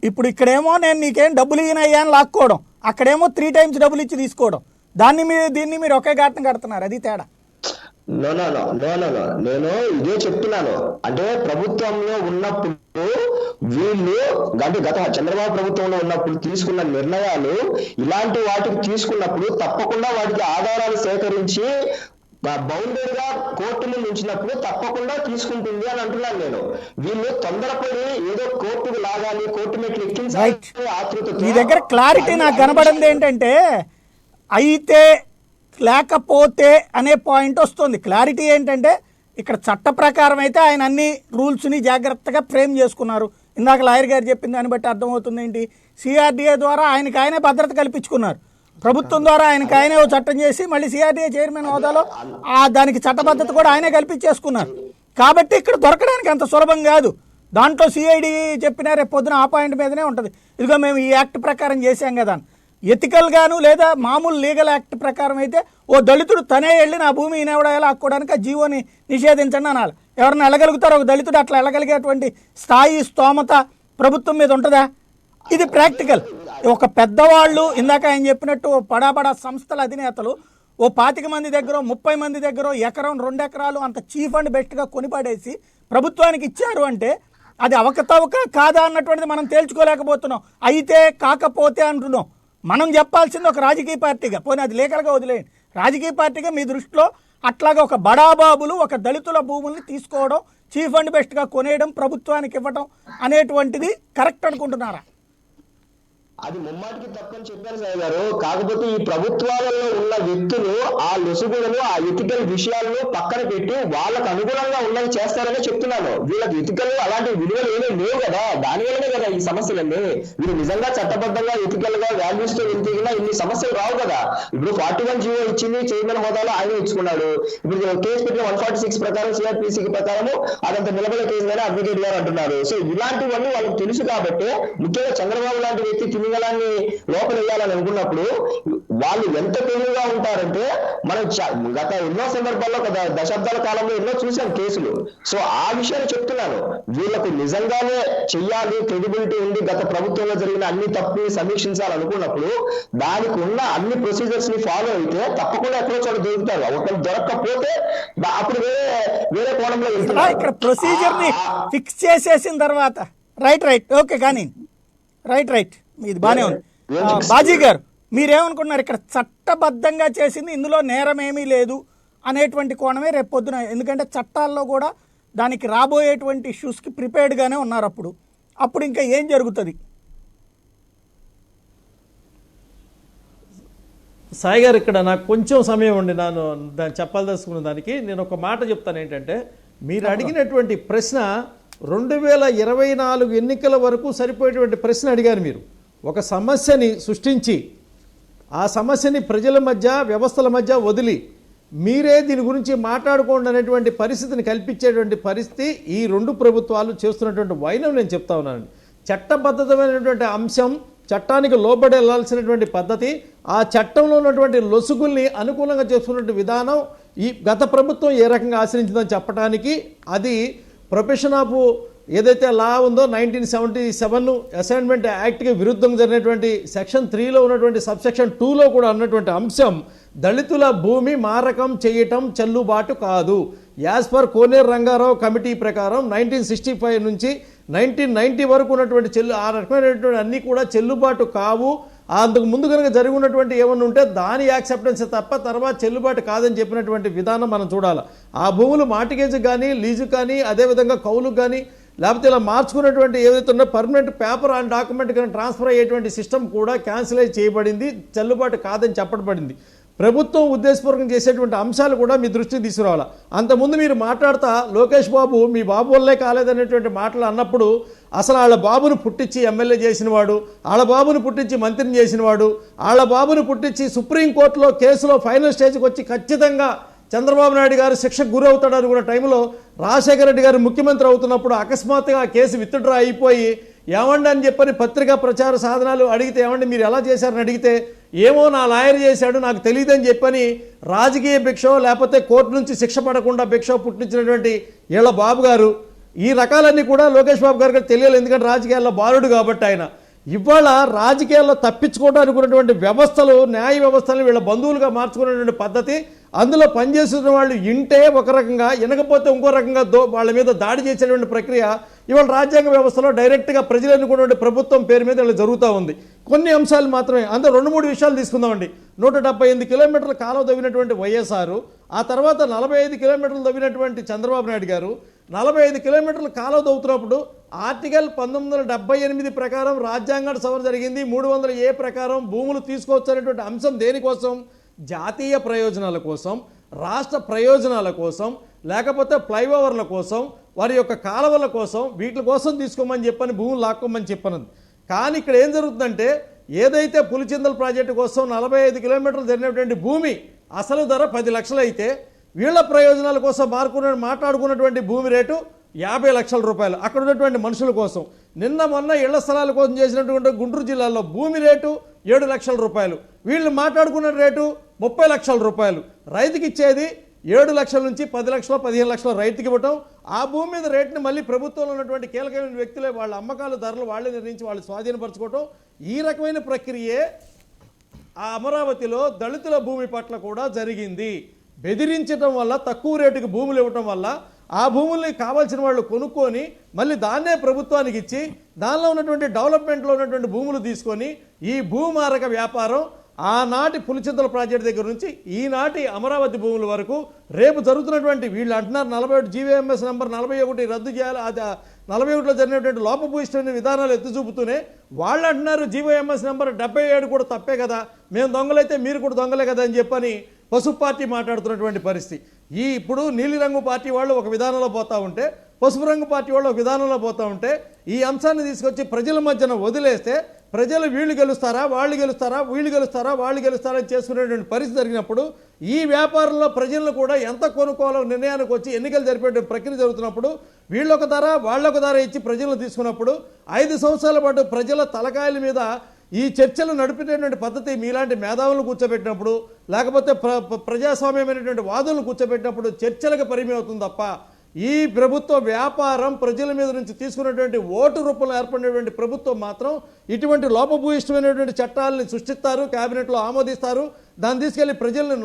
ఇప్పుడు ఇక్కడేమో నేను నీకేం డబ్బులు ఇయ్యనయ్యా అని లాక్కోవడం, అక్కడేమో 3 times డబ్బులు ఇచ్చి తీసుకోవడం. దీన్ని మీరు ఒకే ఘాటన కడుతున్నారు, అది తేడా. నో నేను ఇదే చెప్తున్నాను. అంటే ప్రభుత్వంలో ఉన్నప్పుడు వీళ్ళు అంటే గత చంద్రబాబు ప్రభుత్వంలో ఉన్నప్పుడు తీసుకున్న నిర్ణయాలు ఇలాంటి వాటికి తీసుకున్నప్పుడు తప్పకుండా వాటికి ఆధారాలు సేకరించి బౌండరీ గా కోర్టు ముందు ఉంచినప్పుడు తప్పకుండా తీసుకుంటుంది అని అంటున్నాను నేను. వీళ్ళు తొందరపడి ఏదో కోర్టుకు లాగాలి, కోర్టు మెట్లు ఎక్కించాలి ఆతృతతో. మీ దగ్గర క్లారిటీ నాకు కనబడింది ఏంటంటే, అయితే లేకపోతే అనే పాయింట్ వస్తుంది. క్లారిటీ ఏంటంటే, ఇక్కడ చట్ట ప్రకారం అయితే ఆయన అన్ని రూల్స్ని జాగ్రత్తగా ఫ్రేమ్ చేసుకున్నారు. ఇందాక లాయర్ గారు చెప్పిన దాన్ని బట్టి అర్థమవుతుంది ఏంటి, సిఆర్డీఏ ద్వారా ఆయనకు భద్రత కల్పించుకున్నారు. ప్రభుత్వం ద్వారా ఆయనకు ఓ చట్టం చేసి మళ్ళీ సిఆర్డీఏ చైర్మన్ హోదాలో దానికి చట్టబద్ధత కూడా ఆయనే కల్పించేసుకున్నారు. కాబట్టి ఇక్కడ దొరకడానికి అంత సులభం కాదు. దాంట్లో సిఐడి చెప్పిన రేపు పొద్దున ఆ పాయింట్ మీదనే ఉంటుంది. ఇదిగో మేము ఈ యాక్ట్ ప్రకారం చేశాం కదా. ఎథికల్ గాను లేదా మామూలు లీగల్ యాక్ట్ ప్రకారం అయితే ఓ దళితుడు తనే వెళ్ళి నా భూమి ఈయనెవడో లాక్కోవడానికి ఆ జీవోని నిషేధించండి అనాలి. ఎవరన్నా వెళ్ళగలుగుతారో? ఒక దళితుడు అట్లా వెళ్ళగలిగేటువంటి స్థాయి స్తోమత ప్రభుత్వం మీద ఉంటుందా? ఇది ప్రాక్టికల్. ఒక పెద్దవాళ్ళు ఇందాక ఆయన చెప్పినట్టు పడాబడా సంస్థల అధినేతలు ఓ 25 మంది దగ్గర 30 మంది దగ్గర ఎకరం 2 ఎకరాలు అంత చీఫ్ అండ్ బెస్ట్గా కొనిపడేసి ప్రభుత్వానికి ఇచ్చారు అంటే అది అవకతవక కాదా అన్నటువంటిది మనం తేల్చుకోలేకపోతున్నాం. అయితే కాకపోతే అంటున్నాం. మనం చెప్పాల్సింది ఒక రాజకీయ పార్టీగా, పోనీ అది లీగల్గా వదిలేయండి, రాజకీయ పార్టీగా మీ దృష్టిలో అట్లాగా ఒక బడాబాబులు ఒక దళితుల భూముల్ని తీసుకోవడం చీఫ్ అండ్ బెస్ట్గా కొనేయడం, ప్రభుత్వానికి ఇవ్వడం అనేటువంటిది కరెక్ట్ అనుకుంటున్నారా? అది ముమ్మాటికి తప్పని చెప్పారు సాయి గారు. కాకపోతే ఈ ప్రభుత్వాలలో ఉన్న వ్యక్తులు ఆ లొసుగులను, ఆ ఎథికల్ విషయాలను పక్కన పెట్టి వాళ్ళకు అనుగుణంగా ఉన్నది చేస్తారని చెప్తున్నాను. వీళ్ళకి ఎథికల్ అలాంటి విలువలు ఏమీ లేవు కదా, దానివల్లనే కదా ఈ సమస్యలన్నీ. వీళ్ళు నిజంగా చట్టబద్ధంగా ఎథికల్ గా వాల్యూస్ తో వెళ్తే ఇన్ని సమస్యలు రావు కదా. ఇప్పుడు 41 జీవో ఇచ్చింది, చైర్మన్ హోదాలో ఆయన ఇచ్చుకున్నాడు. ఇప్పుడు కేసు పెట్టిన 146 ప్రకారం సిఆర్పిసి ప్రకారము అదంతా నిలబడే కేసు గానే అడ్వకేట్ గారు అంటున్నారు. సో ఇలాంటివన్నీ వాళ్ళకి తెలుసు కాబట్టి, ముఖ్యంగా చంద్రబాబు లాంటి వ్యక్తి తిమింగలాన్ని లోపల వేయాలని అనుకున్నప్పుడు వాళ్ళు ఎంత తెలివిగా ఉంటారంటే, మనం గత ఎన్నో సందర్భాల్లో కదా దశాబ్దాల కాలంలో ఎన్నో చూసాం కేసులు. సో ఆ విషయాన్ని చెప్తున్నాను. వీళ్ళకు నిజంగానే చెయ్యాలి, క్రెడిబిలిటీ ఉంది, గత ప్రభుత్వంలో జరిగిన అన్ని తప్పుని సమీక్షించాలనుకున్నప్పుడు దానికి ఉన్న అన్ని ప్రొసీజర్స్ ని ఫాలో అయితే తప్పకుండా ఎక్కడో చోట దొరుకుతారు. ఒకటి దొరకకపోతే అప్పుడు వేరే కోణంలో వెళ్తున్నారు. ఇక్కడ ప్రొసీజర్ ని ఫిక్స్ చేసేసిన తర్వాత రైట్ ఓకే, కానీ రైట్ ఇది బానే ఉంది. బాజీ గారు, మీరేమనుకుంటున్నారు? ఇక్కడ చట్టబద్ధంగా చేసింది, ఇందులో నేరం ఏమీ లేదు అనేటువంటి కోణమే రేపు పొద్దున, ఎందుకంటే చట్టాల్లో కూడా దానికి రాబోయేటువంటి ఇష్యూస్కి ప్రిపేర్డ్గానే ఉన్నారు. అప్పుడు ఇంకా ఏం జరుగుతుంది? సాయి గారు, ఇక్కడ నాకు కొంచెం సమయం ఉండి నేను దాన్ని చెప్పాల్సుకున్న దానికి నేను ఒక మాట చెప్తాను. ఏంటంటే, మీరు అడిగినటువంటి ప్రశ్న 2024 ఎన్నికల వరకు సరిపోయేటువంటి ప్రశ్న అడిగారు. మీరు ఒక సమస్యని సృష్టించి ఆ సమస్యని ప్రజల మధ్య, వ్యవస్థల మధ్య వదిలి మీరే దీని గురించి మాట్లాడుకోండి అనేటువంటి పరిస్థితిని కల్పించేటువంటి పరిస్థితి ఈ రెండు ప్రభుత్వాలు చేస్తున్నటువంటి వైనం నేను చెప్తా ఉన్నానండి. చట్టబద్ధమైనటువంటి అంశం, చట్టానికి లోబడి వెళ్లాల్సినటువంటి పద్ధతి, ఆ చట్టంలో ఉన్నటువంటి లొసుగుల్ని అనుకూలంగా చేసుకున్నటువంటి విధానం ఈ గత ప్రభుత్వం ఏ రకంగా ఆశ్రయించిందని చెప్పడానికి, అది ప్రొఫెషన్ ఆఫ్ ఏదైతే లా ఉందో 1977 అసైన్మెంట్ యాక్ట్కి విరుద్ధంగా జరిగినటువంటి సెక్షన్ 3లో ఉన్నటువంటి సబ్సెక్షన్ 2లో కూడా ఉన్నటువంటి అంశం, దళితుల భూమి మారకం చేయటం చెల్లుబాటు కాదు. యాజ్ పర్ కోనేరు రంగారావు కమిటీ ప్రకారం 1965 నుంచి 1990 వరకు ఉన్నటువంటి ఆ రకమైనటువంటి అన్నీ కూడా చెల్లుబాటు కావు. అందుకు ముందు కనుక జరిగి ఉన్నటువంటి ఏమన్నా ఉంటే దాని యాక్సెప్టెన్స్ తప్ప తర్వాత చెల్లుబాటు కాదని చెప్పినటువంటి విధానం మనం చూడాలి. ఆ భూములు మార్టిగేజ్ కానీ, లీజు కానీ, అదేవిధంగా కౌలుకు కానీ, లేకపోతే ఇలా మార్చుకున్నటువంటి ఏదైతే ఉన్నో పర్మనెంట్ పేపర్ అండ్ డాక్యుమెంట్ కానీ ట్రాన్స్ఫర్ అయ్యేటువంటి సిస్టమ్ కూడా క్యాన్సిలైజ్ చేయబడింది, చెల్లుబాటు కాదని చెప్పబడింది. ప్రభుత్వం ఉద్దేశపూర్వకం చేసేటువంటి అంశాలు కూడా మీ దృష్టికి తీసుకురావాలి. అంతకుముందు మీరు మాట్లాడుతా లోకేష్ బాబు మీ బాబు వల్లే కాలేదనేటువంటి మాటలు అన్నప్పుడు, అసలు వాళ్ళ బాబును పుట్టించి ఎమ్మెల్యే చేసినవాడు, వాళ్ళ బాబును పుట్టించి మంత్రిని చేసినవాడు, వాళ్ళ బాబును పుట్టించి సుప్రీంకోర్టులో కేసులో ఫైనల్ స్టేజ్కి వచ్చి ఖచ్చితంగా చంద్రబాబు నాయుడు గారు శిక్షకు గురవుతాడు అనుకున్న టైంలో రాజశేఖర రెడ్డి గారు ముఖ్యమంత్రి అవుతున్నప్పుడు అకస్మాత్తుగా ఆ కేసు విత్డ్రా అయిపోయి ఏమండి అని చెప్పని పత్రికా ప్రచార సాధనాలు అడిగితే, ఏమండి మీరు ఎలా చేశారని అడిగితే, ఏమో నా లాయర్ చేశాడు నాకు తెలియదని చెప్పని రాజకీయ భిక్షో లేకపోతే కోర్టు నుంచి శిక్ష పడకుండా భిక్షో పుట్టించినటువంటి వీళ్ళ బాబు గారు, ఈ రకాలన్నీ కూడా లోకేష్ బాబు గారికి తెలియాలి. ఎందుకంటే రాజకీయాల్లో బాలుడు కాబట్టి ఆయన ఇవాళ రాజకీయాల్లో తప్పించుకోవడానికి ఉన్నటువంటి వ్యవస్థలు, న్యాయ వ్యవస్థలను వీళ్ళ బంధువులుగా మార్చుకునేటువంటి పద్ధతి, అందులో పనిచేస్తున్న వాళ్ళు ఇంటే ఒక రకంగా, వినకపోతే ఇంకో రకంగా వాళ్ళ మీద దాడి చేసేటువంటి ప్రక్రియ ఇవాళ రాజ్యాంగ వ్యవస్థలో డైరెక్ట్గా ప్రజలు ఎన్నుకున్నటువంటి ప్రభుత్వం పేరు మీద ఇలా జరుగుతూ ఉంది. కొన్ని అంశాలు మాత్రమే, అందులో 2-3 విషయాలు తీసుకుందామండి. 178 కిలోమీటర్ల కాలువ తవ్వినటువంటి వైఎస్ఆర్, ఆ తర్వాత 45 కిలోమీటర్లు తవ్వినటువంటి చంద్రబాబు నాయుడు గారు, 45 కిలోమీటర్ల కాలువ తవ్వుతున్నప్పుడు ఆర్టికల్ 1978 ప్రకారం రాజ్యాంగానికి సవరణ జరిగింది. 300A ప్రకారం భూములు తీసుకోవచ్చు అనేటువంటి అంశం దేనికోసం? జాతీయ ప్రయోజనాల కోసం, రాష్ట్ర ప్రయోజనాల కోసం, లేకపోతే ఫ్లైఓవర్ల కోసం, వారి యొక్క కాలువల కోసం, వీటి కోసం తీసుకోమని చెప్పని భూములు లాక్కోమని చెప్పనుంది. కానీ ఇక్కడ ఏం జరుగుతుందంటే, ఏదైతే పులిచింతల ప్రాజెక్టు కోసం 45 కిలోమీటర్లు జరిగినటువంటి భూమి అసలు ధర 10 లక్షలు అయితే, వీళ్ళ ప్రయోజనాల కోసం మాట్లాడుకున్నటువంటి భూమి రేటు 50 లక్షల రూపాయలు. అక్కడ ఉన్నటువంటి మనుషుల కోసం, నిన్న మొన్న ఇళ్ల స్థలాల కోసం చేసినటువంటి గుంటూరు జిల్లాలో భూమి రేటు 7 లక్షల రూపాయలు, వీళ్ళు మాట్లాడుకున్న రేటు 30 లక్షల రూపాయలు. రైతుకి ఇచ్చేది 7 లక్షల నుంచి 10 లక్షలు 15 లక్షల రైతుకి ఇవ్వటం, ఆ భూమి మీద రేటుని మళ్ళీ ప్రభుత్వంలో ఉన్నటువంటి కీలకమైన వ్యక్తులే వాళ్ళ అమ్మకాల ధరలు వాళ్ళే నిర్ణయించి వాళ్ళు స్వాధీనపరచుకోవటం, ఈ రకమైన ప్రక్రియే ఆ అమరావతిలో దళితుల భూమి పట్ల కూడా జరిగింది. బెదిరించడం వల్ల, తక్కువ రేటుకి భూములు ఇవ్వటం వల్ల ఆ భూముల్ని కావాల్సిన వాళ్ళు కొనుక్కొని మళ్ళీ దాన్నే ప్రభుత్వానికి ఇచ్చి దానిలో ఉన్నటువంటి డెవలప్మెంట్లో ఉన్నటువంటి భూములు తీసుకొని ఈ భూమారక వ్యాపారం ఆనాటి పులిచింతల ప్రాజెక్టు దగ్గర నుంచి ఈనాటి అమరావతి భూముల వరకు రేపు జరుగుతున్నటువంటి వీళ్ళు అంటున్నారు 41 జీవీఎంఎస్ నెంబర్ 41 రద్దు చేయాలి, అది 41లో జరిగినటువంటి లోపభూయిష్టమైన విధానాలు ఎత్తి చూపుతూనే వాళ్ళు అంటున్నారు జీవీఎంఎస్ నెంబర్ 77 కూడా తప్పే కదా, మేము దొంగలైతే మీరు కూడా దొంగలే కదా అని చెప్పని పసుపు పార్టీ మాట్లాడుతున్నటువంటి పరిస్థితి. ఇప్పుడు నీలిరంగు పార్టీ వాళ్ళు ఒక విధానంలో పోతా ఉంటే, పసుపు రంగు పార్టీ వాళ్ళు ఒక విధానంలో పోతా ఉంటే, ఈ అంశాన్ని తీసుకొచ్చి ప్రజల మధ్యన వదిలేస్తే ప్రజలు వీళ్ళు గెలుస్తారా వాళ్ళు గెలుస్తారా వీళ్ళు గెలుస్తారా వాళ్ళు గెలుస్తారా అని చేసుకునేటువంటి పరిస్థితి జరిగినప్పుడు ఈ వ్యాపారంలో ప్రజలను కూడా ఎంత కొనుక్కోవాలో నిర్ణయానికి వచ్చి ఎన్నికలు జరిపే ప్రక్రియ జరుగుతున్నప్పుడు వీళ్ళొక ధర వాళ్ళొక ధర ఇచ్చి ప్రజలను తీసుకున్నప్పుడు 5 సంవత్సరాల పాటు ప్రజల తలకాయల మీద ఈ చర్చలు నడిపేటటువంటి పద్ధతి మీలాంటి మేధావులను కూర్చోబెట్టినప్పుడు, లేకపోతే ప్రజాస్వామ్యమైనటువంటి వాదులను కూర్చోబెట్టినప్పుడు చర్చలకు పరిమితం అవుతుంది తప్ప ఈ ప్రభుత్వ వ్యాపారం ప్రజల మీద నుంచి తీసుకున్నటువంటి ఓటు రూపంలో ఏర్పడినటువంటి ప్రభుత్వం మాత్రం ఇటువంటి లోపభూయిష్టమైనటువంటి చట్టాలని సృష్టిస్తారు, క్యాబినెట్లో ఆమోదిస్తారు, దాన్ని తీసుకెళ్లి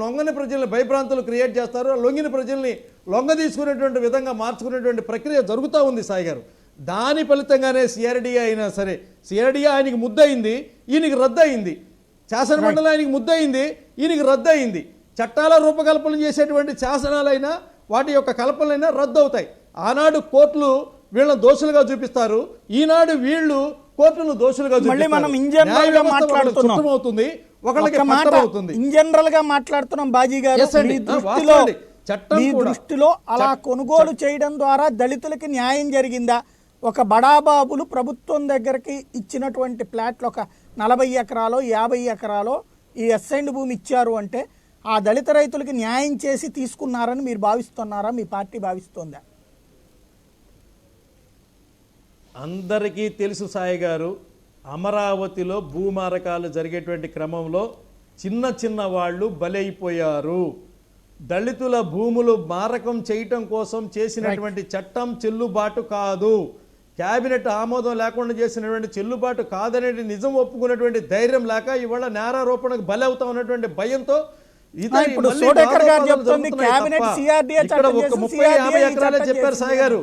లొంగని ప్రజల్ని భయభ్రాంతులు క్రియేట్ చేస్తారు, లొంగిన ప్రజల్ని లొంగ తీసుకునేటువంటి విధంగా మార్చుకునేటువంటి ప్రక్రియ జరుగుతూ ఉంది సాయి గారు. దాని ఫలితంగానే సిఆర్డీఏ అయినా సరే, సిఆర్డీఏ ఆయనకి ముద్దయింది, ఈయనకి రద్దయింది, శాసనమండలి ఆయనకి ముద్దయింది, ఈయనకి రద్దయింది, చట్టాల రూపకల్పన చేసేటువంటి శాసనాలైనా వాటి యొక్క కల్పనలైనా రద్దు అవుతాయి. ఆనాడు కోర్టులు వీళ్ళని దోషులుగా చూపిస్తారు, ఈనాడు వీళ్ళు కోర్టును దోషులుగా అవుతుంది, ఒకళ్ళకి అవుతుంది. ఇన్ జనరల్ గా మాట్లాడుతున్నాం బాజీ గారు, మీ దృష్టిలో అలా కొనుగోలు చేయడం ద్వారా దళితులకి న్యాయం జరిగిందా? ఒక బడాబాబులు ప్రభుత్వం దగ్గరికి ఇచ్చినటువంటి ప్లాట్లు ఒక 40 ఎకరాలో 50 ఎకరాలో ఈ అసైన్డ్ భూమి ఇచ్చారు అంటే ఆ దళిత రైతులకి న్యాయం చేసి తీసుకున్నారని మీరు భావిస్తున్నారా, మీ పార్టీ భావిస్తోందా? అందరికీ తెలుసు సాయి గారు, అమరావతిలో భూమారకాలు జరిగేటువంటి క్రమంలో చిన్న చిన్న వాళ్ళు బలైపోయారు. దళితుల భూములు మారకం చేయటం కోసం చేసినటువంటి చట్టం చెల్లుబాటు కాదు, క్యాబినెట్ ఆమోదం లేకుండా చేసినటువంటి చెల్లుబాటు కాదనేది నిజం ఒప్పుకున్నటువంటి ధైర్యం లేక ఇవాళ నేరారోపణకు బలి అవుతా ఉన్నటువంటి భయంతో చెప్పారు సాయి గారు.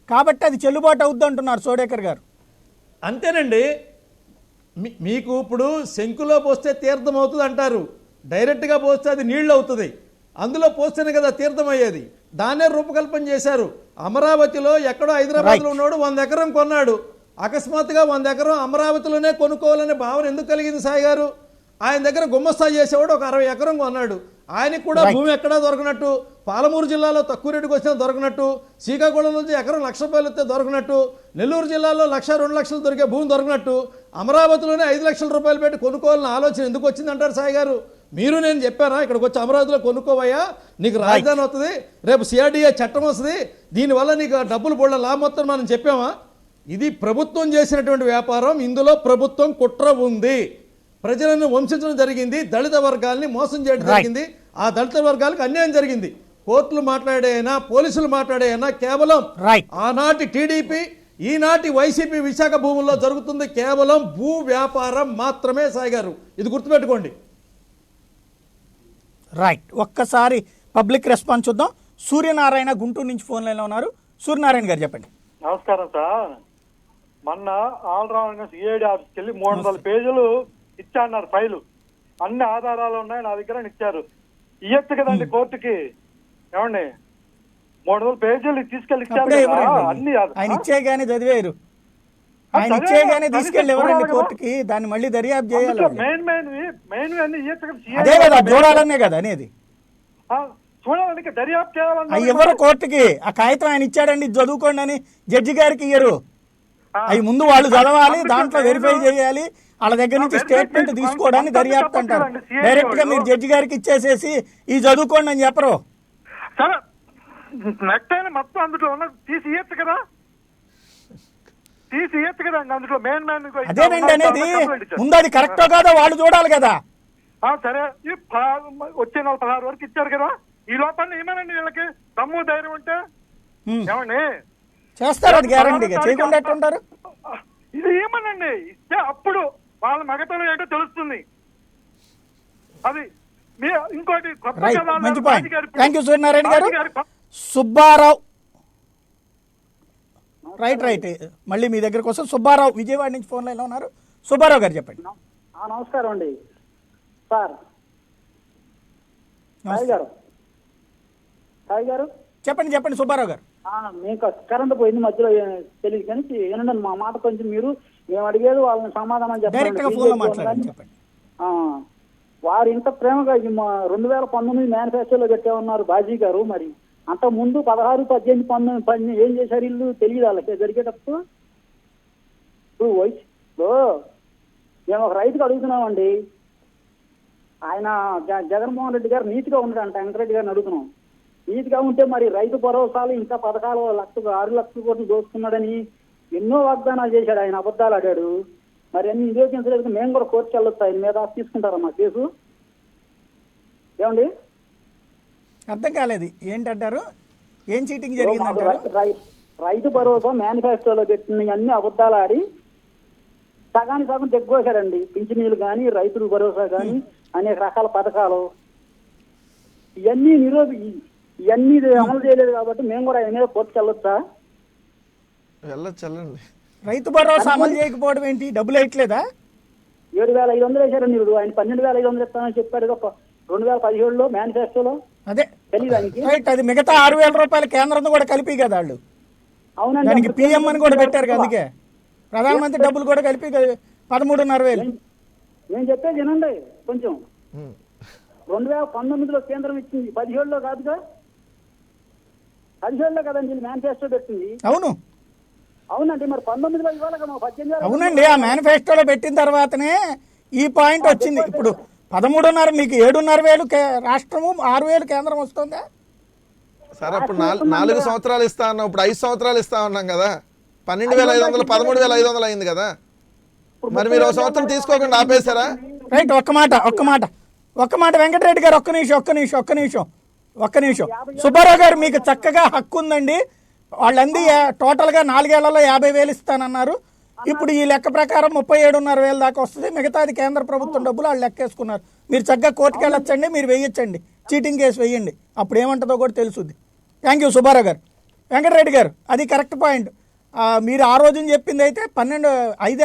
కాబట్టి అది చెల్లుబాటు అవుద్ది అంటున్నారు సోడేకర్ గారు. అంతేనండి, మీకు ఇప్పుడు శంకులో పోస్తే తీర్థం అవుతుంది అంటారు, డైరెక్ట్గా పోస్తే అది నీళ్ళు అవుతుంది, అందులో పోస్తేనే కదా తీర్థం అయ్యేది. దాన్నే రూపకల్పన చేశారు. అమరావతిలో ఎక్కడో హైదరాబాద్లో ఉన్నాడు 100 ఎకరం కొన్నాడు, అకస్మాత్తుగా 100 ఎకరం అమరావతిలోనే కొనుక్కోవాలనే భావన ఎందుకు కలిగింది సాయి గారు? ఆయన దగ్గర గుమ్మస్తా చేసేవాడు ఒక 60 ఎకరం కొన్నాడు, ఆయనకు కూడా భూమి ఎక్కడా దొరకనట్టు, పాలమూరు జిల్లాలో తక్కువ రేటుకు వచ్చినా దొరకనట్టు, శ్రీకాకుళం నుంచి ఎకరం 1,00,000 రూపాయలు వస్తే దొరకనట్టు, నెల్లూరు జిల్లాలో 1,00,000-2 లక్షలు దొరికే భూమి దొరకనట్టు, అమరావతిలోనే 5 లక్షల రూపాయలు పెట్టి కొనుక్కోవాలని ఆలోచన ఎందుకు వచ్చింది అంటారు సాయి గారు? మీరు నేను చెప్పారా ఇక్కడికి వచ్చి అమరావతిలో కొనుక్కోవయ్యా, నీకు రాజధాని వస్తుంది, రేపు సిఆర్డీఏ చట్టం వస్తుంది, దీనివల్ల నీకు డబ్బులు బోళ్ళ లాభం వస్తుంది మనం చెప్పామా? ఇది ప్రభుత్వం చేసినటువంటి వ్యాపారం, ఇందులో ప్రభుత్వం కుట్ర ఉంది, ప్రజలను వంచడం జరిగింది, దళిత వర్గాల్ని మోసం చేయడం జరిగింది, ఆ దళిత వర్గాలకు అన్యాయం జరిగింది. కోర్టులు మాట్లాడేనా పోలీసులు మాట్లాడేనా కేవలం ఆనాటి టీడీపీ ఈనాటి వైసీపీ విశాఖ భూముల్లో జరుగుతుంది కేవలం భూ వ్యాపారం మాత్రమే సాయి గారు, ఇది గుర్తుపెట్టుకోండి. రైట్, ఒక్కసారి పబ్లిక్ రెస్పాన్స్ చూద్దాం. సూర్యనారాయణ గుంటూరు నుంచి ఫోన్ లైన్లో ఉన్నారు. సూర్యనారాయణ గారు చెప్పండి. నమస్కారం సార్. మొన్న ఆల్రౌండ్ సిఐడి ఆఫీస్కి వెళ్ళి 300 పేజీలు ఇచ్చన్నారు ఫైలు, అన్ని ఆధారాలు ఉన్నాయి నా దగ్గర ఇచ్చారు. ఇయ్యచ్చు కదండి కోర్టుకి, ఏమండి 300 పేజీలు తీసుకెళ్ళి ఇచ్చారు అన్ని. ఆయన ఇచ్చేగానే చదివారు, ఆయన ఇచ్చేగానే తీసుకెళ్ళి ఎవరండి కోర్టుకి, దాన్ని మళ్ళీ దర్యాప్తు చేయాలి. మెయిన్ అన్ని ఇయ్యచ్చు కదా, అదే కదా చూడాలనే కదా అనేది, చూడాలని దర్యాప్తు చేయాలన్నా ఎవరు కోర్టుకి ఆ కాగితం ఆయన ఇచ్చాడండి చదువుకోండి అని జడ్జి గారికి ఇయ్యరు. అవి ముందు వాళ్ళు చదవాలి, దాంట్లో వెరిఫై చేయాలి, వాళ్ళ దగ్గర నుంచి స్టేట్మెంట్ తీసుకోవడాన్ని దర్యాప్తు అంటారు. డైరెక్ట్ గా మీరు జడ్జి గారికి ఇచ్చేసేసి ఈ చదువుకోండి అని చెప్పరు. సరే నెక్స్ట్ అయినా మొత్తం అందులో ఉన్న తీసి ఇయ్యచ్చు కదా, అందులో మెయిన్ అదేనండి అనేది, ముందు అది కరెక్టో కాదో వాళ్ళు చూడాలి కదా. సరే వచ్చే 16 వరకు ఇచ్చారు కదా, ఈ లోపల ఏమేనండి వీళ్ళకి దమ్ము ధైర్యం ఉంటే ఏమండి చేస్తారు, అది గ్యారంటీగా చేయకుండా ఎట్టుంటారు. ఇది ఏమనండి ఇస్తే అప్పుడు వాళ్ళ మగతనం ఏంటో తెలుస్తుంది. అది ఇంకోటి మంచి పాయింట్. థ్యాంక్ యూ సూర్యనారాయణ గారు. సుబ్బారావు రైట్ మళ్ళీ మీ దగ్గర కోసం సుబ్బారావు విజయవాడ నుంచి ఫోన్ లైన్లో ఉన్నారు. సుబ్బారావు గారు చెప్పండి. నమస్కారం అండి. సార్ సాయి గారు, సాయి గారు, చెప్పండి చెప్పండి సుబ్బారావు గారు. మీకు కరెంట్ పోయింది మధ్యలో తెలియదు కానీ వినండి మా మాట కొంచెం. మీరు మేము అడిగేది వాళ్ళని సమాధానం డైరెక్ట్ గా ఫోన్ లో మాట్లాడండి, చెప్పండి. వారు ఇంత ప్రేమగా 2019 మేనిఫెస్టోలో పెట్టామన్నారు బాజీ గారు. మరి అంత ముందు 16, 18, 19 ఏం చేశారు వీళ్ళు తెలియదు వాళ్ళకి జరిగేటప్పుడు. ఇప్పుడు వయసులో మేము ఒక రైతుకు అడుగుతున్నామండి, ఆయన జగన్మోహన్ రెడ్డి గారు నీతిగా ఉన్నాడంట. వెంకటరెడ్డి గారిని అడుగుతున్నాం, నీతిగా ఉంటే మరి రైతు భరోసాలు ఇంకా పథకాలు 6 లక్షల కోట్లు దోచుకున్నాడని ఎన్నో వాగ్దానాలు చేశాడు ఆయన, అబద్ధాలు ఆడాడు. మరి అన్ని నిరూపించలేదు. మేము కూడా కోర్టుకు వెళ్ళొచ్చు, ఆయన మీద తీసుకుంటారమ్మా కేసు. ఏమండి అర్థం కాలేదు, ఏంటంటారు? ఏం చీటింగ్ జరిగిందంటారు? రైతు భరోసా మేనిఫెస్టోలో పెట్టిన అన్ని అబద్ధాలు ఆడి సగానికి సగం తెగ్గోశాడండి. పింఛనీలు కానీ, రైతుల భరోసా కానీ, అనేక రకాల పథకాలు ఇవన్నీ ఇవన్నీ అమలు చేయలేదు కాబట్టి మేము కూడా ఆయన మీద కోర్టుకు వెళ్ళొచ్చా? వెళ్ళండి. రైతు భరోసా అమలు చేయకపోవడం ఏంటి? డబ్బులు వేయట్లేదా? 7,500 వేశారండి మీరు. ఆయన 12,500 ఇస్తానని చెప్పాడు 2017లో మేనిఫెస్టోలో. అదే తెలియదు ఆయనకి. రైట్, అది మిగతా 6,000 రూపాయలు కేంద్రం కూడా కలిపి కదా వాళ్ళు. అవునండి, దానికి పిఎం అని కూడా పెట్టారు కదా, అందుకే ప్రధానమంత్రి డబ్బులు కూడా కలిపి 13,500. నేను చెప్పేది వినండి కొంచెం. 2019లో కేంద్రం ఇచ్చింది, 17లో కాదుగా. 17లో కదండి మేనిఫెస్టో పెట్టింది. అవును అవునండి, మరి 19లో ఇవ్వాలి కదా. 18 అవునండి, ఆ మేనిఫెస్టోలో పెట్టిన తర్వాతనే ఈ పాయింట్ వచ్చింది. ఇప్పుడు 13,500 మీకు 7,500 రాష్ట్రము, 6,000 కేంద్రం వస్తుందా? సరే, అప్పుడు 4 సంవత్సరాలు ఇస్తా అన్నాం, ఇప్పుడు 5 సంవత్సరాలు ఇస్తా ఉన్నాం కదా. 12,500 13,500 అయింది కదా. మరి మీరు ఒక సంవత్సరం తీసుకోకుండా ఆపేశారా? రైట్, ఒక్క మాట వెంకటరెడ్డి గారు, ఒక్క నిమిషం. సుబ్బారావు గారు, మీకు చక్కగా హక్కు ఉందండి. వాళ్ళంది టోటల్గా 4 ఏళ్లలో 50,000 ఇస్తానన్నారు. ఇప్పుడు ఈ లెక్క ప్రకారం 37,500 దాకా వస్తుంది. మిగతాది కేంద్ర ప్రభుత్వం డబ్బులు వాళ్ళు లెక్కేసుకున్నారు. మీరు చక్కగా కోర్టుకు వెళ్ళొచ్చండి, మీరు వేయొచ్చండి, చీటింగ్ కేసు వేయండి, అప్పుడు ఏమంటుందో కూడా తెలుస్తుంది. థ్యాంక్ యూ సుబ్బారావు గారు. వెంకటరెడ్డి గారు, అది కరెక్ట్ పాయింట్. మీరు ఆ రోజున చెప్పింది అయితే 4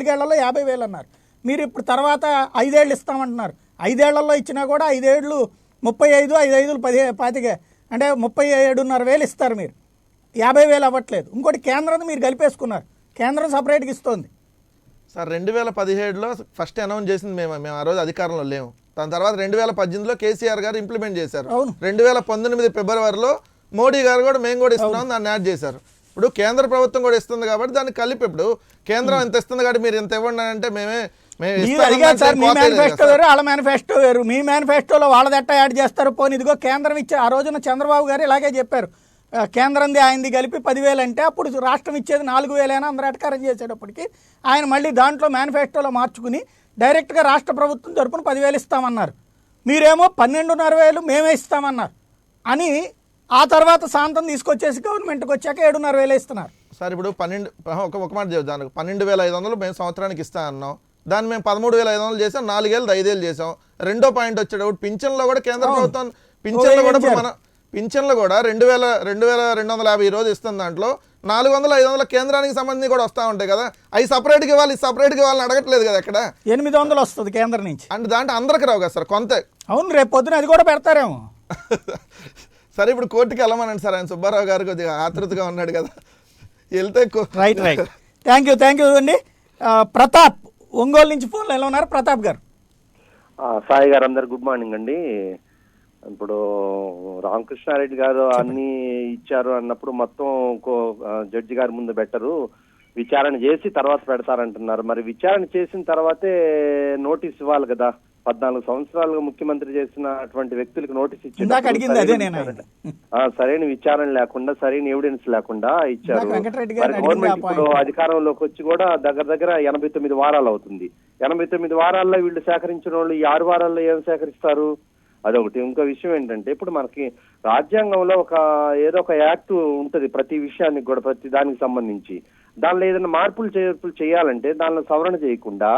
ఏళ్లలో 50,000 అన్నారు. మీరు ఇప్పుడు తర్వాత 5 ఏళ్ళు ఇస్తామంటున్నారు. 5 ఏళ్లలో ఇచ్చినా కూడా 5 ఏళ్ళు 35, 5 5 25 అంటే 37,500 ఇస్తారు. మీరు 50,000 అవ్వట్లేదు. ఇంకోటి కేంద్రం మీరు కలిపేసుకున్నారు, కేంద్రం సపరేట్గా ఇస్తుంది. సార్ 2017లో ఫస్ట్ అనౌన్స్ చేసింది మేము ఆ రోజు అధికారంలో లేము. దాని తర్వాత 2018లో కేసీఆర్ గారు ఇంప్లిమెంట్ చేశారు. 2019 ఫిబ్రవరిలో మోడీ గారు కూడా మేము కూడా ఇస్తున్నాం దాన్ని యాడ్ చేశారు. ఇప్పుడు కేంద్ర ప్రభుత్వం కూడా ఇస్తుంది కాబట్టి దాన్ని కలిపి, ఇప్పుడు కేంద్రం ఎంత ఇస్తుంది కాబట్టి మీరు ఎంత ఇవ్వండి అంటే మేమే మీ మేనిఫెస్టో వేరు, వాళ్ళ మేనిఫెస్టో వేరు. మీ మేనిఫెస్టోలో వాళ్ళది ఎట్టా యాడ్ చేస్తారు? పోనీ ఇదిగో కేంద్రం ఇచ్చే, ఆ రోజున చంద్రబాబు గారు ఇలాగే చెప్పారు, కేంద్రంది ఆయనది కలిపి 10,000 అంటే అప్పుడు రాష్ట్రం ఇచ్చేది 4,000 అందరూ ఎటకారం చేసేటప్పటికి ఆయన మళ్ళీ దాంట్లో మేనిఫెస్టోలో మార్చుకుని డైరెక్ట్గా రాష్ట్ర ప్రభుత్వం తరపున 10,000 ఇస్తామన్నారు. మీరేమో 12,500 మేమే ఇస్తామన్నారు అని ఆ తర్వాత శాంతం తీసుకొచ్చేసి గవర్నమెంట్కి వచ్చాక 7,500 ఇస్తున్నారు. సార్ ఇప్పుడు ఒక మాట దానికి 12,500 మేము సంవత్సరానికి ఇస్తా అన్నాం. దాన్ని మేము 13,500 చేసాం, 4 ఏళ్ళు 5 ఏళ్ళు చేసాం. రెండో పాయింట్ వచ్చేటప్పుడు పింఛన్లో కూడా కేంద్ర ప్రభుత్వం పింఛన్లో కూడా మన పింఛన్లు కూడా 2,250 రోజు ఇస్తుంది. దాంట్లో 400, 500 కేంద్రానికి సంబంధించి కూడా వస్తూ ఉంటాయి కదా. అవి సపరేట్గా ఇవ్వాలి, సపరేట్గా ఇవ్వాలని అడగట్లేదు కదా. ఇక్కడ 800 వస్తుంది కేంద్రం నుంచి, అంటే దాంట్లో అందరికి రావు కదా సార్, కొంత. అవును, రేపు పొద్దున అది కూడా పెడతారేమో. సరే, ఇప్పుడు కోర్టుకి వెళ్ళమనండి సార్. ఆయన సుబ్బారావు గారు కొద్దిగా ఆతృతగా ఉన్నాడు కదా, వెళ్తే. రైట్. థ్యాంక్ యూ అండి. ప్రతాప్ ఒంగోలు నుంచి ఫోన్లో ఎలా ఉన్నారు? ప్రతాప్ గారు. సాయి గారు, అందరు గుడ్ మార్నింగ్ అండి. ఇప్పుడు రామకృష్ణారెడ్డి గారు అన్ని ఇచ్చారు అన్నప్పుడు మొత్తం జడ్జి గారి ముందు పెట్టరు, విచారణ చేసి తర్వాత పెడతారంటున్నారు. మరి విచారణ చేసిన తర్వాతే నోటీస్ ఇవ్వాలి కదా. 14 సంవత్సరాలుగా ముఖ్యమంత్రి చేసినటువంటి వ్యక్తులకు నోటీస్ ఇచ్చారు. సరైన విచారణ లేకుండా, సరైన ఎవిడెన్స్ లేకుండా ఇచ్చారు. గవర్నమెంట్ ఇప్పుడు అధికారంలోకి వచ్చి కూడా దగ్గర 89 వారాలు అవుతుంది. 89 వారాల్లో వీళ్ళు సేకరించిన వాళ్ళు ఈ 6 వారాల్లో ఏం సేకరిస్తారు? అదొకటి. ఇంకో విషయం ఏంటంటే, ఇప్పుడు మనకి రాజ్యాంగంలో ఏదో ఒక యాక్ట్ ఉంటది ప్రతి విషయానికి కూడా, ప్రతి దానికి సంబంధించి. దానిలో ఏదైనా మార్పులు చేర్పులు చేయాలంటే దానిలో సవరణ చేయకుండా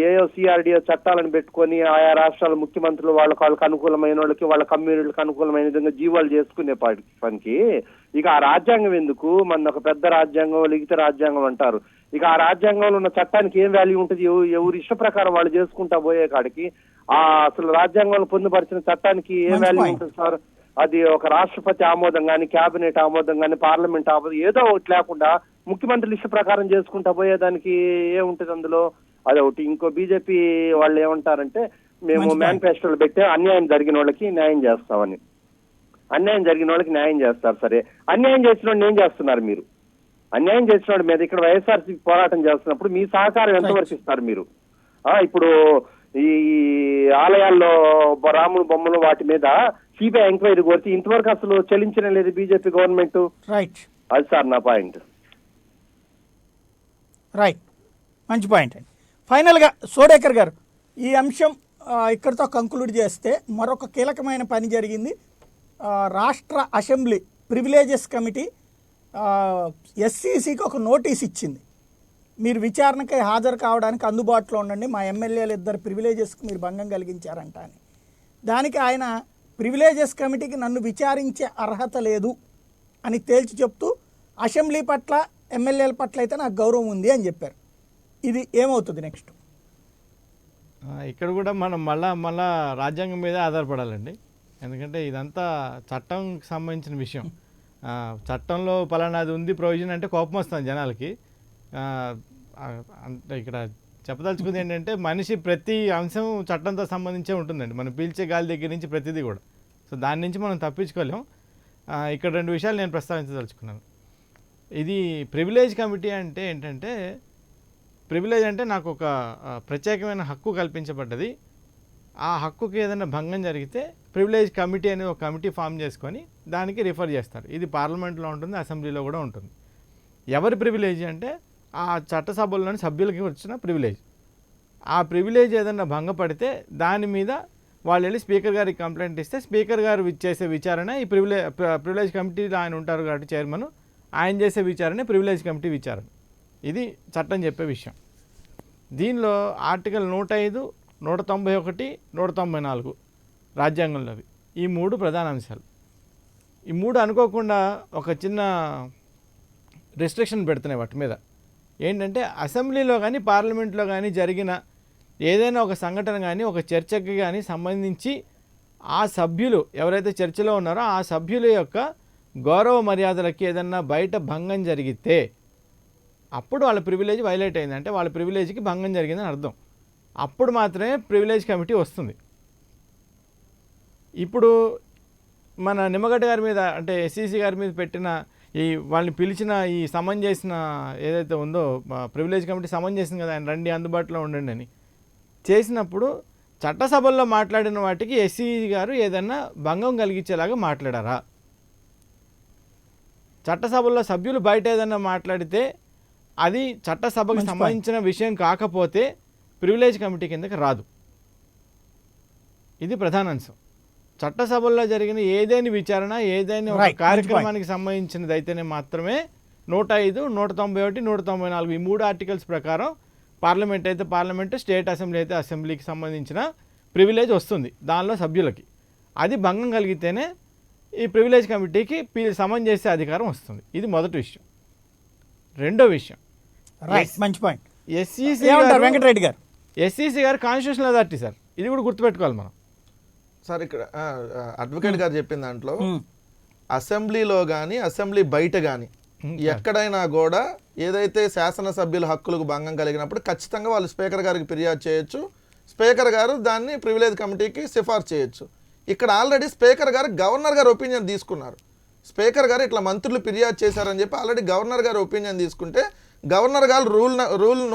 ఏయో సిఆర్డిఓ చట్టాలను పెట్టుకొని ఆయా రాష్ట్రాల ముఖ్యమంత్రులు వాళ్ళకి అనుకూలమైన వాళ్ళకి, వాళ్ళ కమ్యూనిటీలకు అనుకూలమైన విధంగా జీవాలు చేసుకునే పనికి ఇక ఆ రాజ్యాంగం ఎందుకు? మన ఒక పెద్ద రాజ్యాంగం, లిఖిత రాజ్యాంగం అంటారు. ఇక ఆ రాజ్యాంగంలో ఉన్న చట్టానికి ఏం వాల్యూ ఉంటుంది? ఎవరి ఇష్ట ప్రకారం వాళ్ళు చేసుకుంటా పోయే కాడికి అసలు రాజ్యాంగంలో పొందుపరిచిన చట్టానికి ఏ మంచి వాల్యూ point. ఉంటుంది సార్? అది ఒక రాష్ట్రపతి ఆమోదం కానీ, క్యాబినెట్ ఆమోదం కానీ, పార్లమెంట్ ఆమోదం ఏదో ఒకటి లేకుండా ముఖ్యమంత్రి లిస్టు ప్రకారం చేసుకుంటా పోయేదానికి ఏముంటుంది అందులో? అదొకటి. ఇంకో బీజేపీ వాళ్ళు ఏమంటారంటే మేము మంచి point. మేనిఫెస్టోలు పెట్టే అన్యాయం జరిగిన వాళ్ళకి న్యాయం చేస్తామని. అన్యాయం జరిగిన వాళ్ళకి న్యాయం చేస్తారు, సరే. అన్యాయం చేసిన వాడిని ఏం చేస్తున్నారు మీరు? అన్యాయం చేసిన వాడి మీద ఇక్కడ వైఎస్ఆర్సీ పోరాటం చేస్తున్నప్పుడు మీ సహకారం ఎంతవరకు ఇస్తారు మీరు? ఇప్పుడు ఈ ఆలయాల్లో రాముడు బొమ్మలు వాటి మీద సిబిఐ ఎంక్వైరీ కోరితే ఇంతవరకు అసలు చెల్లించనే లేదు బీజేపీ గవర్నమెంట్. రైట్ అది సార్ నా పాయింట్. రైట్, మంచి పాయింట్ అండి. ఫైనల్గా సోడేకర్ గారు, ఈ అంశం ఇక్కడితో కంక్లూడ్ చేస్తే మరొక కీలకమైన పని జరిగింది. రాష్ట్ర అసెంబ్లీ ప్రివిలేజెస్ కమిటీ ఎస్సీసీకి ఒక నోటీస్ ఇచ్చింది. మీరు విచారణకై హాజరు కావడానికి అందుబాటులో ఉండండి, మా ఎమ్మెల్యేలు 2 ప్రివిలేజెస్కి మీరు భంగం కలిగించారంట అని. దానికి ఆయన ప్రివిలేజెస్ కమిటీకి నన్ను విచారించే అర్హత లేదు అని తేల్చి చెప్తూ అసెంబ్లీ పట్ల ఎమ్మెల్యేల పట్ల అయితే నాకు గౌరవం ఉంది అని చెప్పారు. ఇది ఏమవుతుంది నెక్స్ట్? ఇక్కడ కూడా మనం మళ్ళా రాజ్యాంగం మీద ఆధారపడాలండి. ఎందుకంటే ఇదంతా చట్టంకి సంబంధించిన విషయం. చట్టంలో పలానాది ఉంది ప్రొవిజన్ అంటే కోపం వస్తుంది జనాలకి. అంటే ఇక్కడ చెప్పదలుచుకుంది ఏంటంటే మనిషి ప్రతి అంశం చట్టంతో సంబంధించే ఉంటుందండి. మనం పీల్చే గాలి దగ్గర నుంచి ప్రతిదీ కూడా. సో దాని నుంచి మనం తప్పించుకోలేం. ఇక్కడ 2 విషయాలు నేను ప్రస్తావించదలుచుకున్నాను. ఇది ప్రివిలేజ్ కమిటీ అంటే ఏంటంటే, ప్రివిలేజ్ అంటే నాకు ఒక ప్రత్యేకమైన హక్కు కల్పించబడ్డది. ఆ హక్కుకి ఏదైనా భంగం జరిగితే ప్రివిలేజ్ కమిటీ అనేది ఒక కమిటీ ఫామ్ చేసుకొని దానికి రిఫర్ చేస్తారు. ఇది పార్లమెంట్లో ఉంటుంది, అసెంబ్లీలో కూడా ఉంటుంది. ఎవరి ప్రివిలేజ్ అంటే ఆ చట్టసభల్లోని సభ్యులకి వచ్చిన ప్రివిలేజ్. ఆ ప్రివిలేజ్ ఏదైనా భంగపడితే దాని మీద వాళ్ళు వెళ్ళి స్పీకర్ గారికి కంప్లైంట్ ఇస్తే స్పీకర్ గారు చేసే విచారణ ఈ ప్రివిలేజ్ కమిటీలో ఆయన ఉంటారు కాబట్టి చైర్మన్, ఆయన చేసే విచారణ ప్రివిలేజ్ కమిటీ విచారణ. ఇది చట్టం చెప్పే విషయం. దీనిలో ఆర్టికల్ 105, 191, 194 రాజ్యాంగంలోవి ఈ 3 ప్రధాన అంశాలు. ఈ 3 అనుకోకుండా ఒక చిన్న రెస్ట్రిక్షన్ పెడుతున్నాయి వాటి మీద. ఏంటంటే అసెంబ్లీలో కానీ పార్లమెంట్లో కానీ జరిగిన ఏదైనా ఒక సంఘటన కానీ ఒక చర్చకి కానీ సంబంధించి ఆ సభ్యులు ఎవరైతే చర్చలో ఉన్నారో ఆ సభ్యుల యొక్క గౌరవ మర్యాదలకి ఏదన్నా బయట భంగం జరిగితే అప్పుడు వాళ్ళ ప్రివిలేజ్ వైలేట్ అయింది, అంటే వాళ్ళ ప్రివిలేజ్కి భంగం జరిగిందని అర్థం. అప్పుడు మాత్రమే ప్రివిలేజ్ కమిటీ వస్తుంది. ఇప్పుడు మన నిమ్మగడ్డ గారి మీద అంటే ఎస్సీసీ గారి మీద పెట్టిన ఈ వాళ్ళని పిలిచిన ఈ సమన్ చేసిన ఏదైతే ఉందో ప్రివిలేజ్ కమిటీ సమన్ చేసింది కదా, ఆయన రండి అందుబాటులో ఉండండి అని చేసినప్పుడు చట్టసభల్లో మాట్లాడిన వాటికి ఎస్సీ గారు ఏదన్నా భంగం కలిగించేలాగా మాట్లాడారా? చట్టసభల్లో సభ్యులు బయట ఏదన్నా మాట్లాడితే అది చట్టసభకు సంబంధించిన విషయం కాకపోతే ప్రివిలేజ్ కమిటీ కిందకి రాదు. ఇది ప్రధాన అంశం. చట్టసభల్లో జరిగిన ఏదైనా విచారణ ఏదైనా ఒక కార్యక్రమానికి సంబంధించినది అయితేనే మాత్రమే 105, 191, 194 ఈ 3 ఆర్టికల్స్ ప్రకారం పార్లమెంట్ అయితే పార్లమెంటు, స్టేట్ అసెంబ్లీ అయితే అసెంబ్లీకి సంబంధించిన ప్రివిలేజ్ వస్తుంది దానిలో సభ్యులకి. అది భంగం కలిగితేనే ఈ ప్రివిలేజ్ కమిటీకి సమన్ చేసే అధికారం వస్తుంది. ఇది మొదటి విషయం. రెండో విషయం, మంచి పాయింట్. ఎస్సీసీ వెంకటరెడ్డి గారు, ఎస్సీసీ గారు కాన్స్టిట్యూషనల్ అథారిటీ సార్, ఇది కూడా గుర్తుపెట్టుకోవాలి మనం. సార్ ఇక్కడ అడ్వకేట్ గారు చెప్పిన దాంట్లో అసెంబ్లీలో కానీ అసెంబ్లీ బయట కానీ ఎక్కడైనా కూడా ఏదైతే శాసనసభ్యుల హక్కులకు భంగం కలిగినప్పుడు ఖచ్చితంగా వాళ్ళు స్పీకర్ గారికి ఫిర్యాదు చేయొచ్చు. స్పీకర్ గారు దాన్ని ప్రివిలేజ్ కమిటీకి సిఫార్సు చేయొచ్చు. ఇక్కడ ఆల్రెడీ స్పీకర్ గారు గవర్నర్ గారు ఒపీనియన్ తీసుకున్నారు. స్పీకర్ గారు ఇట్లా మంత్రులు ఫిర్యాదు చేశారని చెప్పి ఆల్రెడీ గవర్నర్ గారు ఒపీనియన్ తీసుకుంటే గవర్నర్ గారు రూల్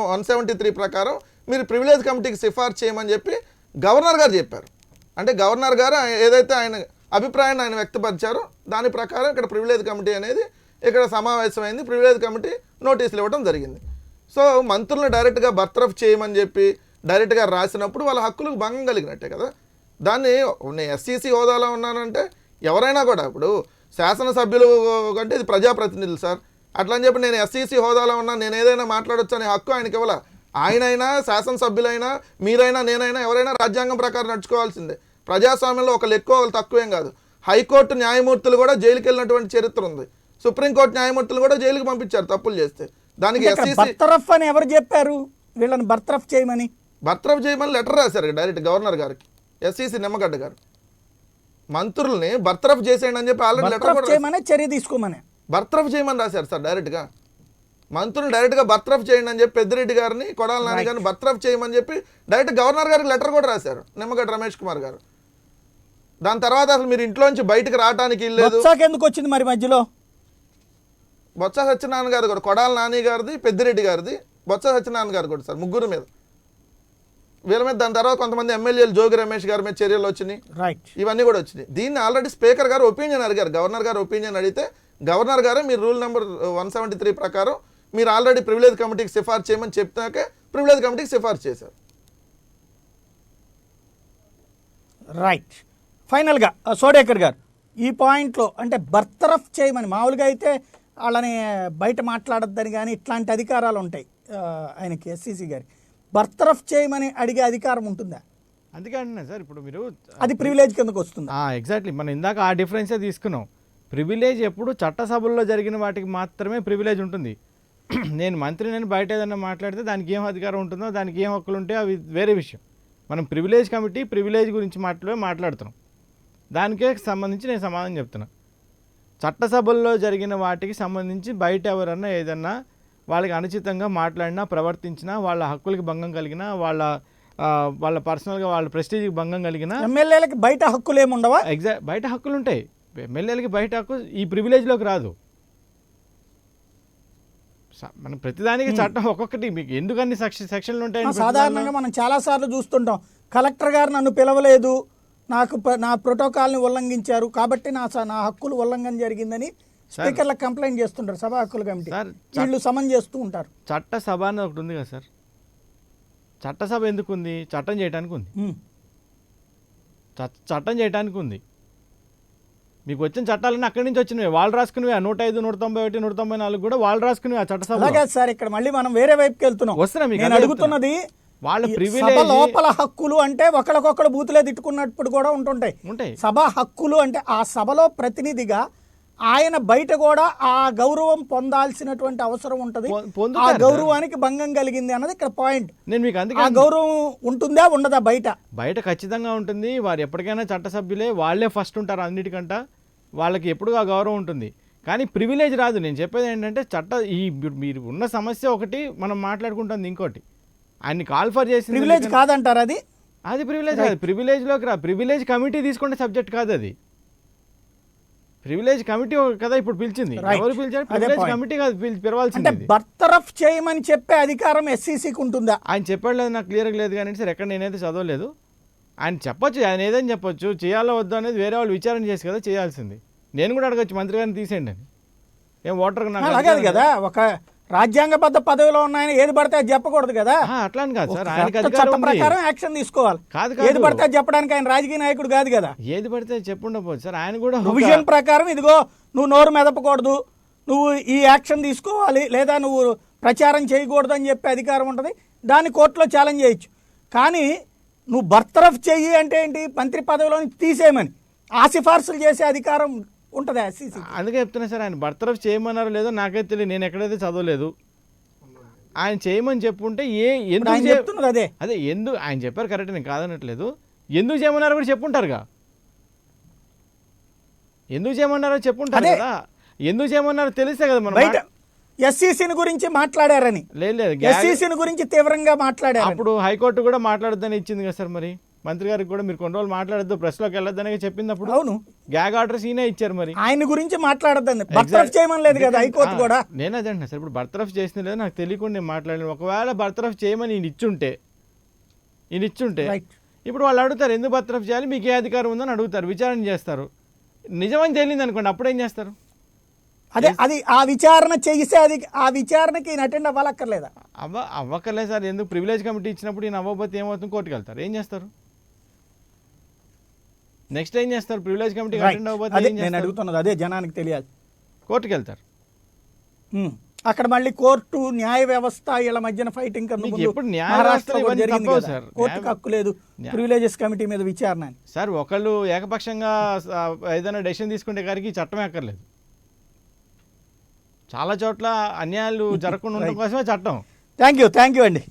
173 ప్రకారం మీరు ప్రివిలేజ్ కమిటీకి సిఫార్సు చేయమని చెప్పి గవర్నర్ గారు చెప్పారు. అంటే గవర్నర్ గారు ఏదైతే ఆయన అభిప్రాయాన్ని ఆయన వ్యక్తపరిచారో దాని ప్రకారం ఇక్కడ ప్రివిలేజ్ కమిటీ అనేది ఇక్కడ సమావేశమైంది. ప్రివిలేజ్ కమిటీ నోటీసులు ఇవ్వడం జరిగింది. సో మంత్రులను డైరెక్ట్గా బర్తరఫ్ చేయమని చెప్పి డైరెక్ట్గా రాసినప్పుడు వాళ్ళ హక్కులకు భంగం కలిగినట్టే కదా. దాన్ని నేను ఎస్సీసీ హోదాలో ఉన్నానంటే ఎవరైనా కూడా ఇప్పుడు శాసనసభ్యులు అంటే ఇది ప్రజాప్రతినిధులు సార్, అట్లా అని చెప్పి నేను ఎస్సీసీ హోదాలో ఉన్నా నేను ఏదైనా మాట్లాడొచ్చు అనే హక్కు ఆయనకి ఇవ్వాల. ఆయనైనా శాసనసభ్యులైనా మీరైనా నేనైనా ఎవరైనా రాజ్యాంగం ప్రకారం నడుచుకోవాల్సిందే. ప్రజాస్వామ్యంలో ఒకళ్ళు ఎక్కువ ఒకళ్ళు తక్కువేం కాదు. హైకోర్టు న్యాయమూర్తులు కూడా జైలుకి వెళ్ళినటువంటి చరిత్ర ఉంది. సుప్రీంకోర్టు న్యాయమూర్తులు కూడా జైలుకి పంపించారు తప్పులు చేస్తే. దానికి ఎస్సీసీ బర్తరఫ్ అని ఎవరు చెప్పారు వీళ్ళని బర్తరఫ్ చేయమని? బర్తరఫ్ చేయమని లెటర్ రాశారు డైరెక్ట్ గవర్నర్ గారికి, ఎస్సీసీ నిమ్మగడ్డ గారు. మంత్రుల్ని బర్తరఫ్ చేసేయండి అని చెప్పి ఆల్రెడీ లెటర్ బర్తరఫ్ చేయమని చర్య తీసుకోమని బర్తరఫ్ చేయమని రాశారు సార్ డైరెక్ట్గా. మంత్రులు డైరెక్ట్గా బర్తరఫ్ చేయండి అని చెప్పి పెద్దిరెడ్డి గారిని, కొడాల నాని గారిని బర్తరఫ్ చేయమని చెప్పి డైరెక్ట్ గవర్నర్ గారికి లెటర్ కూడా రాశారు నిమ్మగడ్డ రమేష్ కుమార్ గారు. దాని తర్వాత అసలు మీరు ఇంట్లోంచి బయటకు రావడానికి ఇల్లేదు. ఎందుకు వచ్చింది మరి మధ్యలో? బొత్స సత్యనారాయణ గారు కూడా, కొడాల నాని గారిది, పెద్దిరెడ్డి గారిది, బొత్స సత్యనారాయణ గారు కూడా సార్, ముగ్గురు మీద, వీళ్ళ మీద. దాని తర్వాత కొంతమంది ఎమ్మెల్యేలు జోగి రమేష్ గారి మీద చర్యలు వచ్చినాయి, ఇవన్నీ కూడా వచ్చినాయి. దీన్ని ఆల్రెడీ స్పీకర్ గారు ఒపీనియన్ అడిగారు, గవర్నర్ గారు ఒపీనియన్ అడిగితే గవర్నర్ గారు మీరు రూల్ నెంబర్ 173 ప్రకారం మీరు ఆల్రెడీ ప్రివిలేజ్ కమిటీకి సిఫార్సు చేయమని చెప్తాకే ప్రివిలేజ్ కమిటీకి సిఫార్సు చేశారు. రైట్. ఫైనల్గా సోడేకర్ గారు ఈ పాయింట్లో అంటే బర్తరఫ్ చేయమని, మామూలుగా అయితే వాళ్ళని బయట మాట్లాడొద్దని కానీ ఇట్లాంటి అధికారాలు ఉంటాయి ఆయనకి, ఎస్సీసీ గారికి. బర్తరఫ్ చేయమని అడిగే అధికారం ఉంటుందా? అందుకే అంటున్నా సార్, ఇప్పుడు మీరు అది ప్రివిలేజ్ కిందకు వస్తుంది. ఎగ్జాక్ట్లీ, మనం ఇందాక ఆ డిఫరెన్సే తీసుకున్నాం. ప్రివిలేజ్ ఎప్పుడు చట్టసభల్లో జరిగిన వాటికి మాత్రమే ప్రివిలేజ్ ఉంటుంది. నేను మంత్రి, నేను బయట ఏదైనా మాట్లాడితే దానికి ఏం అధికారం ఉంటుందో, దానికి ఏం హక్కులు ఉంటాయో అవి వేరే విషయం. మనం ప్రివిలేజ్ కమిటీ ప్రివిలేజ్ గురించి మాట్లాడుతున్నాం, దానికే సంబంధించి నేను సమాధానం చెప్తున్నా. చట్టసభల్లో జరిగిన వాటికి సంబంధించి బయట ఎవరన్నా ఏదన్నా వాళ్ళకి అనుచితంగా మాట్లాడినా, ప్రవర్తించినా, వాళ్ళ హక్కులకి భంగం కలిగినా, వాళ్ళ పర్సనల్గా వాళ్ళ ప్రెస్టీజ్కి భంగం కలిగినా, ఎమ్మెల్యేలకి బయట హక్కులు ఏముండవా? బయట హక్కులు ఉంటాయి. ఎమ్మెల్యేలకి బయట హక్కు ఈ ప్రివిలేజ్లోకి రాదు. మనం ప్రతిదానికి చట్టం ఒక్కొక్కటి, మీకు ఎందుకన్ని సెక్షన్లు ఉంటాయి? సాధారణంగా మనం చాలాసార్లు చూస్తుంటాం, కలెక్టర్ గారు నన్ను పిలవలేదు, నా ప్రోటోకాల్ని ఉల్లంఘించారు కాబట్టి నా హక్కులు ఉల్లంఘన జరిగిందని స్పీకర్లకు కంప్లైంట్ చేస్తుంటారు సభా హక్కుల కమిటీ, వీళ్ళు సమన్ చేస్తూ ఉంటారు. చట్టసభ అని ఒకటి ఉంది కదా సార్, చట్టసభ ఎందుకు ఉంది? చట్టం చేయడానికి ఉంది. చట్టం చేయడానికి ఉంది. మీకు వచ్చిన చట్టాలన్నీ అక్కడి నుంచి వచ్చినవి, వాళ్ళు రాసుకునేవి. 105, 191, 194 కూడా వాళ్ళు రాసుకునేవి ఆ చట్టసభ. అలాగే సార్, ఇక్కడ మళ్ళీ మనం వేరే వైపుకి వెళ్తున్నాం. నేను అడుగుతున్నది వాళ్ళ సభ లోపల హక్కులు అంటే ఒకరికొకరు బూతులే తిట్టుకున్నప్పుడు కూడా ఉంటుంటాయి. సభ హక్కులు అంటే ఆ సభలో ప్రతినిధిగా ఆయన బయట కూడా ఆ గౌరవం పొందాల్సినటువంటి అవసరం ఉంటది. ఆ గౌరవానికి భంగం కలిగింది అన్నది ఇక్కడ పాయింట్. నేను మీకు అందుకే ఆ గౌరవం ఉంటుందా ఉండదా? బయట ఖచ్చితంగా ఉంటుంది. వారు ఎప్పటికైనా చట్టసభ్యులే, వాళ్ళే ఫస్ట్ ఉంటారు అన్నిటికంట, వాళ్ళకి ఎప్పుడు ఆ గౌరవం ఉంటుంది. కానీ ప్రివిలేజ్ రాదు. నేను చెప్పేది ఏంటంటే మీరు ఉన్న సమస్య ఒకటి, మనం మాట్లాడుకుంటుంది ఇంకోటి. ఆయన్ని కాల్ఫర్ చేసి ప్రివిలేజ్ కాదంటారు, అది ప్రివిలేజ్ కాదు. ప్రివిలేజ్లోకి ప్రివిలేజ్ కమిటీ తీసుకుంటే సబ్జెక్ట్ కాదు అది. ప్రివిలేజ్ కమిటీ కదా ఇప్పుడు పిలిచింది. ఎవరు పిలిచారు? ప్రివిలేజ్ కమిటీ కాదు పిలవాల్సింది. బర్తరఫ్ చేయమని చెప్పే అధికారం ఎస్సీసీకి ఉంటుందా? ఆయన చెప్పాడు లేదు, నాకు క్లియర్గా లేదు. కానీ సార్ ఎక్కడ నేనైతే చదవలేదు. ఆయన చెప్పొచ్చు, ఆయన ఏదైనా చెప్పొచ్చు. చేయాలో వద్దు అనేది వేరే వాళ్ళు విచారణ చేసి కదా చేయాల్సింది. నేను కూడా అడగచ్చు, మంత్రి గారిని తీసేయండి అని. ఏం ఓటర్ అలాగే కదా, ఒక రాజ్యాంగబద్ధ పదవిలో ఉన్నాయని ఏది పడితే అది చెప్పకూడదు కదా. అట్లా అని కాదు సార్, ఆయన చట్ట ప్రకారం యాక్షన్ తీసుకోవాలి. ఏది పడితే అది చెప్పడానికి ఆయన రాజకీయ నాయకుడు కాదు కదా. ఏది పడితే చెప్పుండకపోవచ్చు సార్. ఆయన కూడా ప్రొవిజన్ ప్రకారం ఇదిగో నువ్వు నోరు మెదపకూడదు, నువ్వు ఈ యాక్షన్ తీసుకోవాలి, లేదా నువ్వు ప్రచారం చేయకూడదు అని చెప్పే అధికారం ఉంటుంది. దాన్ని కోర్టులో ఛాలెంజ్ చేయొచ్చు. కానీ నువ్వు బర్తరఫ్ చెయ్యి అంటే ఏంటి? మంత్రి పదవిలో నుంచి తీసేయమని ఆ సిఫార్సులు చేసే అధికారం ఉంటుంది ఎస్సీసీ. అందుకే చెప్తున్నా సార్, ఆయన బర్తరఫ్ చేయమన్నారో లేదో నాకైతే తెలియదు, నేను ఎక్కడైతే చదవలేదు. ఆయన చేయమని చెప్పుంటే ఎందుకు చెప్తున్నది అదే ఎందుకు ఆయన చెప్పారు కరెక్ట్, నేను కాదనట్లేదు. ఎందుకు చేయమన్నారో కూడా చెప్పుంటారుగా. ఎందుకు చేయమన్నారో చెప్పుంటారు కదా. ఎందుకు చేయమన్నారో తెలిస్తే కదా మనం. ఎస్సీసీని గురించి మాట్లాడారని లేదు, ఎస్సీసీని గురించి తీవ్రంగా మాట్లాడారు. అప్పుడు హైకోర్టు కూడా మాట్లాడొద్దని ఇచ్చింది కదా సార్. మరి మంత్రి గారికి కూడా మీరు కొన్ని రోజులు మాట్లాడద్దు, ప్రెస్లోకి వెళ్ళొద్దని చెప్పిందప్పుడు అవును గ్యాగ్ ఆర్డర్స్ ఈయన ఇచ్చారు. మరి ఆయన గురించి మాట్లాడద్దని బర్తరఫ్ చేయమని లేదు కదా హైకోర్టు కూడా. నేను అదే అంటున్నా సార్, ఇప్పుడు బర్తరఫ్ చేసిన లేదా నాకు తెలియకుండా నేను మాట్లాడాను. ఒకవేళ బర్తరఫ్ చేయమని ఈయన ఇచ్చుంటే ఇప్పుడు వాళ్ళు అడుగుతారు ఎందుకు బర్తరఫ్ చేయాలి, మీకు ఏ అధికారం ఉందని అడుగుతారు, విచారణ చేస్తారు. నిజమని తెలియదు అనుకోండి, అప్పుడు ఏం చేస్తారు? అది ఆ విచారణ చేసే ఆ విచారణకి అటెండ్ అవ్వాలక్కర్లేదా? అవ్వక్కర్లేదు సార్. ఎందుకు ప్రివిలేజ్ కమిటీ ఇచ్చినప్పుడు ఈయన అవ్వకపోతే ఏమవుతుంది? కోర్టుకు వెళ్తారు. ఏం చేస్తారు? నెక్స్ట్ ఏం చేస్తారు? ప్రివిలేజ్ కమిటీ అటెండ్ అవ్వకపోతే నేను అడుగుతున్నది అదే, జనానికి తెలియాలి. కోర్టుకు వెళ్తారు. అక్కడ మళ్ళీ కోర్టు న్యాయ వ్యవస్థ వీళ్ళ మధ్యన ఫైటింగ్ కోర్టుకు హక్కు లేదు ప్రివిలేజెస్ కమిటీ మీద విచారణ. సార్ ఒకళ్ళు ఏకపక్షంగా ఏదైనా డెసిషన్ తీసుకుంటే గారికి చట్టమే అక్కర్లేదు. చాలా చోట్ల అన్యాయాలు జరగకుండా ఉండడం కోసమే చట్టం. థ్యాంక్ యూ అండి.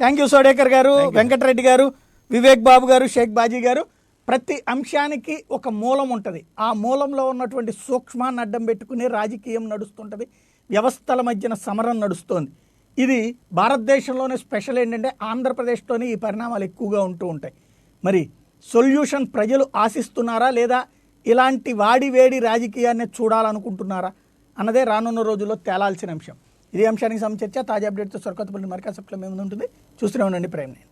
థ్యాంక్ యూ సోడేకర్ గారు, వెంకటరెడ్డి గారు, వివేక్ బాబు గారు, షేక్ బాజీ గారు. ప్రతి అంశానికి ఒక మూలం ఉంటుంది. ఆ మూలంలో ఉన్నటువంటి సూక్ష్మాన్ని అడ్డం పెట్టుకుని రాజకీయం నడుస్తుంటుంది, వ్యవస్థల మధ్యన సమరం నడుస్తోంది. ఇది భారతదేశంలోనే స్పెషల్ ఏంటంటే ఆంధ్రప్రదేశ్లోనే ఈ పరిణామాలు ఎక్కువగా ఉంటూ ఉంటాయి. మరి సొల్యూషన్ ప్రజలు ఆశిస్తున్నారా లేదా ఇలాంటి వాడివేడి రాజకీయాన్ని చూడాలనుకుంటున్నారా అన్నదే రానున్న రోజుల్లో తేలాల్సిన అంశం. ఇదే అంశానికి సంబంధించి తాజా అప్డేట్తో సొరకొత్తపల్లి మరికాసప్లో మేము ఉంటుంది. చూస్తూనే ఉండండి ప్రైమ్9.